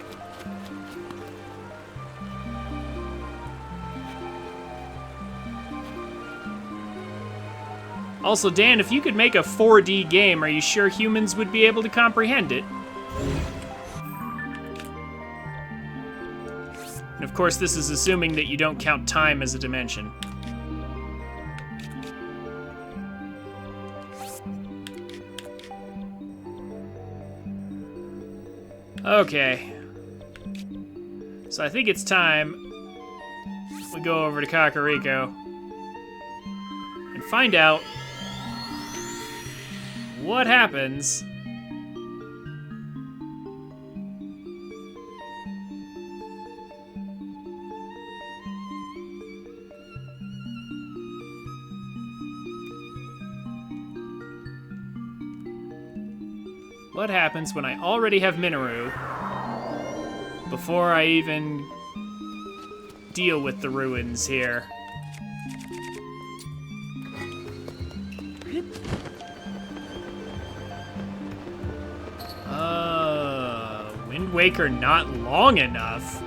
Also, Dan, if you could make a 4D game, are you sure humans would be able to comprehend it? And of course, this is assuming that you don't count time as a dimension. Okay. So I think it's time we go over to Kakariko and find out what happens when I already have Minoru before I even deal with the ruins here. Wind Waker not long enough?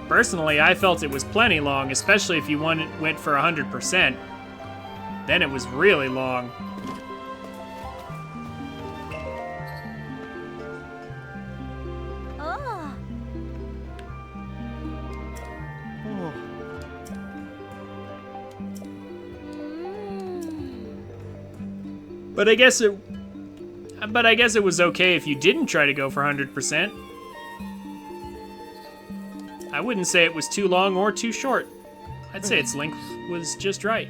Personally, I felt it was plenty long, especially if you went for 100%. Then it was really long. Oh. Oh. But I guess it was okay if you didn't try to go for 100%. I wouldn't say it was too long or too short. I'd say its length was just right.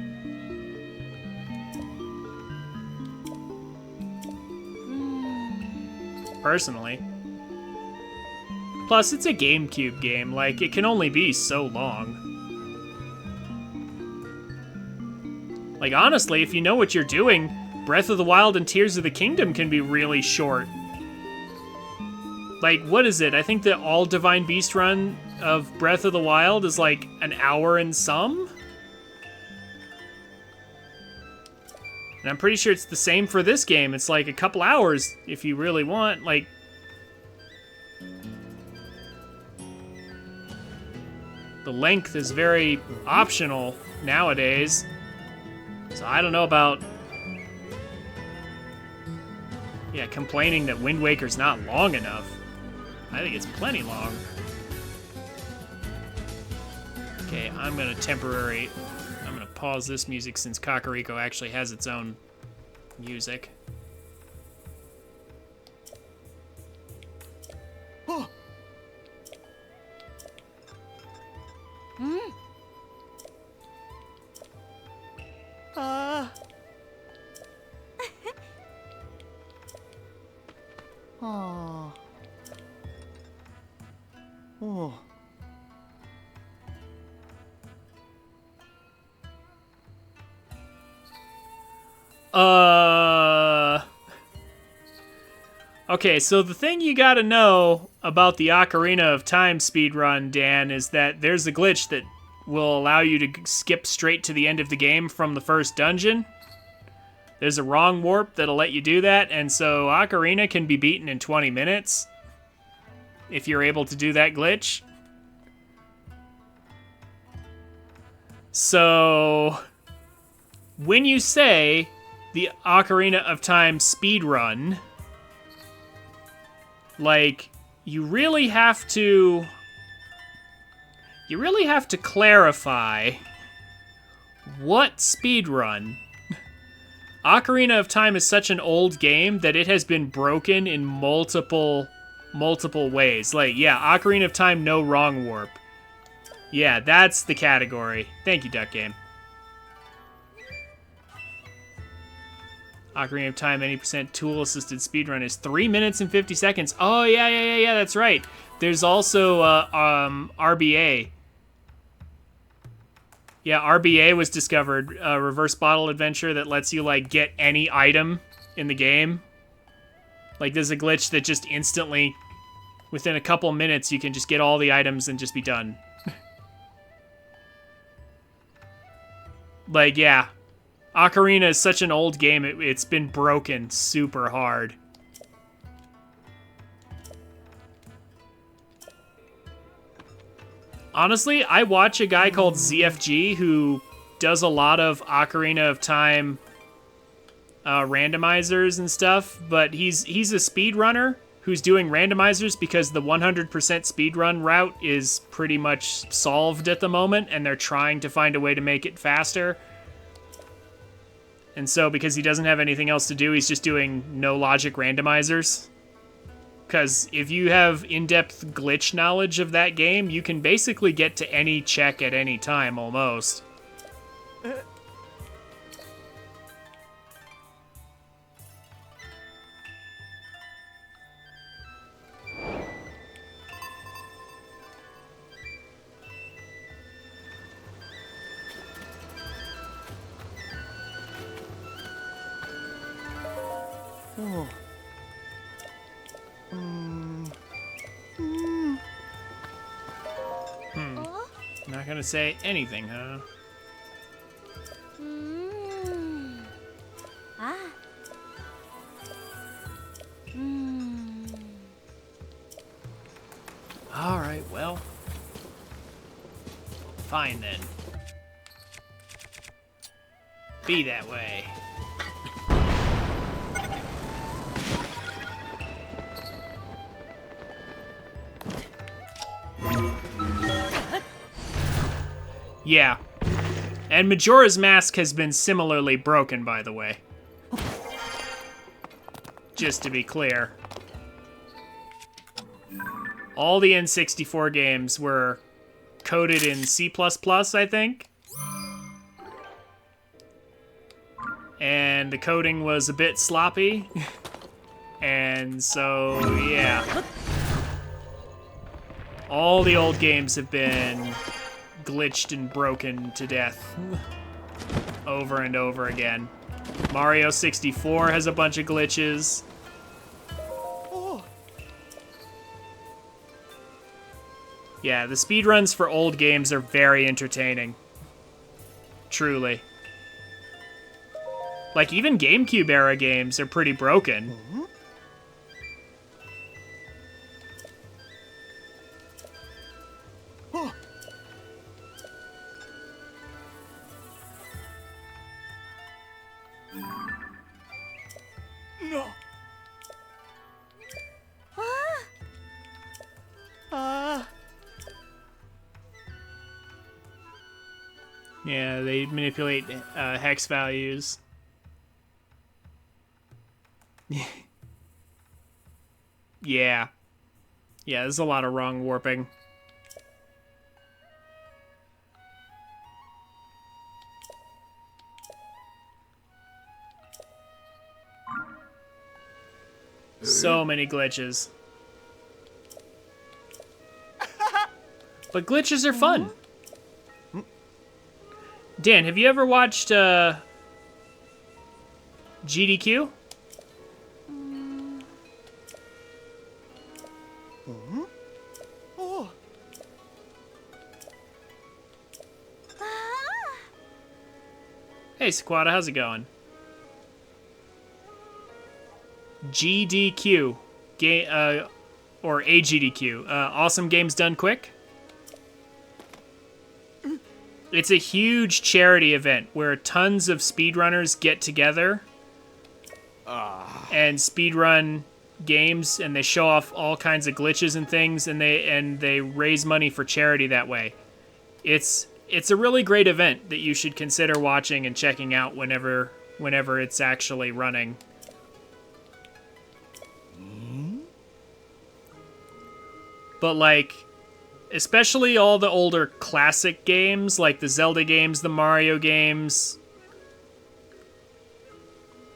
Personally. Plus, it's a GameCube game. Like, it can only be so long. Like, honestly, if you know what you're doing, Breath of the Wild and Tears of the Kingdom can be really short. Like, what is it? I think the All Divine Beast run of Breath of the Wild is like an hour and some? And I'm pretty sure it's the same for this game. It's like a couple hours if you really want. Like, the length is very optional nowadays. So I don't know about, yeah, complaining that Wind Waker's not long enough. I think it's plenty long. Okay, I'm gonna pause this music since Kakariko actually has its own music. Oh. Ah. Oh. Oh. Okay, so the thing you gotta know about the Ocarina of Time speedrun, Dan, is that there's a glitch that will allow you to skip straight to the end of the game from the first dungeon. There's a wrong warp that'll let you do that, and so Ocarina can be beaten in 20 minutes if you're able to do that glitch. So, when you say the Ocarina of Time speedrun, like, you really have to clarify what speedrun. Ocarina of Time is such an old game that it has been broken in multiple ways. Like, yeah, Ocarina of Time, no wrong warp. Yeah, that's the category. Thank you, Duck Game. Ocarina of Time, any percent tool-assisted speedrun is 3 minutes and 50 seconds. Oh, yeah, that's right. There's also RBA. Yeah, RBA was discovered, a reverse bottle adventure that lets you, like, get any item in the game. Like, there's a glitch that just instantly, within a couple minutes, you can just get all the items and just be done. Like, yeah. Ocarina is such an old game, it's been broken super hard. Honestly, I watch a guy called ZFG who does a lot of Ocarina of Time randomizers and stuff, but he's a speedrunner who's doing randomizers because the 100% speedrun route is pretty much solved at the moment, and they're trying to find a way to make it faster. And so, because he doesn't have anything else to do, he's just doing no-logic randomizers. Because if you have in-depth glitch knowledge of that game, you can basically get to any check at any time, almost. Oh. Not gonna say anything, huh? Ah. Alright, well. Fine then. Be that way. Yeah. And Majora's Mask has been similarly broken, by the way. Just to be clear. All the N64 games were coded in C++, I think. And the coding was a bit sloppy. And so, yeah. All the old games have been glitched and broken to death over and over again. Mario 64 has a bunch of glitches. Yeah, the speedruns for old games are very entertaining. Truly. Like, even GameCube era games are pretty broken. No. Yeah, they manipulate hex values. Yeah. Yeah, there's a lot of wrong warping. So many glitches. But glitches are fun. Dan, have you ever watched GDQ? Oh. Hey, Sequata, how's it going? GDQ, or AGDQ, Awesome Games Done Quick. It's a huge charity event where tons of speedrunners get together and speedrun games, and they show off all kinds of glitches and things, and they raise money for charity that way. It's a really great event that you should consider watching and checking out whenever it's actually running. But like, especially all the older classic games, like the Zelda games, the Mario games,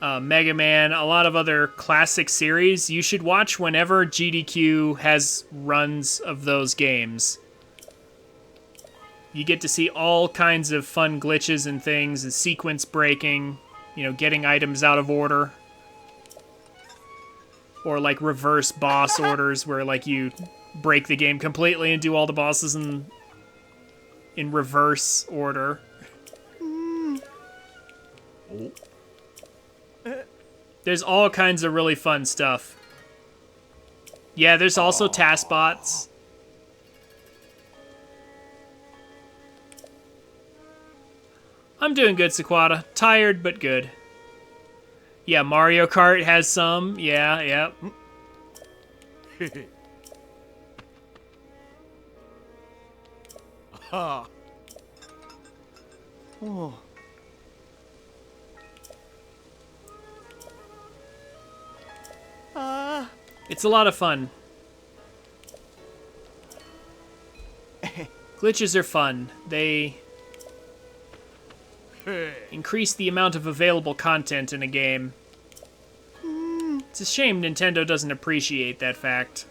Mega Man, a lot of other classic series, you should watch whenever GDQ has runs of those games. You get to see all kinds of fun glitches and things, and sequence breaking, you know, getting items out of order. Or like reverse boss orders where like you break the game completely and do all the bosses in reverse order. There's all kinds of really fun stuff. Yeah, there's also task bots. I'm doing good, Sequata. Tired, but good. Yeah, Mario Kart has some. Yeah, yep. Oh. It's a lot of fun. Glitches are fun. They increase the amount of available content in a game. It's a shame Nintendo doesn't appreciate that fact.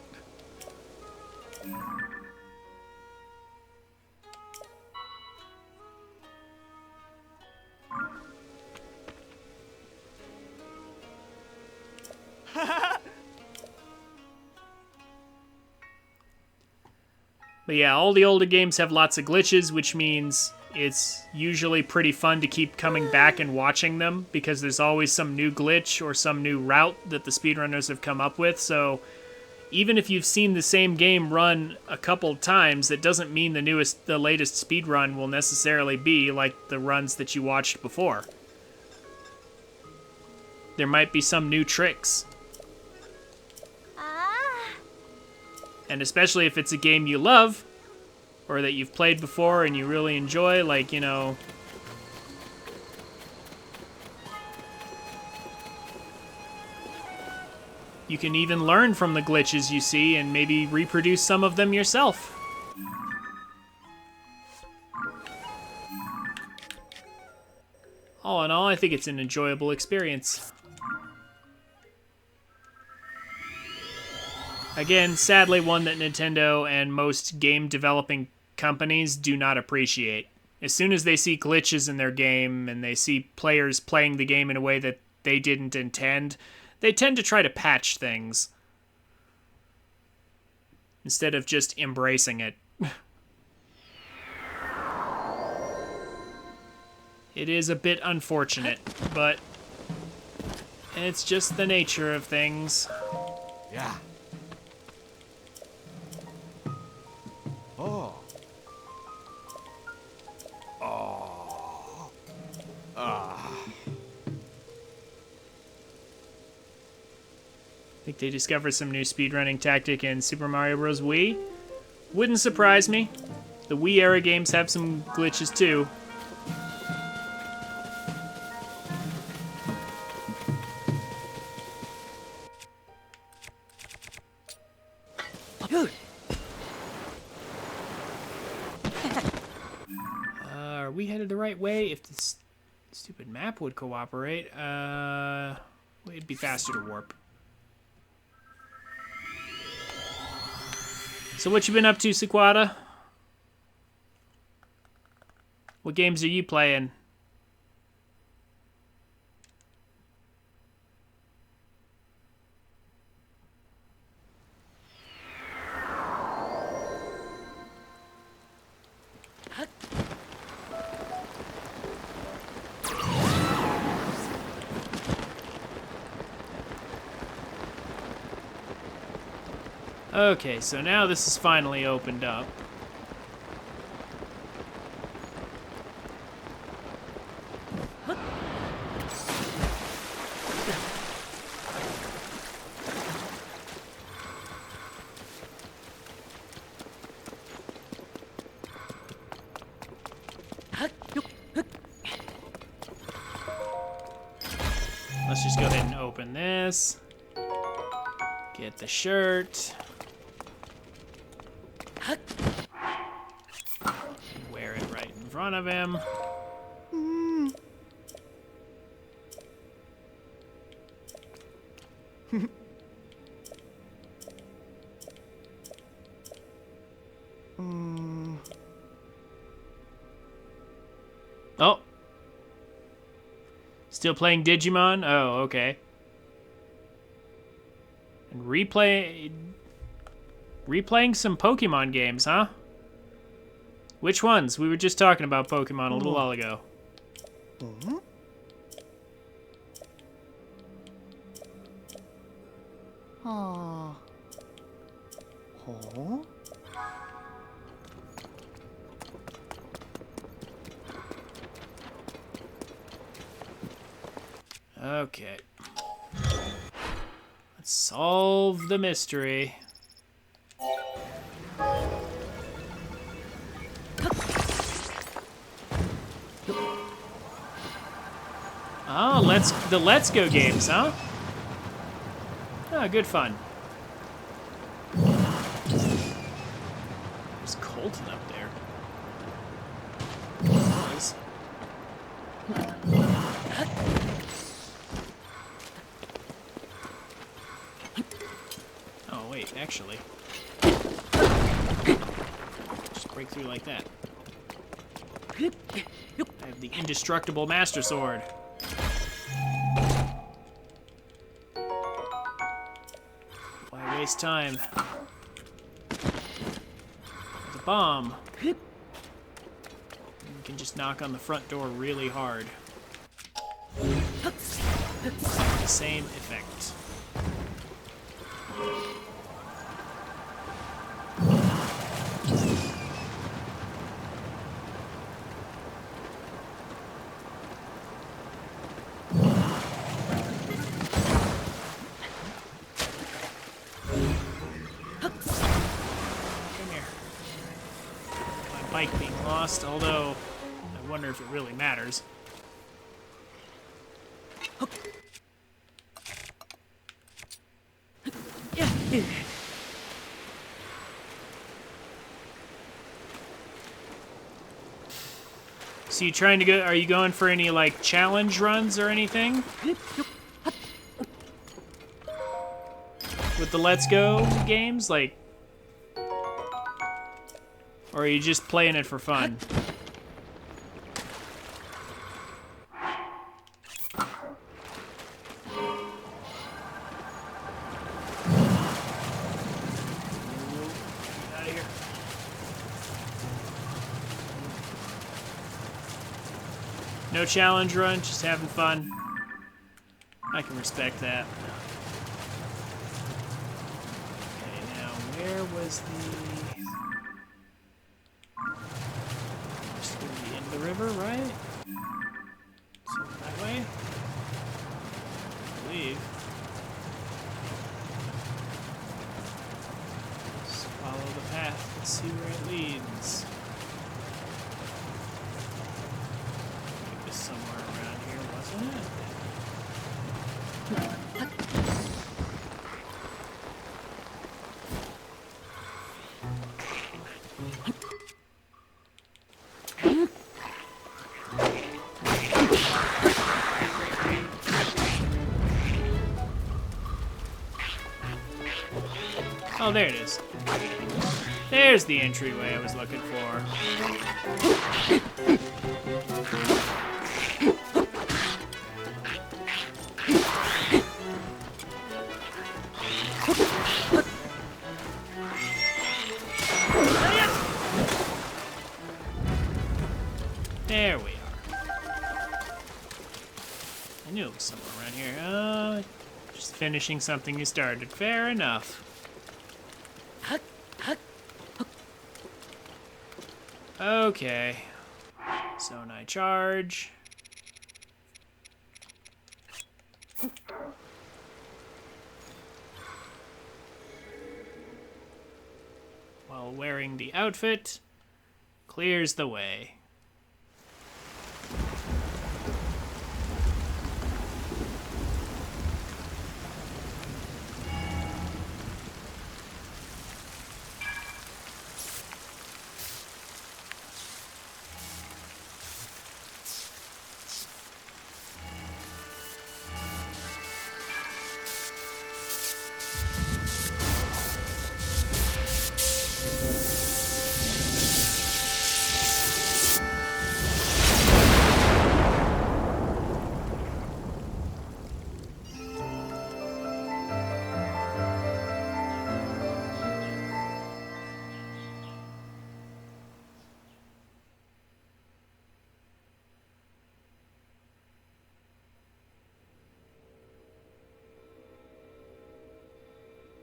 But yeah, all the older games have lots of glitches, which means it's usually pretty fun to keep coming back and watching them, because there's always some new glitch or some new route that the speedrunners have come up with, so even if you've seen the same game run a couple times, that doesn't mean the latest speed run will necessarily be like the runs that you watched before. There might be some new tricks. And especially if it's a game you love, or that you've played before and you really enjoy, like, you know... You can even learn from the glitches you see and maybe reproduce some of them yourself. All in all, I think it's an enjoyable experience. Again, sadly one that Nintendo and most game developing companies do not appreciate. As soon as they see glitches in their game and they see players playing the game in a way that they didn't intend, they tend to try to patch things instead of just embracing it. It is a bit unfortunate, but it's just the nature of things. Yeah. Oh. Oh. Ah. I think they discovered some new speedrunning tactic in Super Mario Bros. Wii. Wouldn't surprise me. The Wii era games have some glitches too. Are we headed the right way? If this stupid map would cooperate, it'd be faster to warp. So what you been up to, Sequata? What games are you playing? Okay, so now this is finally opened up. Let's just go ahead and open this. Get the shirt. Wear it right in front of him. Oh. Still playing Digimon? Oh, okay. And replaying some Pokemon games, huh? Which ones? We were just talking about Pokemon a little while ago. Oh. Oh. Okay. Let's solve the mystery. Oh, Let's Go games, huh? Oh, good fun. There's Colton up there. Nice. Oh, wait, actually. Just break through like that. I have the indestructible Master Sword. Why waste time? There's a bomb. You can just knock on the front door really hard. The same effect. spike being lost, although I wonder if it really matters. So you trying to go, are you going for any like challenge runs or anything? With the Let's Go games, like, or are you just playing it for fun? Out of here. No challenge run, just having fun. I can respect that. Okay, now where was the... Just gonna be into the river, right? So that way? I believe. Let's follow the path. Let's see where it leads. It was somewhere around here, wasn't it? Oh, there it is. There's the entryway I was looking for. There we are. I knew it was somewhere around here. Just finishing something you started. Fair enough. Okay. Zonai charge. While wearing the outfit, clears the way.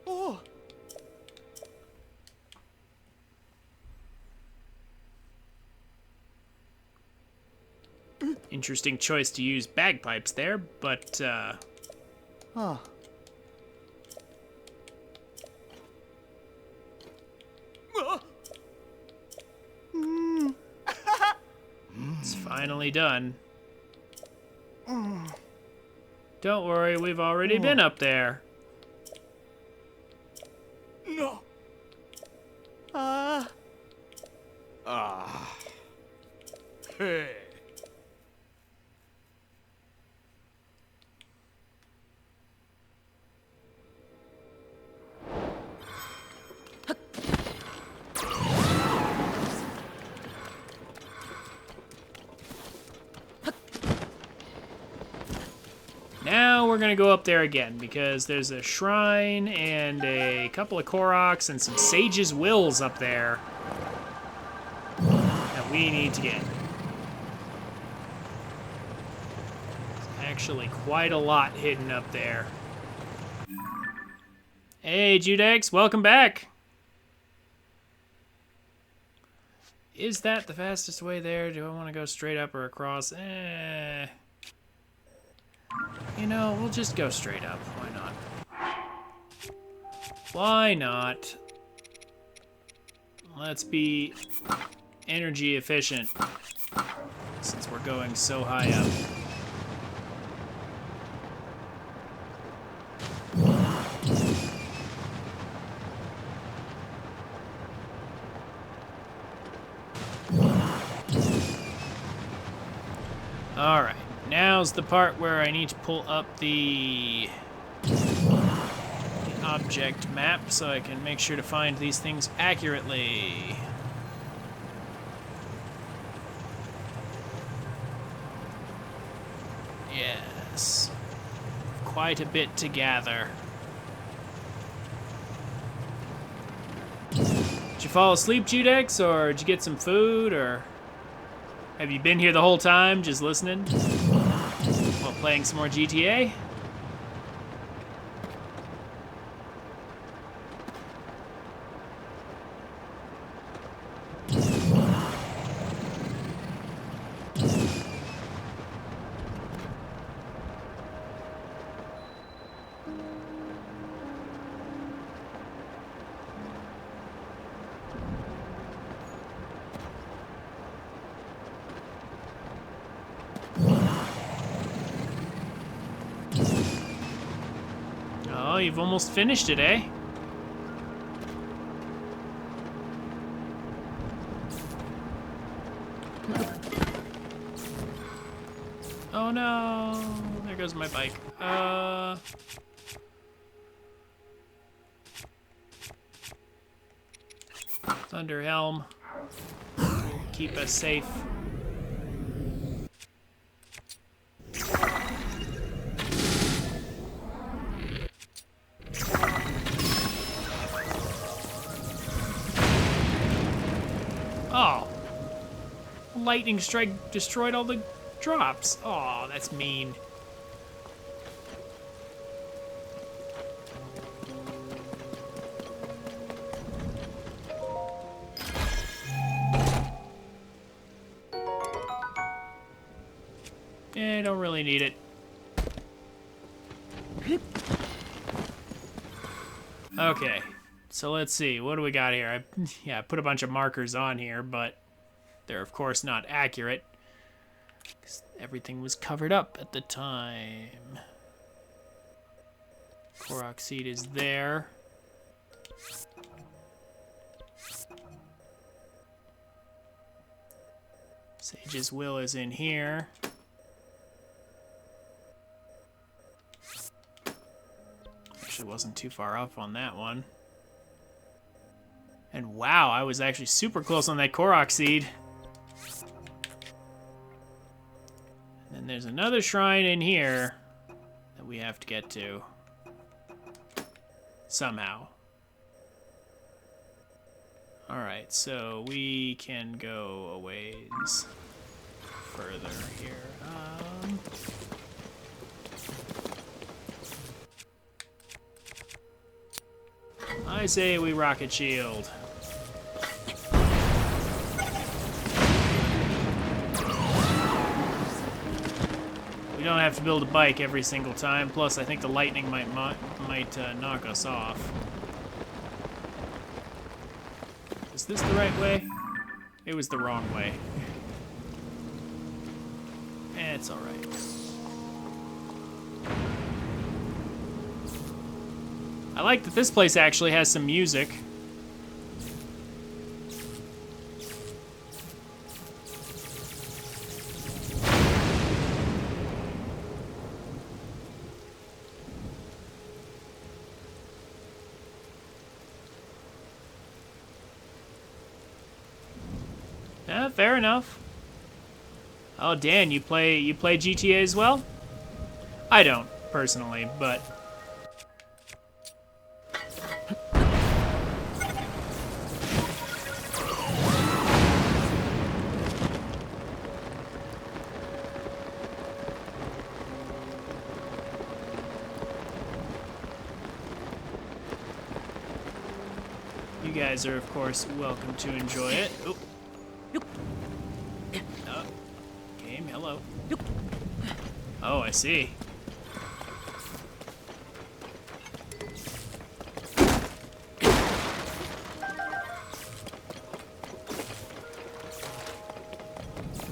Oh. Interesting choice to use bagpipes there, but, Oh. it's finally done. Don't worry, we've already been up there. No. Hey. Now we're gonna go up there again because there's a shrine and a couple of Koroks and some Sage's Wills up there that we need to get. There's actually quite a lot hidden up there. Hey, Judex, welcome back. Is that the fastest way there? Do I want to go straight up or across? You know, we'll just go straight up. Why not? Why not? Let's be energy efficient since we're going so high up. Alright, now's the part where I need to pull up the object map so I can make sure to find these things accurately. Yes. Quite a bit to gather. Did you fall asleep, Judex, or did you get some food, or have you been here the whole time just listening while playing some more GTA? Oh, you've almost finished it, eh? Oh no, there goes my bike. Thunder Helm will keep us safe. Oh, lightning strike destroyed all the drops. Oh, that's mean. Eh, don't really need it. Okay, so let's see. What do we got here? I put a bunch of markers on here, but they're of course not accurate, 'cause everything was covered up at the time. Korok seed is there. Sage's will is in here. Actually wasn't too far off on that one. And wow, I was actually super close on that Korok seed. And then there's another shrine in here that we have to get to. Somehow. Alright, so we can go a ways further here. I say we rocket shield. We don't have to build a bike every single time. Plus, I think the lightning might knock us off. Is this the right way? It was the wrong way. It's all right. I like that this place actually has some music. Yeah, fair enough. Oh, Dan, you play GTA as well? I don't personally, but you guys are, of course, welcome to enjoy it. Oop. Game, hello. Oh, I see.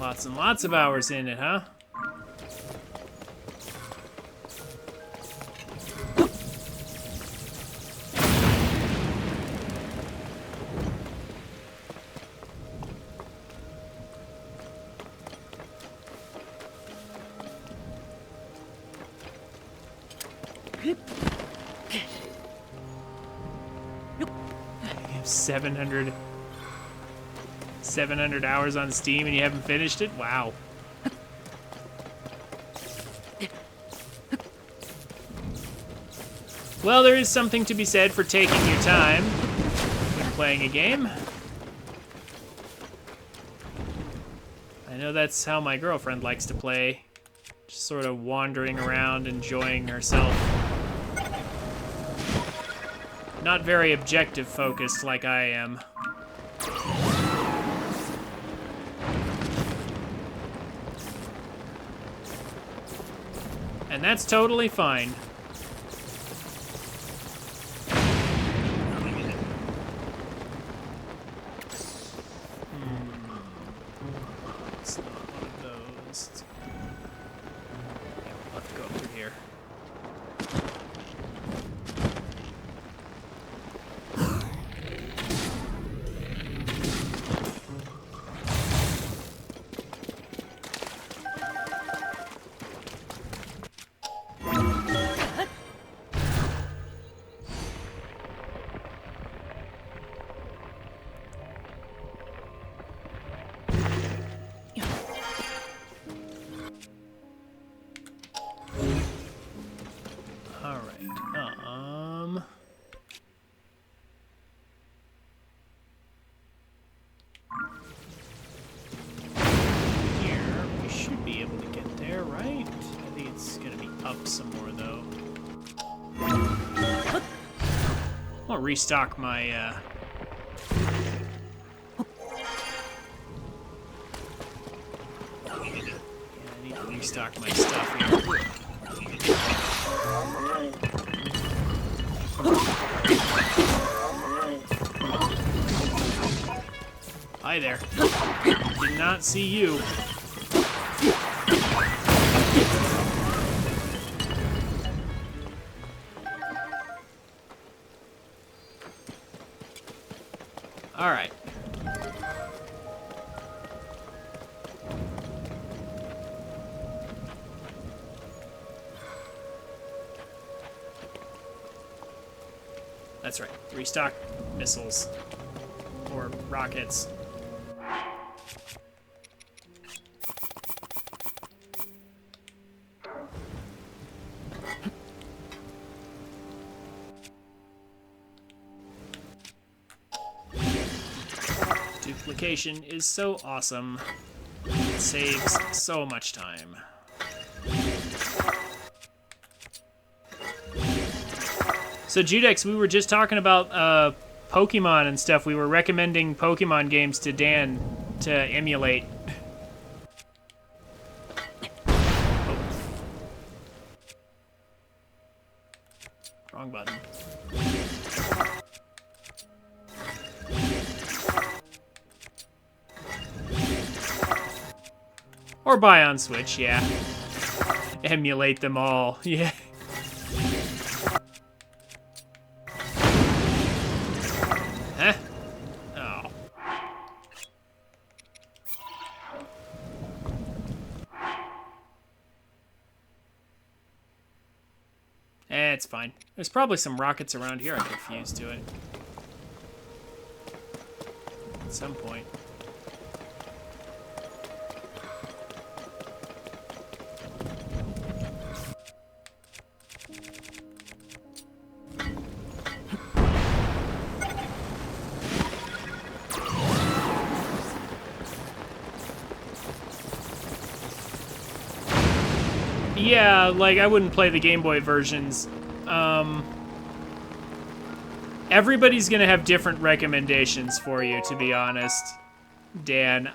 Lots and lots of hours in it, huh? You have 700 hours on Steam and you haven't finished it? Wow. Well, there is something to be said for taking your time when playing a game. I know that's how my girlfriend likes to play. Just sort of wandering around, enjoying herself. Not very objective focused like I am. And that's totally fine. It's not one of those. Yeah, we'll have to go through here. I'll restock my, yeah, I need to restock my stuff here. Hi there. Did not see you. All right. That's right. Restock missiles or rockets. Duplication is so awesome. It saves so much time. So Judex, we were just talking about Pokemon and stuff. We were recommending Pokemon games to Dan to emulate. Oh. Wrong button. Or buy on Switch, yeah. Emulate them all, yeah. Huh? Oh. It's fine. There's probably some rockets around here I could fuse to it. At some point. Yeah, like, I wouldn't play the Game Boy versions. Everybody's gonna have different recommendations for you, to be honest, Dan.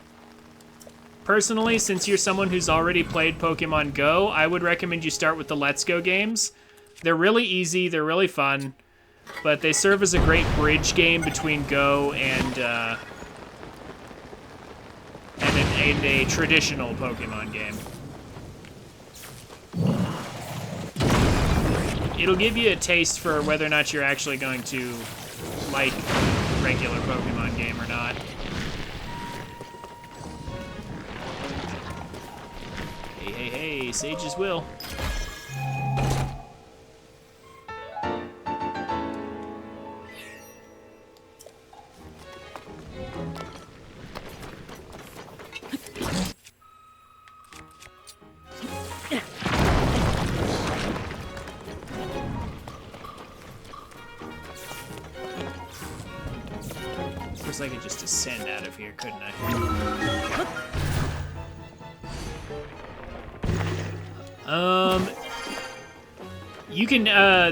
Personally, since you're someone who's already played Pokemon Go, I would recommend you start with the Let's Go games. They're really easy, they're really fun, but they serve as a great bridge game between Go and in a traditional Pokemon game. It'll give you a taste for whether or not you're actually going to like a regular Pokemon game or not. Hey, hey, hey, sages will. Of course, I could just descend out of here, couldn't I? You can,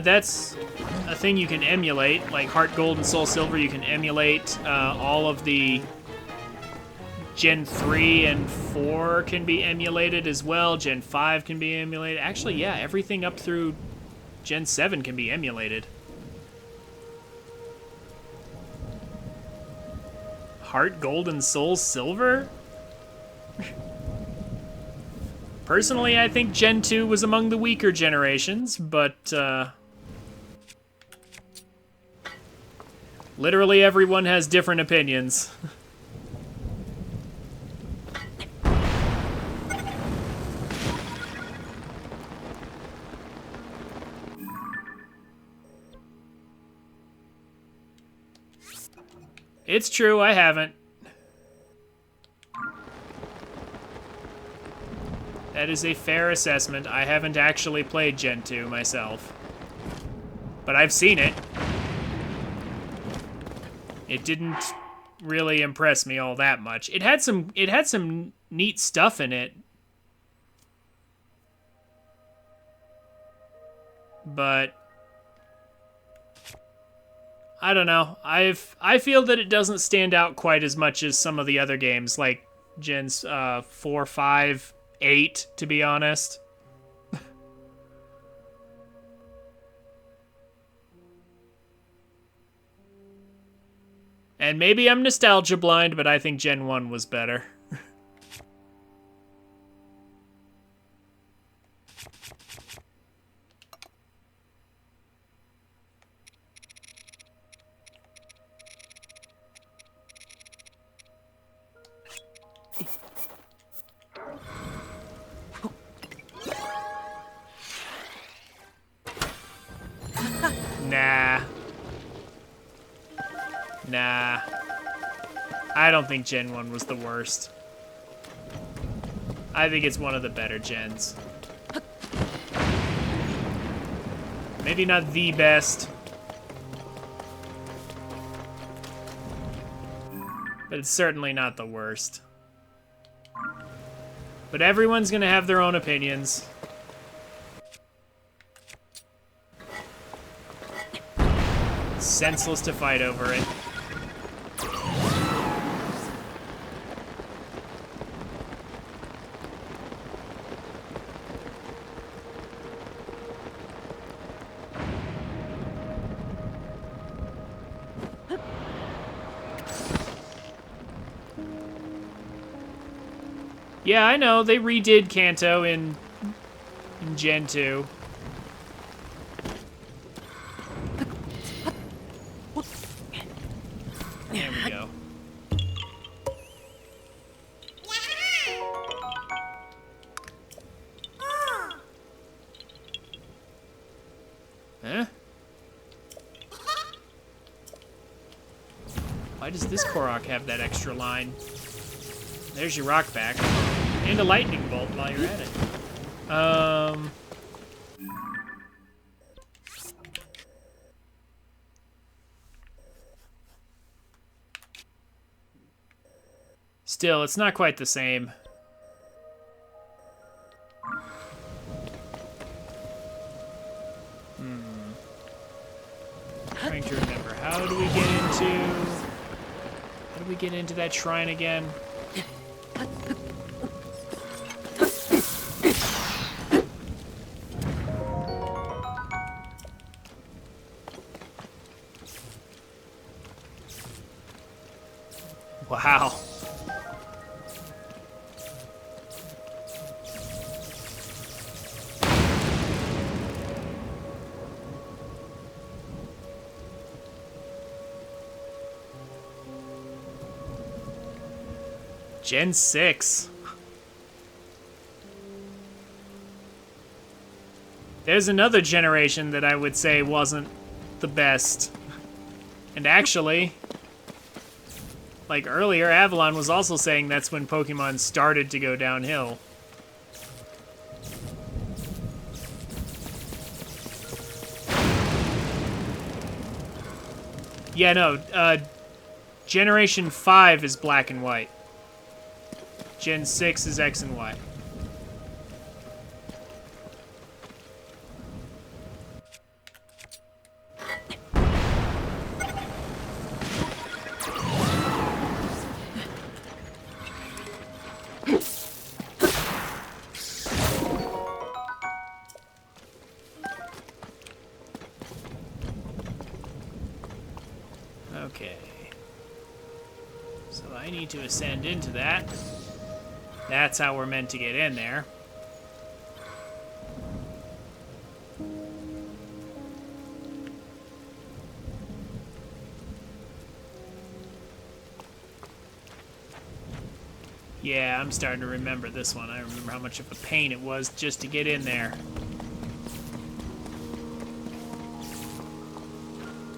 that's a thing you can emulate, like Heart Gold and Soul Silver, you can emulate all of the Gen 3 and 4 can be emulated as well, Gen 5 can be emulated. Actually, yeah, everything up through Gen 7 can be emulated. Heart Gold and Soul Silver? Personally, I think Gen 2 was among the weaker generations, but literally everyone has different opinions. It's true, I haven't. That is a fair assessment. I haven't actually played Gen 2 myself. But I've seen it. It didn't really impress me all that much. It had some neat stuff in it. But I don't know. I feel that it doesn't stand out quite as much as some of the other games, like Gens 4, 5, 8, to be honest. And maybe I'm nostalgia blind, but I think Gen 1 was better. Nah. I don't think Gen 1 was the worst. I think it's one of the better gens. Maybe not the best. But it's certainly not the worst. But everyone's gonna have their own opinions. It's senseless to fight over it. Yeah, I know, they redid Kanto in Gen 2. There we go. Huh? Why does this Korok have that extra line? There's your rock back. And a lightning bolt while you're at it. Still, it's not quite the same. Trying to remember, how do we get into that shrine again? Wow. Gen 6. There's another generation that I would say wasn't the best. And actually, like earlier, Avalon was also saying that's when Pokemon started to go downhill. Yeah, no, Generation 5 is black and white. Gen 6 is X and Y. Okay. So I need to ascend into that. That's how we're meant to get in there. Yeah, I'm starting to remember this one. I remember how much of a pain it was just to get in there.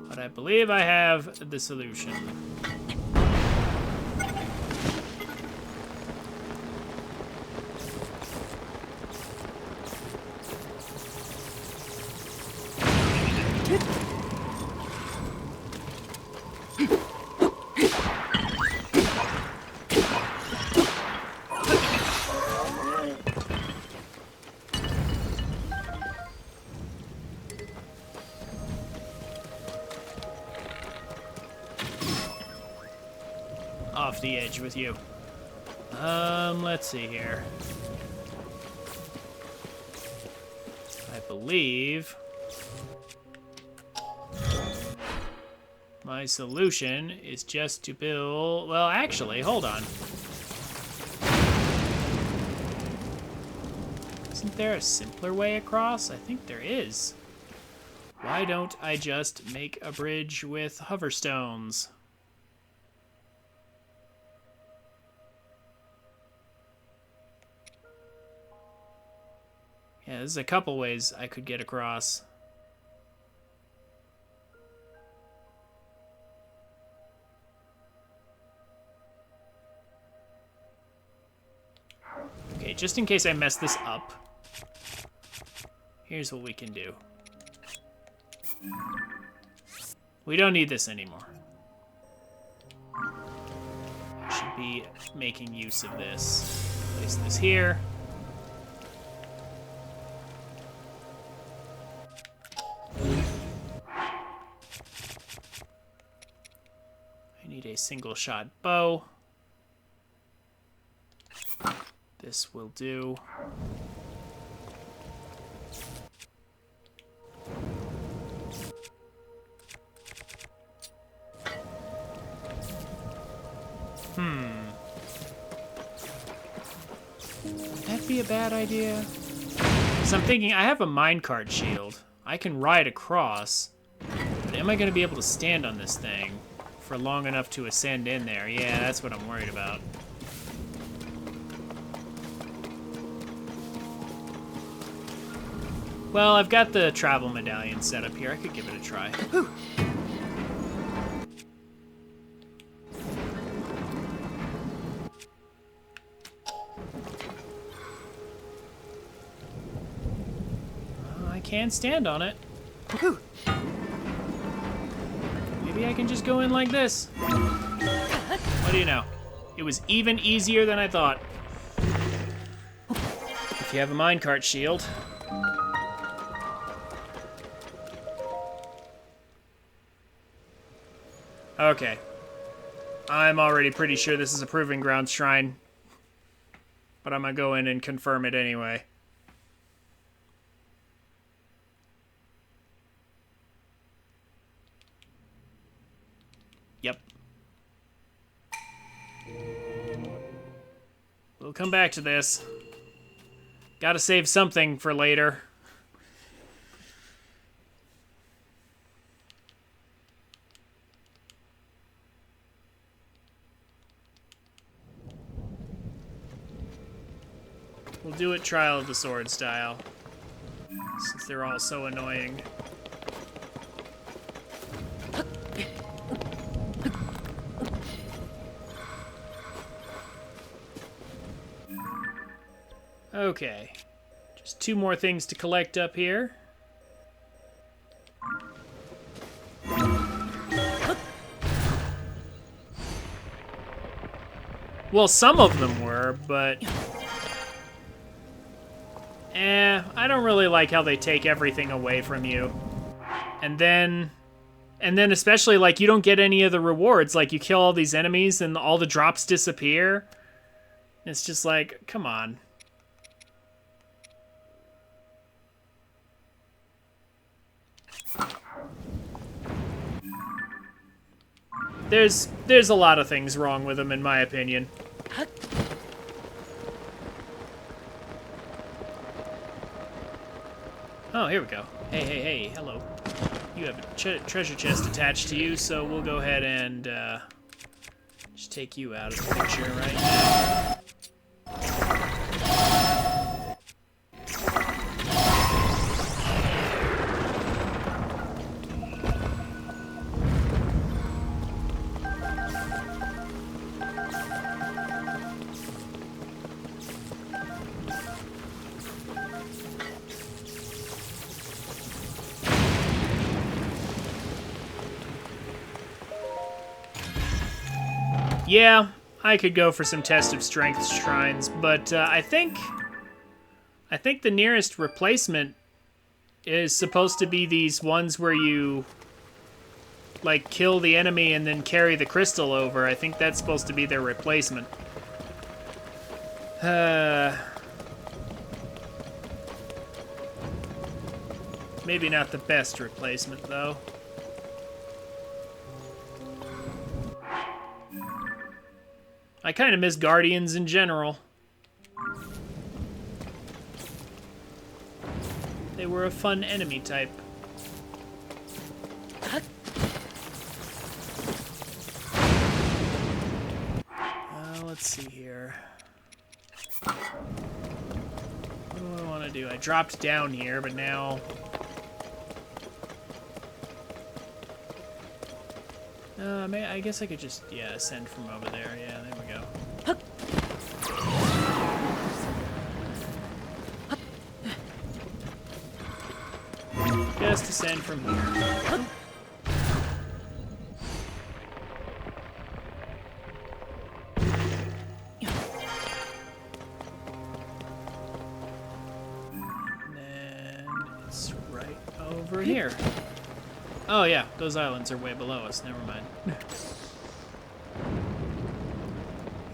But I believe I have the solution. Off the edge with you. Let's see here. I believe my solution is just to build... Well, actually, hold on. Isn't there a simpler way across? I think there is. Why don't I just make a bridge with hoverstones? Yeah, there's a couple ways I could get across. Okay, just in case I mess this up, here's what we can do. We don't need this anymore. I should be making use of this. Place this here. I need a single shot bow. This will do. Would that be a bad idea? So I'm thinking, I have a minecart shield. I can ride across, but am I going to be able to stand on this thing for long enough to ascend in there? Yeah, that's what I'm worried about. Well, I've got the travel medallion set up here. I could give it a try. Whew. I can stand on it. Whew. Maybe I can just go in like this. What do you know? It was even easier than I thought. If you have a minecart shield. Okay. I'm already pretty sure this is a Proving Ground shrine. But I'm gonna go in and confirm it anyway. Yep. We'll come back to this. Gotta save something for later. We'll do it Trial of the Sword style, since they're all so annoying. Okay. Just 2 more things to collect up here. Well, some of them were, but... I don't really like how they take everything away from you. And then especially, like, you don't get any of the rewards. Like, you kill all these enemies and all the drops disappear. It's just like, come on. There's a lot of things wrong with them, in my opinion. Oh, here we go. Hey, hello. You have a treasure chest attached to you, so we'll go ahead and just take you out of the picture right now. Yeah, I could go for some test of strength shrines, but I think the nearest replacement is supposed to be these ones where you like kill the enemy and then carry the crystal over. I think that's supposed to be their replacement. Maybe not the best replacement though. I kind of miss Guardians in general. They were a fun enemy type. Let's see here. What do I want to do? I dropped down here, but now... I guess I could just, ascend from over there. Yeah, there we go. Just ascend from here. And then it's right over here. Oh yeah, those islands are way below us, never mind.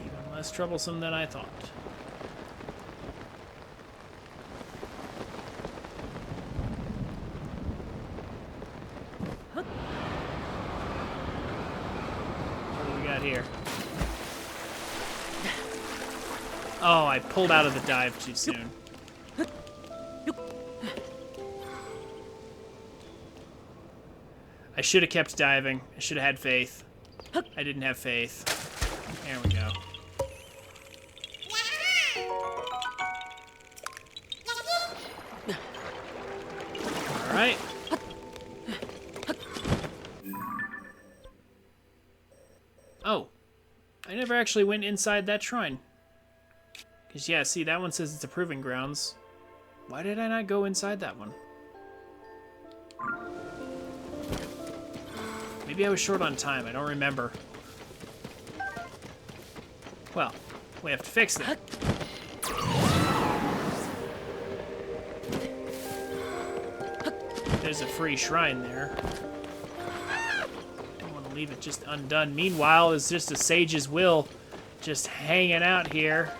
Even less troublesome than I thought. What do we got here? Oh, I pulled out of the dive too soon. I should have kept diving. I should have had faith. I didn't have faith. There we go. Alright. Oh. I never actually went inside that shrine. Because, yeah, see, that one says it's a proving grounds. Why did I not go inside that one? Maybe I was short on time. I don't remember. Well, we have to fix that. There's a free shrine there. Don't want to leave it just undone. Meanwhile, there's just a sage's will just hanging out here.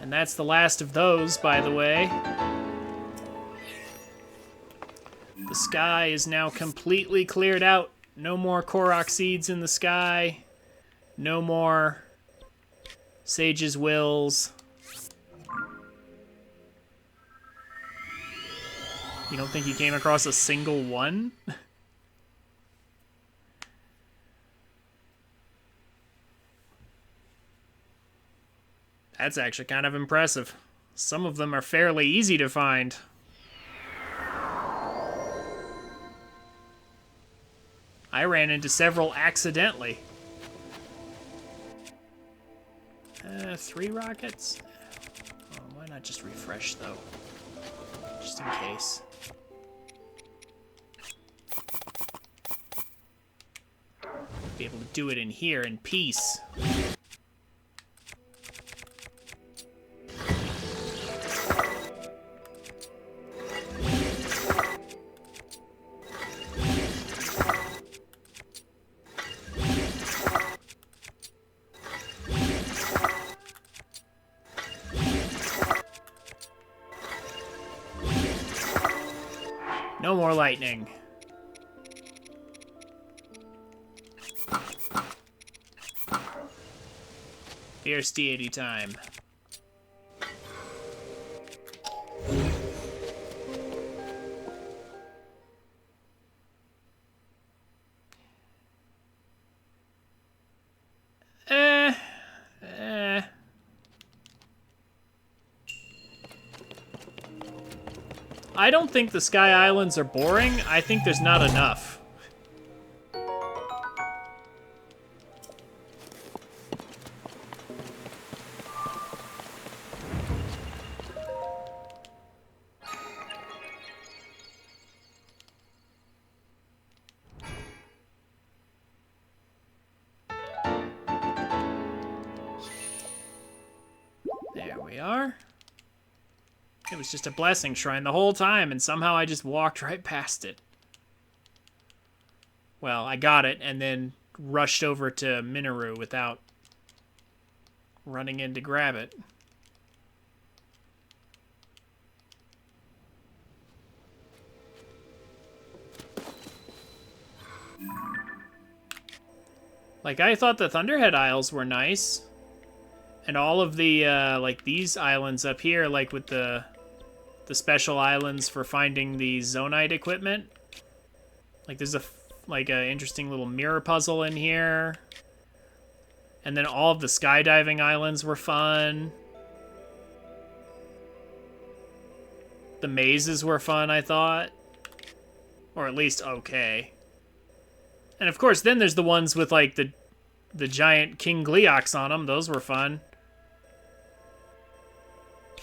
And that's the last of those, by the way. The sky is now completely cleared out. No more Korok seeds in the sky. No more Sage's wills. You don't think you came across a single one? That's actually kind of impressive. Some of them are fairly easy to find. I ran into several accidentally. 3 rockets? Oh, why not just refresh, though? Just in case. Be able to do it in here in peace. No more lightning. Fierce deity time. Eh. I don't think the Sky Islands are boring. I think there's not enough. There we are. It was just a blessing shrine the whole time, and somehow I just walked right past it. Well, I got it, and then rushed over to Minoru without running in to grab it. Like, I thought the Thunderhead Isles were nice. And all of the, like, these islands up here, like, with the special islands for finding the Zonite equipment. Like, there's a interesting little mirror puzzle in here. And then all of the skydiving islands were fun. The mazes were fun, I thought. Or at least okay. And of course, then there's the ones with, like, the giant King Gleox on them. Those were fun.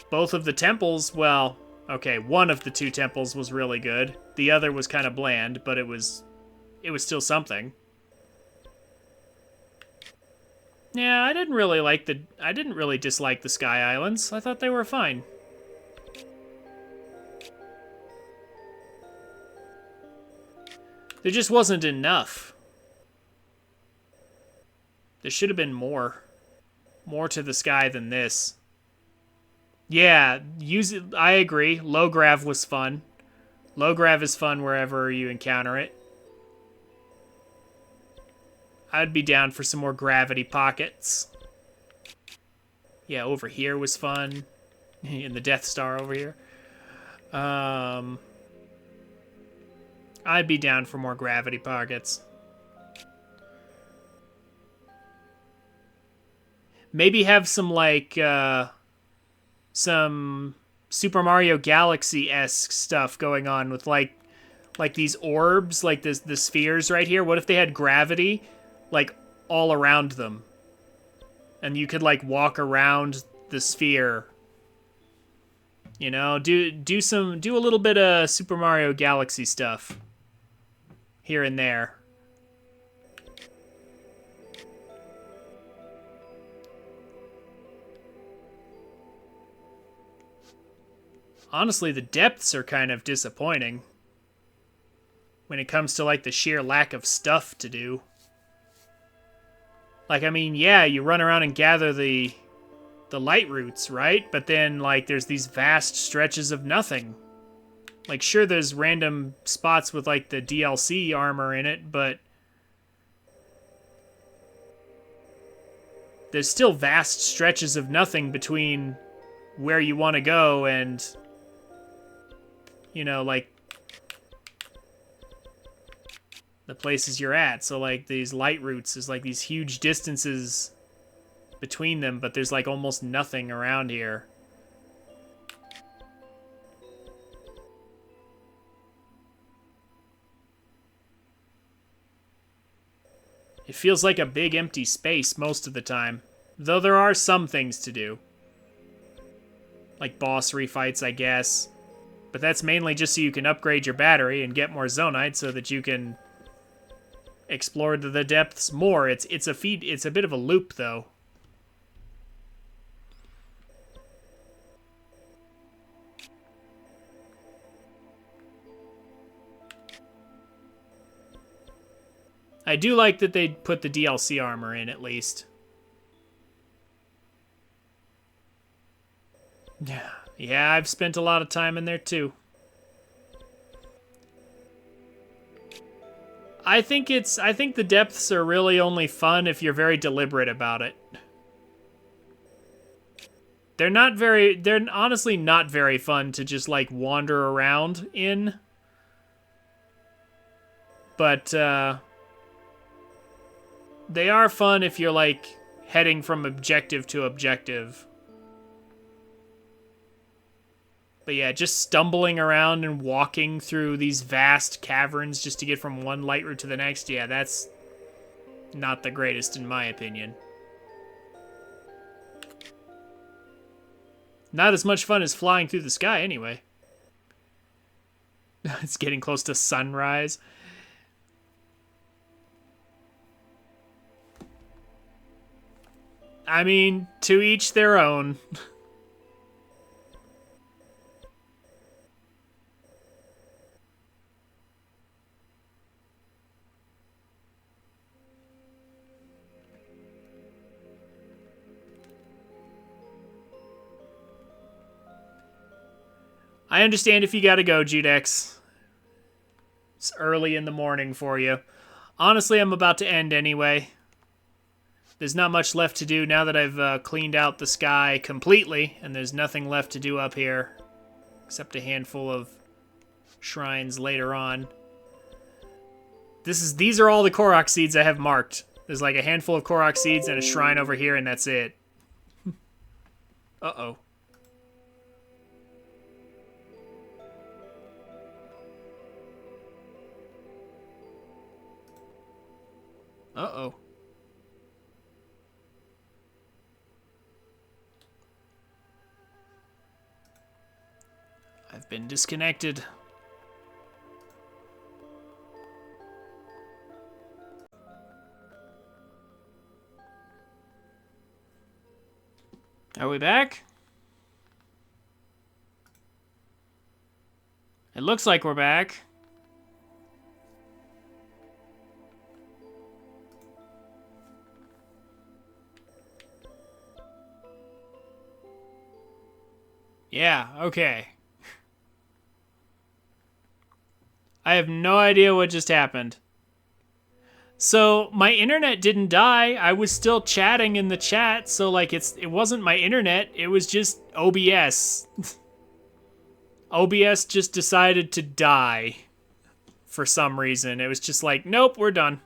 Both of the temples, well, okay, one of the 2 temples was really good. The other was kind of bland, but it was still something. Yeah, I didn't really dislike the Sky Islands. I thought they were fine. There just wasn't enough. There should have been more. More to the sky than this. Yeah, I agree. Low grav was fun. Low grav is fun wherever you encounter it. I'd be down for some more gravity pockets. Yeah, over here was fun. In the Death Star over here. I'd be down for more gravity pockets. Maybe have some, like, some Super Mario Galaxy-esque stuff going on with, like these orbs, like the spheres right here. What if they had gravity, like, all around them? And you could, like, walk around the sphere. You know, do a little bit of Super Mario Galaxy stuff. Here and there. Honestly, the depths are kind of disappointing. When it comes to, like, the sheer lack of stuff to do. Like, I mean, yeah, you run around and gather the light roots, right? But then, like, there's these vast stretches of nothing. Like, sure, there's random spots with, like, the DLC armor in it, but there's still vast stretches of nothing between where you want to go and, you know, like, the places you're at. So, like, these light routes is, like, these huge distances between them, but there's like almost nothing around here. It feels like a big empty space most of the time, though there are some things to do. Like boss refights, I guess. But that's mainly just so you can upgrade your battery and get more zonite so that you can explore the depths more. It's a bit of a loop though. I do like that they put the DLC armor in, at least. Yeah, I've spent a lot of time in there, too. I think the depths are really only fun if you're very deliberate about it. They're honestly not very fun to just, like, wander around in. But, they are fun if you're, like, heading from objective to objective. But yeah, just stumbling around and walking through these vast caverns just to get from one light route to the next, yeah, that's not the greatest in my opinion. Not as much fun as flying through the sky anyway. It's getting close to sunrise. I mean, to each their own. I understand if you gotta go, Judex. It's early in the morning for you. Honestly, I'm about to end anyway. There's not much left to do now that I've cleaned out the sky completely, and there's nothing left to do up here, except a handful of shrines later on. These are all the Korok seeds I have marked. There's like a handful of Korok seeds and a shrine over here, and that's it. Uh-oh. Uh-oh. I've been disconnected. Are we back? It looks like we're back. Yeah, okay. I have no idea what just happened. So, my internet didn't die. I was still chatting in the chat, so like it wasn't my internet, it was just OBS. OBS just decided to die for some reason. It was just like, nope, we're done.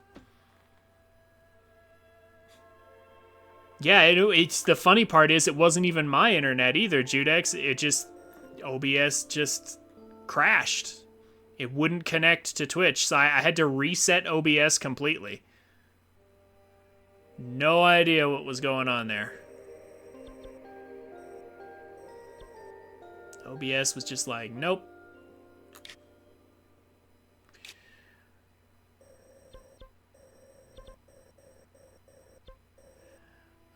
Yeah, it's the funny part is it wasn't even my internet either, Judex. OBS just crashed. It wouldn't connect to Twitch, so I had to reset OBS completely. No idea what was going on there. OBS was just like, nope.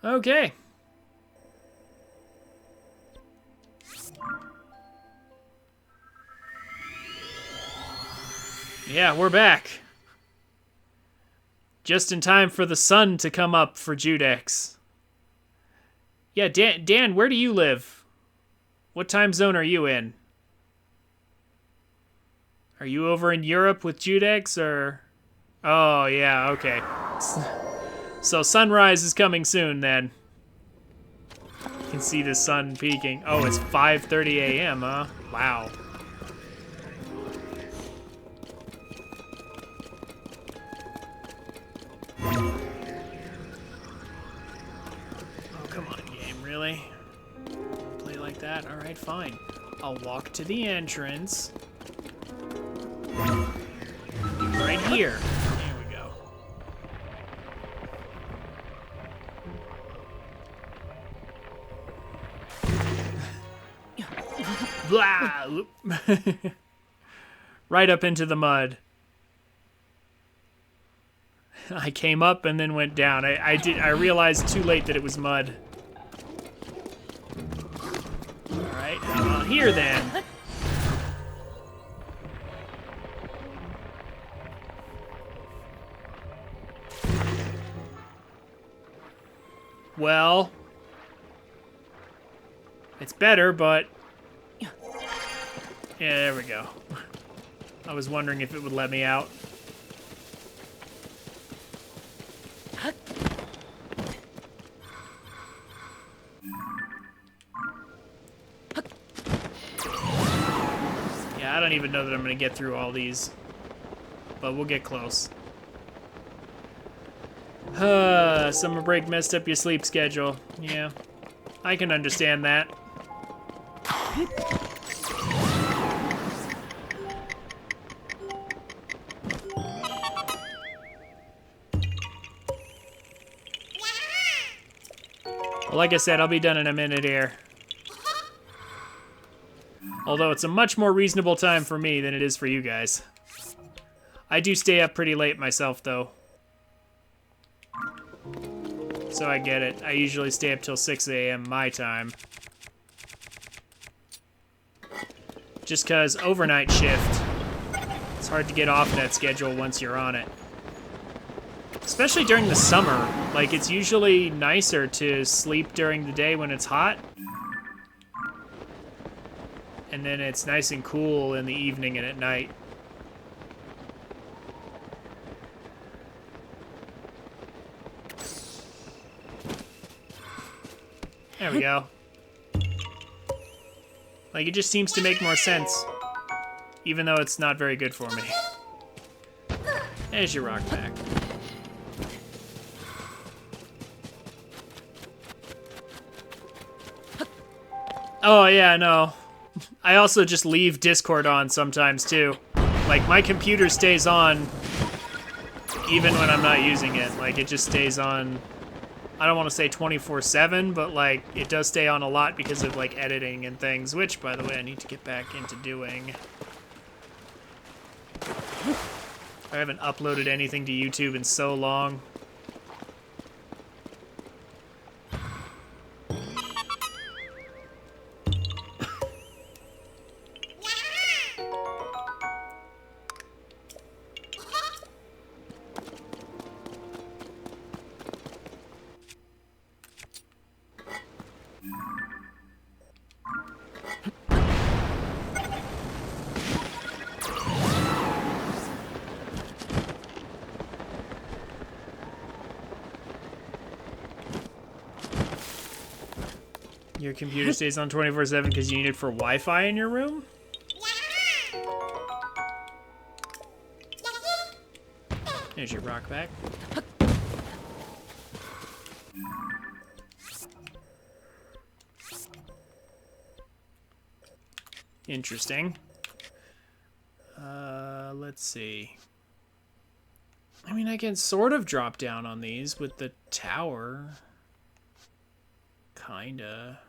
Okay. Yeah, we're back. Just in time for the sun to come up for Judex. Yeah, Dan, where do you live? What time zone are you in? Are you over in Europe with Judex, or... Oh, yeah, okay. So sunrise is coming soon, then. You can see the sun peaking. Oh, it's 5:30 a.m., huh? Wow. that. Alright, fine. I'll walk to the entrance. Right here. There we go. Blah! Right up into the mud. I came up and then went down. I realized too late that it was mud. Alright, how about here then? Well, it's better, but yeah, there we go. I was wondering if it would let me out. Yeah, I don't even know that I'm gonna get through all these, but we'll get close. Summer break messed up your sleep schedule. Yeah, I can understand that. Well, like I said, I'll be done in a minute here. Although it's a much more reasonable time for me than it is for you guys. I do stay up pretty late myself, though. So I get it. I usually stay up till 6 a.m. my time. Just because overnight shift, it's hard to get off that schedule once you're on it. Especially during the summer. Like, it's usually nicer to sleep during the day when it's hot. And then it's nice and cool in the evening and at night. There we go. Like, it just seems to make more sense. Even though it's not very good for me. There's your rock back. Oh, yeah, no. I also just leave Discord on sometimes, too. Like, my computer stays on even when I'm not using it. Like, it just stays on, I don't want to say 24/7, but, like, it does stay on a lot because of, like, editing and things, which, by the way, I need to get back into doing. I haven't uploaded anything to YouTube in so long. Your computer stays on 24/7 because you need it for Wi-Fi in your room? There's your rock back. Interesting. Let's see. I mean, I can sort of drop down on these with the tower. Kinda.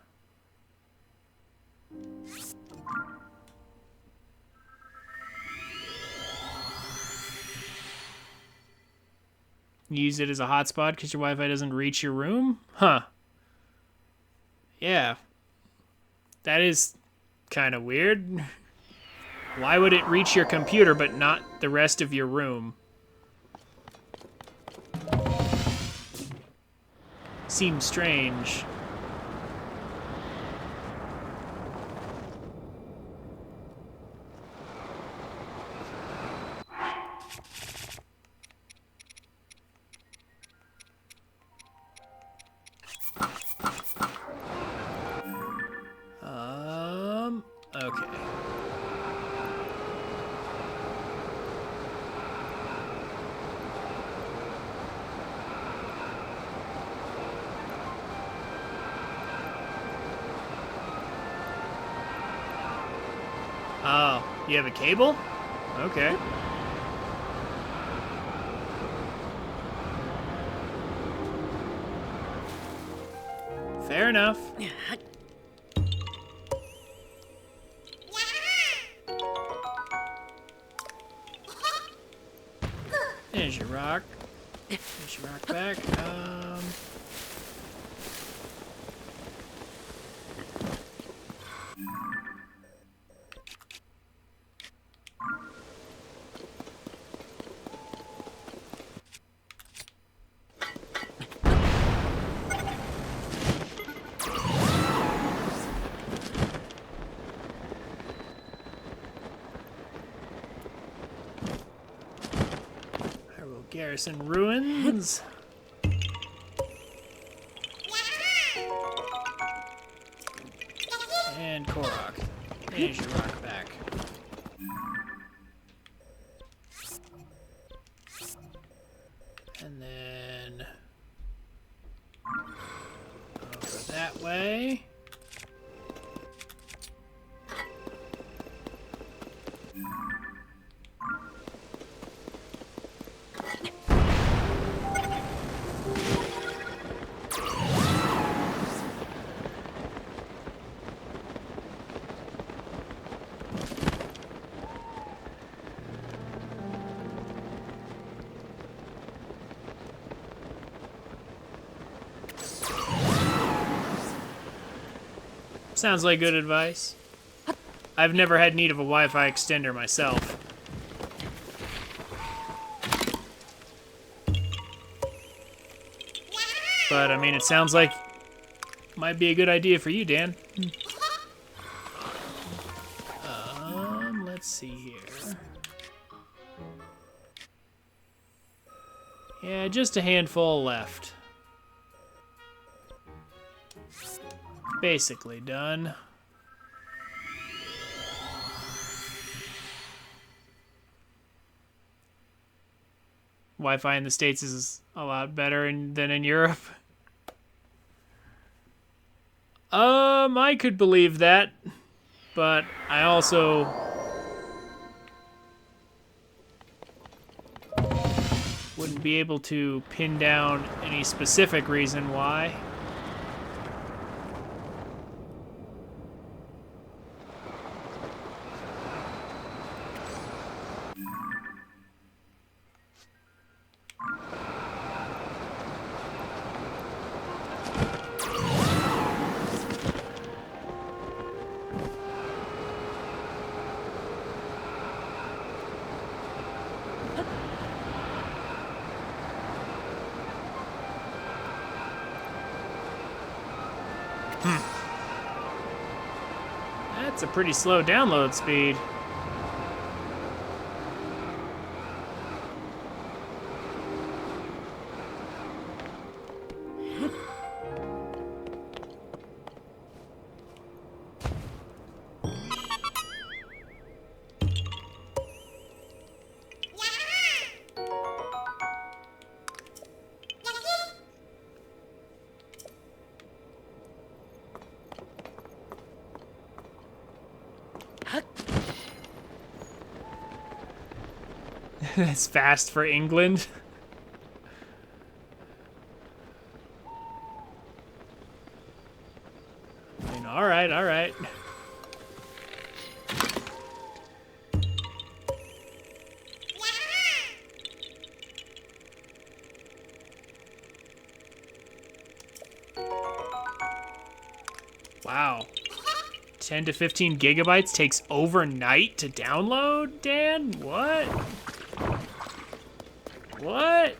Use it as a hotspot because your Wi-Fi doesn't reach your room? Huh. Yeah. That is kind of weird. Why would it reach your computer but not the rest of your room? Seems strange. Okay. You have a cable? Okay. Fair enough. There's your rock. There's your rock back. Garrison ruins. And Korok. There's your rock back. And then over that way. Sounds like good advice. I've never had need of a Wi-Fi extender myself. But, I mean, it sounds like might be a good idea for you, Dan. Let's see here. Yeah, just a handful left. Basically done. Wi-Fi in the States is a lot better than in Europe. I could believe that, but I also wouldn't be able to pin down any specific reason why. That's a pretty slow download speed. It's fast for England. I mean, all right, all right. Wow. 10 to 15 gigabytes takes overnight to download, Dan? What? What?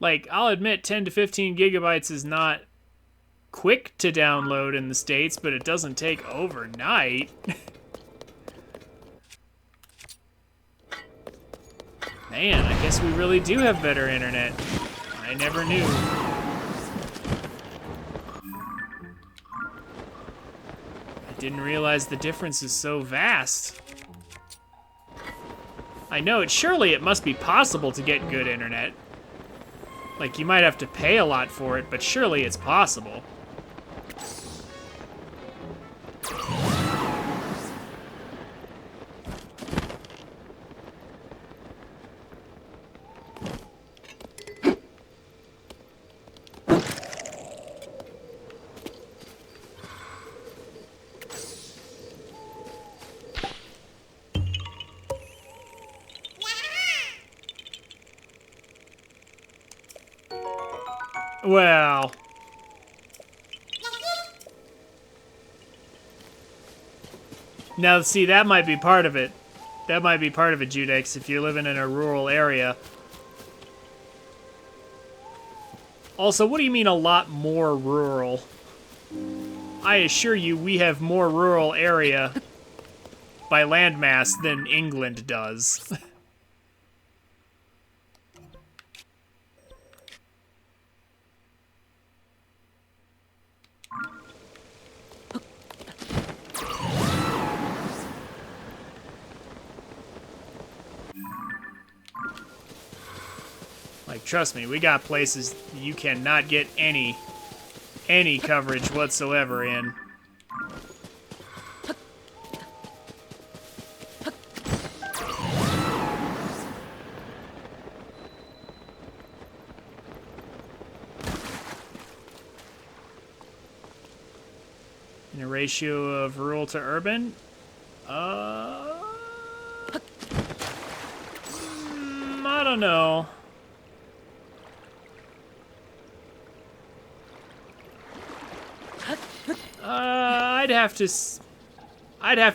Like, I'll admit 10 to 15 gigabytes is not quick to download in the States, but it doesn't take overnight. Man, I guess we really do have better internet. I never knew. I didn't realize the difference is so vast. I know surely it must be possible to get good internet. Like, you might have to pay a lot for it, but surely it's possible. Well... Now, see, that might be part of it. That might be part of it, Judex, if you're living in a rural area. Also, what do you mean a lot more rural? I assure you, we have more rural area by landmass than England does. Like, trust me, we got places you cannot get any coverage whatsoever in. In a ratio of rural to urban? I don't know. I'd have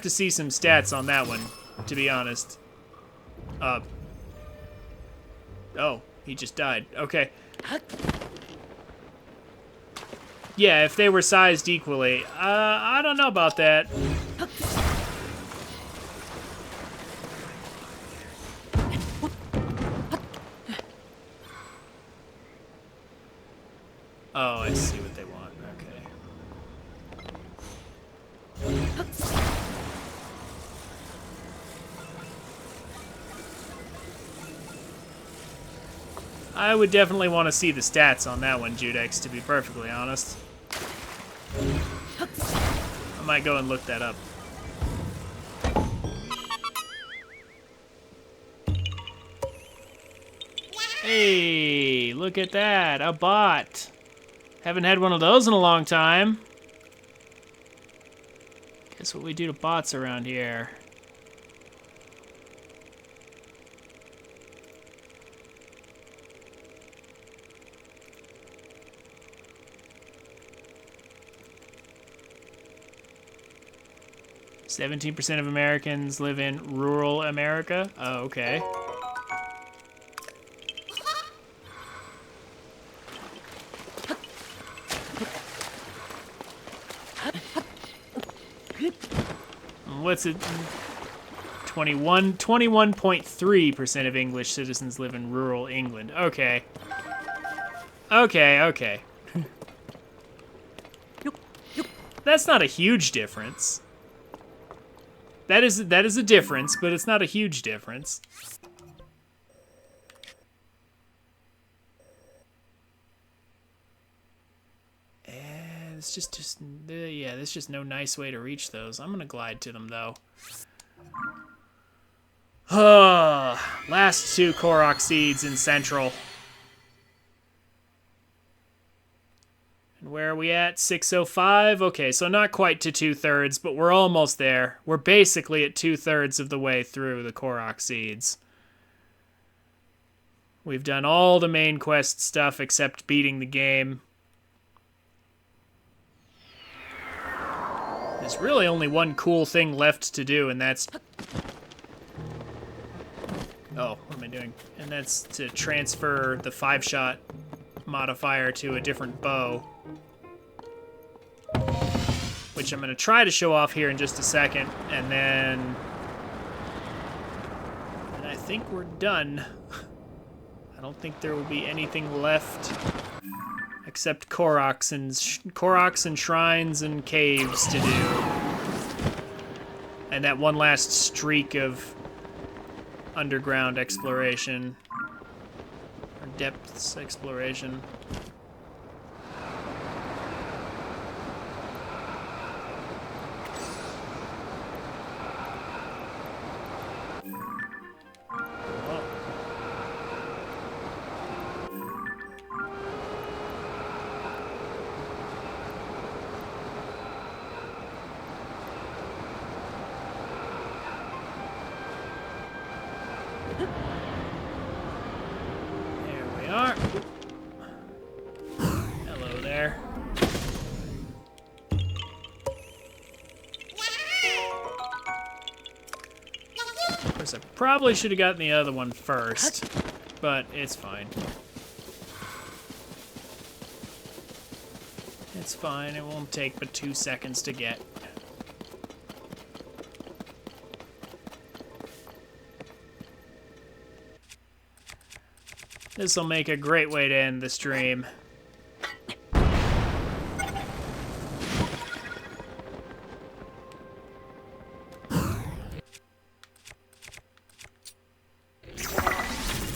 to see some stats on that one, to be honest. Oh, he just died. Okay. Yeah, if they were sized equally. I don't know about that. Oh, I see what they want. Okay. I would definitely want to see the stats on that one, Judex, to be perfectly honest. I might go and look that up. Hey, look at that, a bot. Haven't had one of those in a long time. Guess what we do to bots around here. %17% of Americans live in rural America. Oh, okay. What's it? 21.3% of English citizens live in rural England. Okay. Okay. That's not a huge difference. That is a difference, but it's not a huge difference. It's just yeah, there's just no nice way to reach those. I'm gonna glide to them though. Last 2 Korok seeds in Central. And where are we at? 605? Okay, so not quite to 2/3, but we're almost there. We're basically at 2/3 of the way through the Korok seeds. We've done all the main quest stuff except beating the game. There's really only one cool thing left to do, and that's... Oh, what am I doing? And that's to transfer the 5-shot modifier to a different bow. Which I'm going to try to show off here in just a second, and then... And I think we're done. I don't think there will be anything left except Koroks and shrines and caves to do. And that one last streak of underground exploration. Or depths exploration. There we are. Hello there. Of course, I probably should have gotten the other one first, but it's fine. It's fine, it won't take but 2 seconds to get. This'll make a great way to end the stream.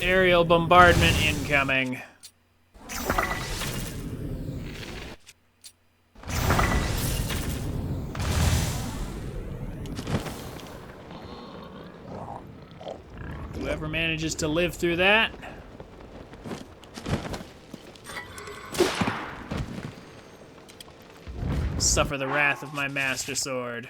Aerial bombardment incoming. Whoever manages to live through that. Suffer the wrath of my master sword.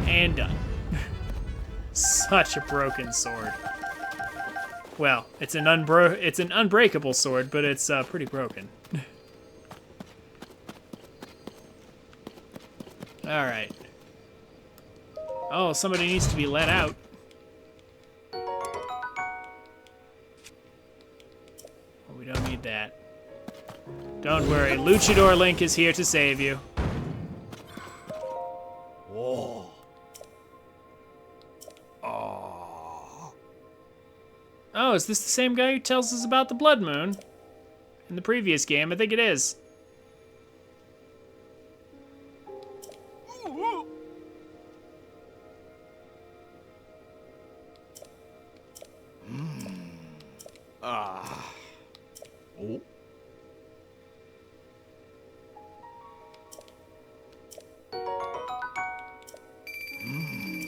And done. Such a broken sword. Well, it's an unbreakable sword, but it's pretty broken. All right. Oh, somebody needs to be let out. Oh, we don't need that. Don't worry, Luchador Link is here to save you. Whoa. Oh. Oh, is this the same guy who tells us about the Blood Moon? In the previous game, I think it is. Ah. Oh.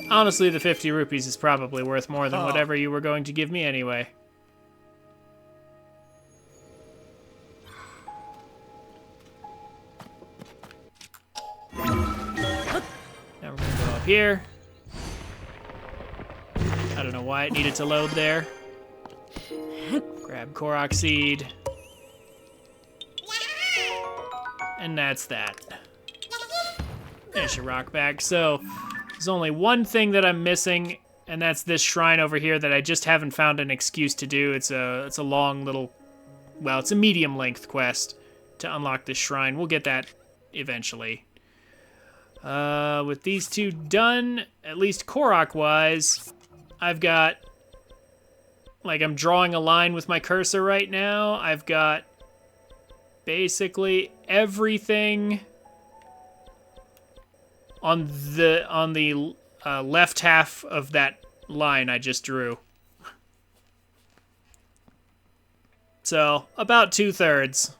Honestly, the 50 rupees is probably worth more than whatever you were going to give me anyway. Now we're gonna go up here. I don't know why it needed to load there. Grab Korok Seed. And that's that. Finish your rock bag. So, there's only one thing that I'm missing, and that's this shrine over here that I just haven't found an excuse to do. It's a long little, well, it's a medium length quest to unlock this shrine. We'll get that eventually. With these two done, at least Korok-wise, I've got, like, I'm drawing a line with my cursor right now. I've got basically everything on the left half of that line I just drew. So, about 2/3.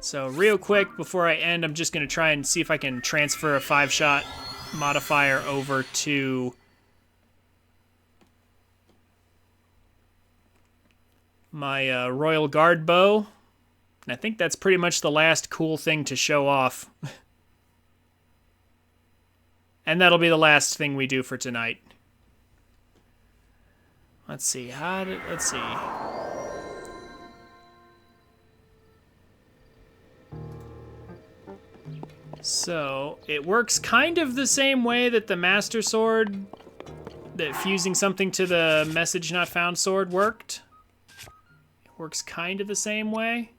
So, real quick, before I end, I'm just going to try and see if I can transfer a 5-shot modifier over to my Royal Guard bow. And I think that's pretty much the last cool thing to show off. And that'll be the last thing we do for tonight. Let's see, let's see. So, it works kind of the same way that the Master Sword, that fusing something to the Message Not Found sword worked. It works kind of the same way.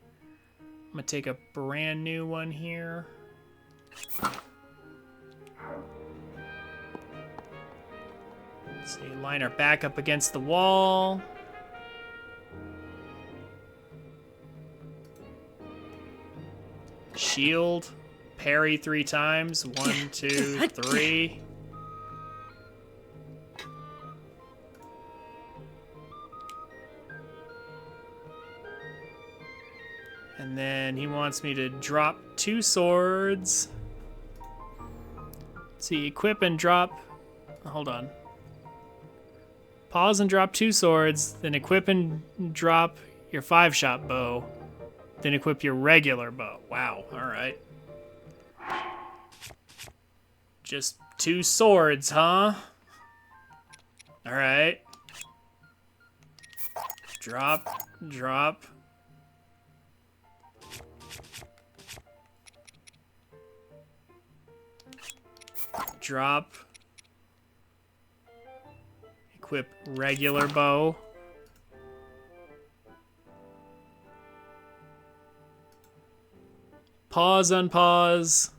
I'm gonna take a brand new one here. Let's see, line our back up against the wall. Shield. Parry 3 times. 1, 2, 3. And then he wants me to drop 2 swords. Let's see, equip and drop. Hold on. Pause and drop 2 swords, then equip and drop your 5-shot bow, then equip your regular bow. Wow, alright. Just 2 swords, huh? Alright. Drop, drop. Drop. Equip regular bow. Pause, unpause.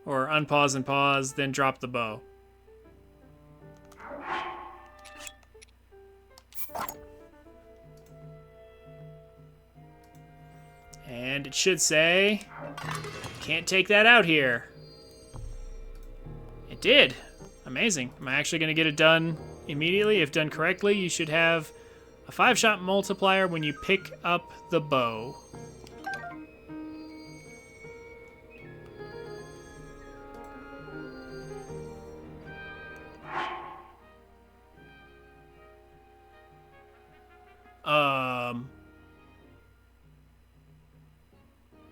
Or unpause and pause, then drop the bow. And it should say, can't take that out here. It did. Amazing. Am I actually going to get it done immediately? If done correctly, you should have a 5-shot multiplier when you pick up the bow.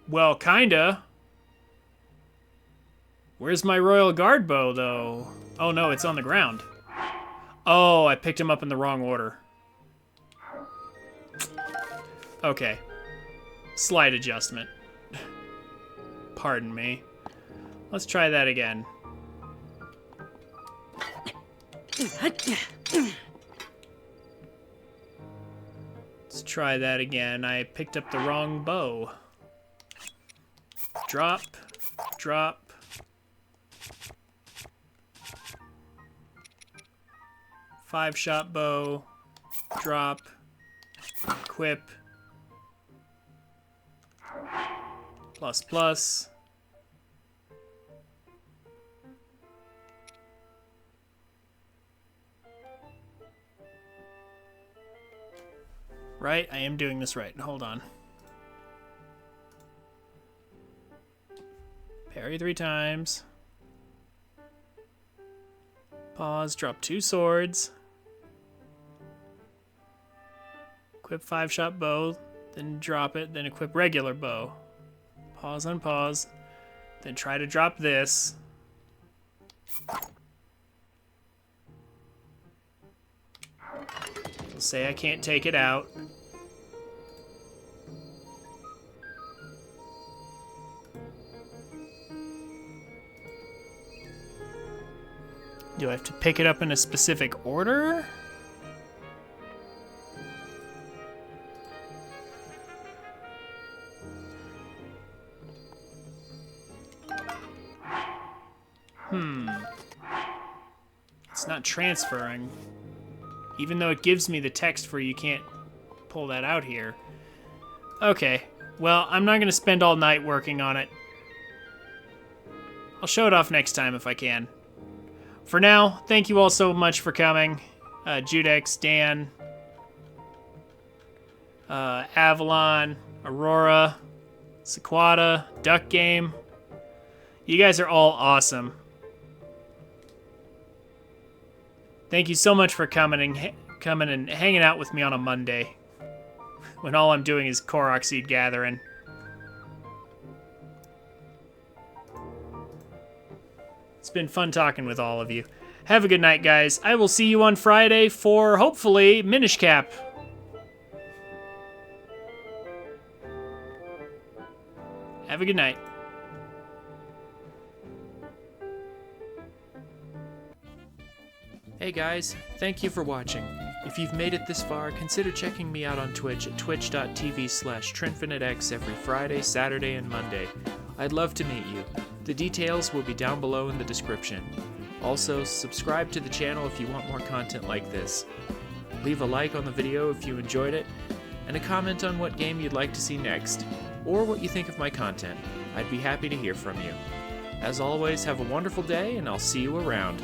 Well, kinda. Where's my Royal Guard bow, though? Oh, no, it's on the ground. Oh, I picked him up in the wrong order. Okay. Slight adjustment. Pardon me. Let's try that again. Let's try that again. I picked up the wrong bow. Drop, drop. Five-shot bow, drop, equip, plus plus. Right, I am doing this right. Hold on. Parry 3 times. Pause, drop 2 swords. Equip 5-shot bow, then drop it, then equip regular bow. Pause, unpause, then try to drop this. It'll say I can't take it out. Do I have to pick it up in a specific order? It's not transferring. Even though it gives me the text for you can't pull that out here. Okay, well, I'm not going to spend all night working on it. I'll show it off next time if I can. For now, thank you all so much for coming. Judex, Dan, Avalon, Aurora, Sequata, Duck Game. You guys are all awesome. Thank you so much for coming and hanging out with me on a Monday, when all I'm doing is Korok Seed gathering. It's been fun talking with all of you. Have a good night, guys. I will see you on Friday for, hopefully, Minish Cap. Have a good night. Hey guys, thank you for watching. If you've made it this far, consider checking me out on Twitch at twitch.tv/TrinfiniteX every Friday, Saturday, and Monday. I'd love to meet you. The details will be down below in the description. Also, subscribe to the channel if you want more content like this. Leave a like on the video if you enjoyed it, and a comment on what game you'd like to see next, or what you think of my content. I'd be happy to hear from you. As always, have a wonderful day, and I'll see you around.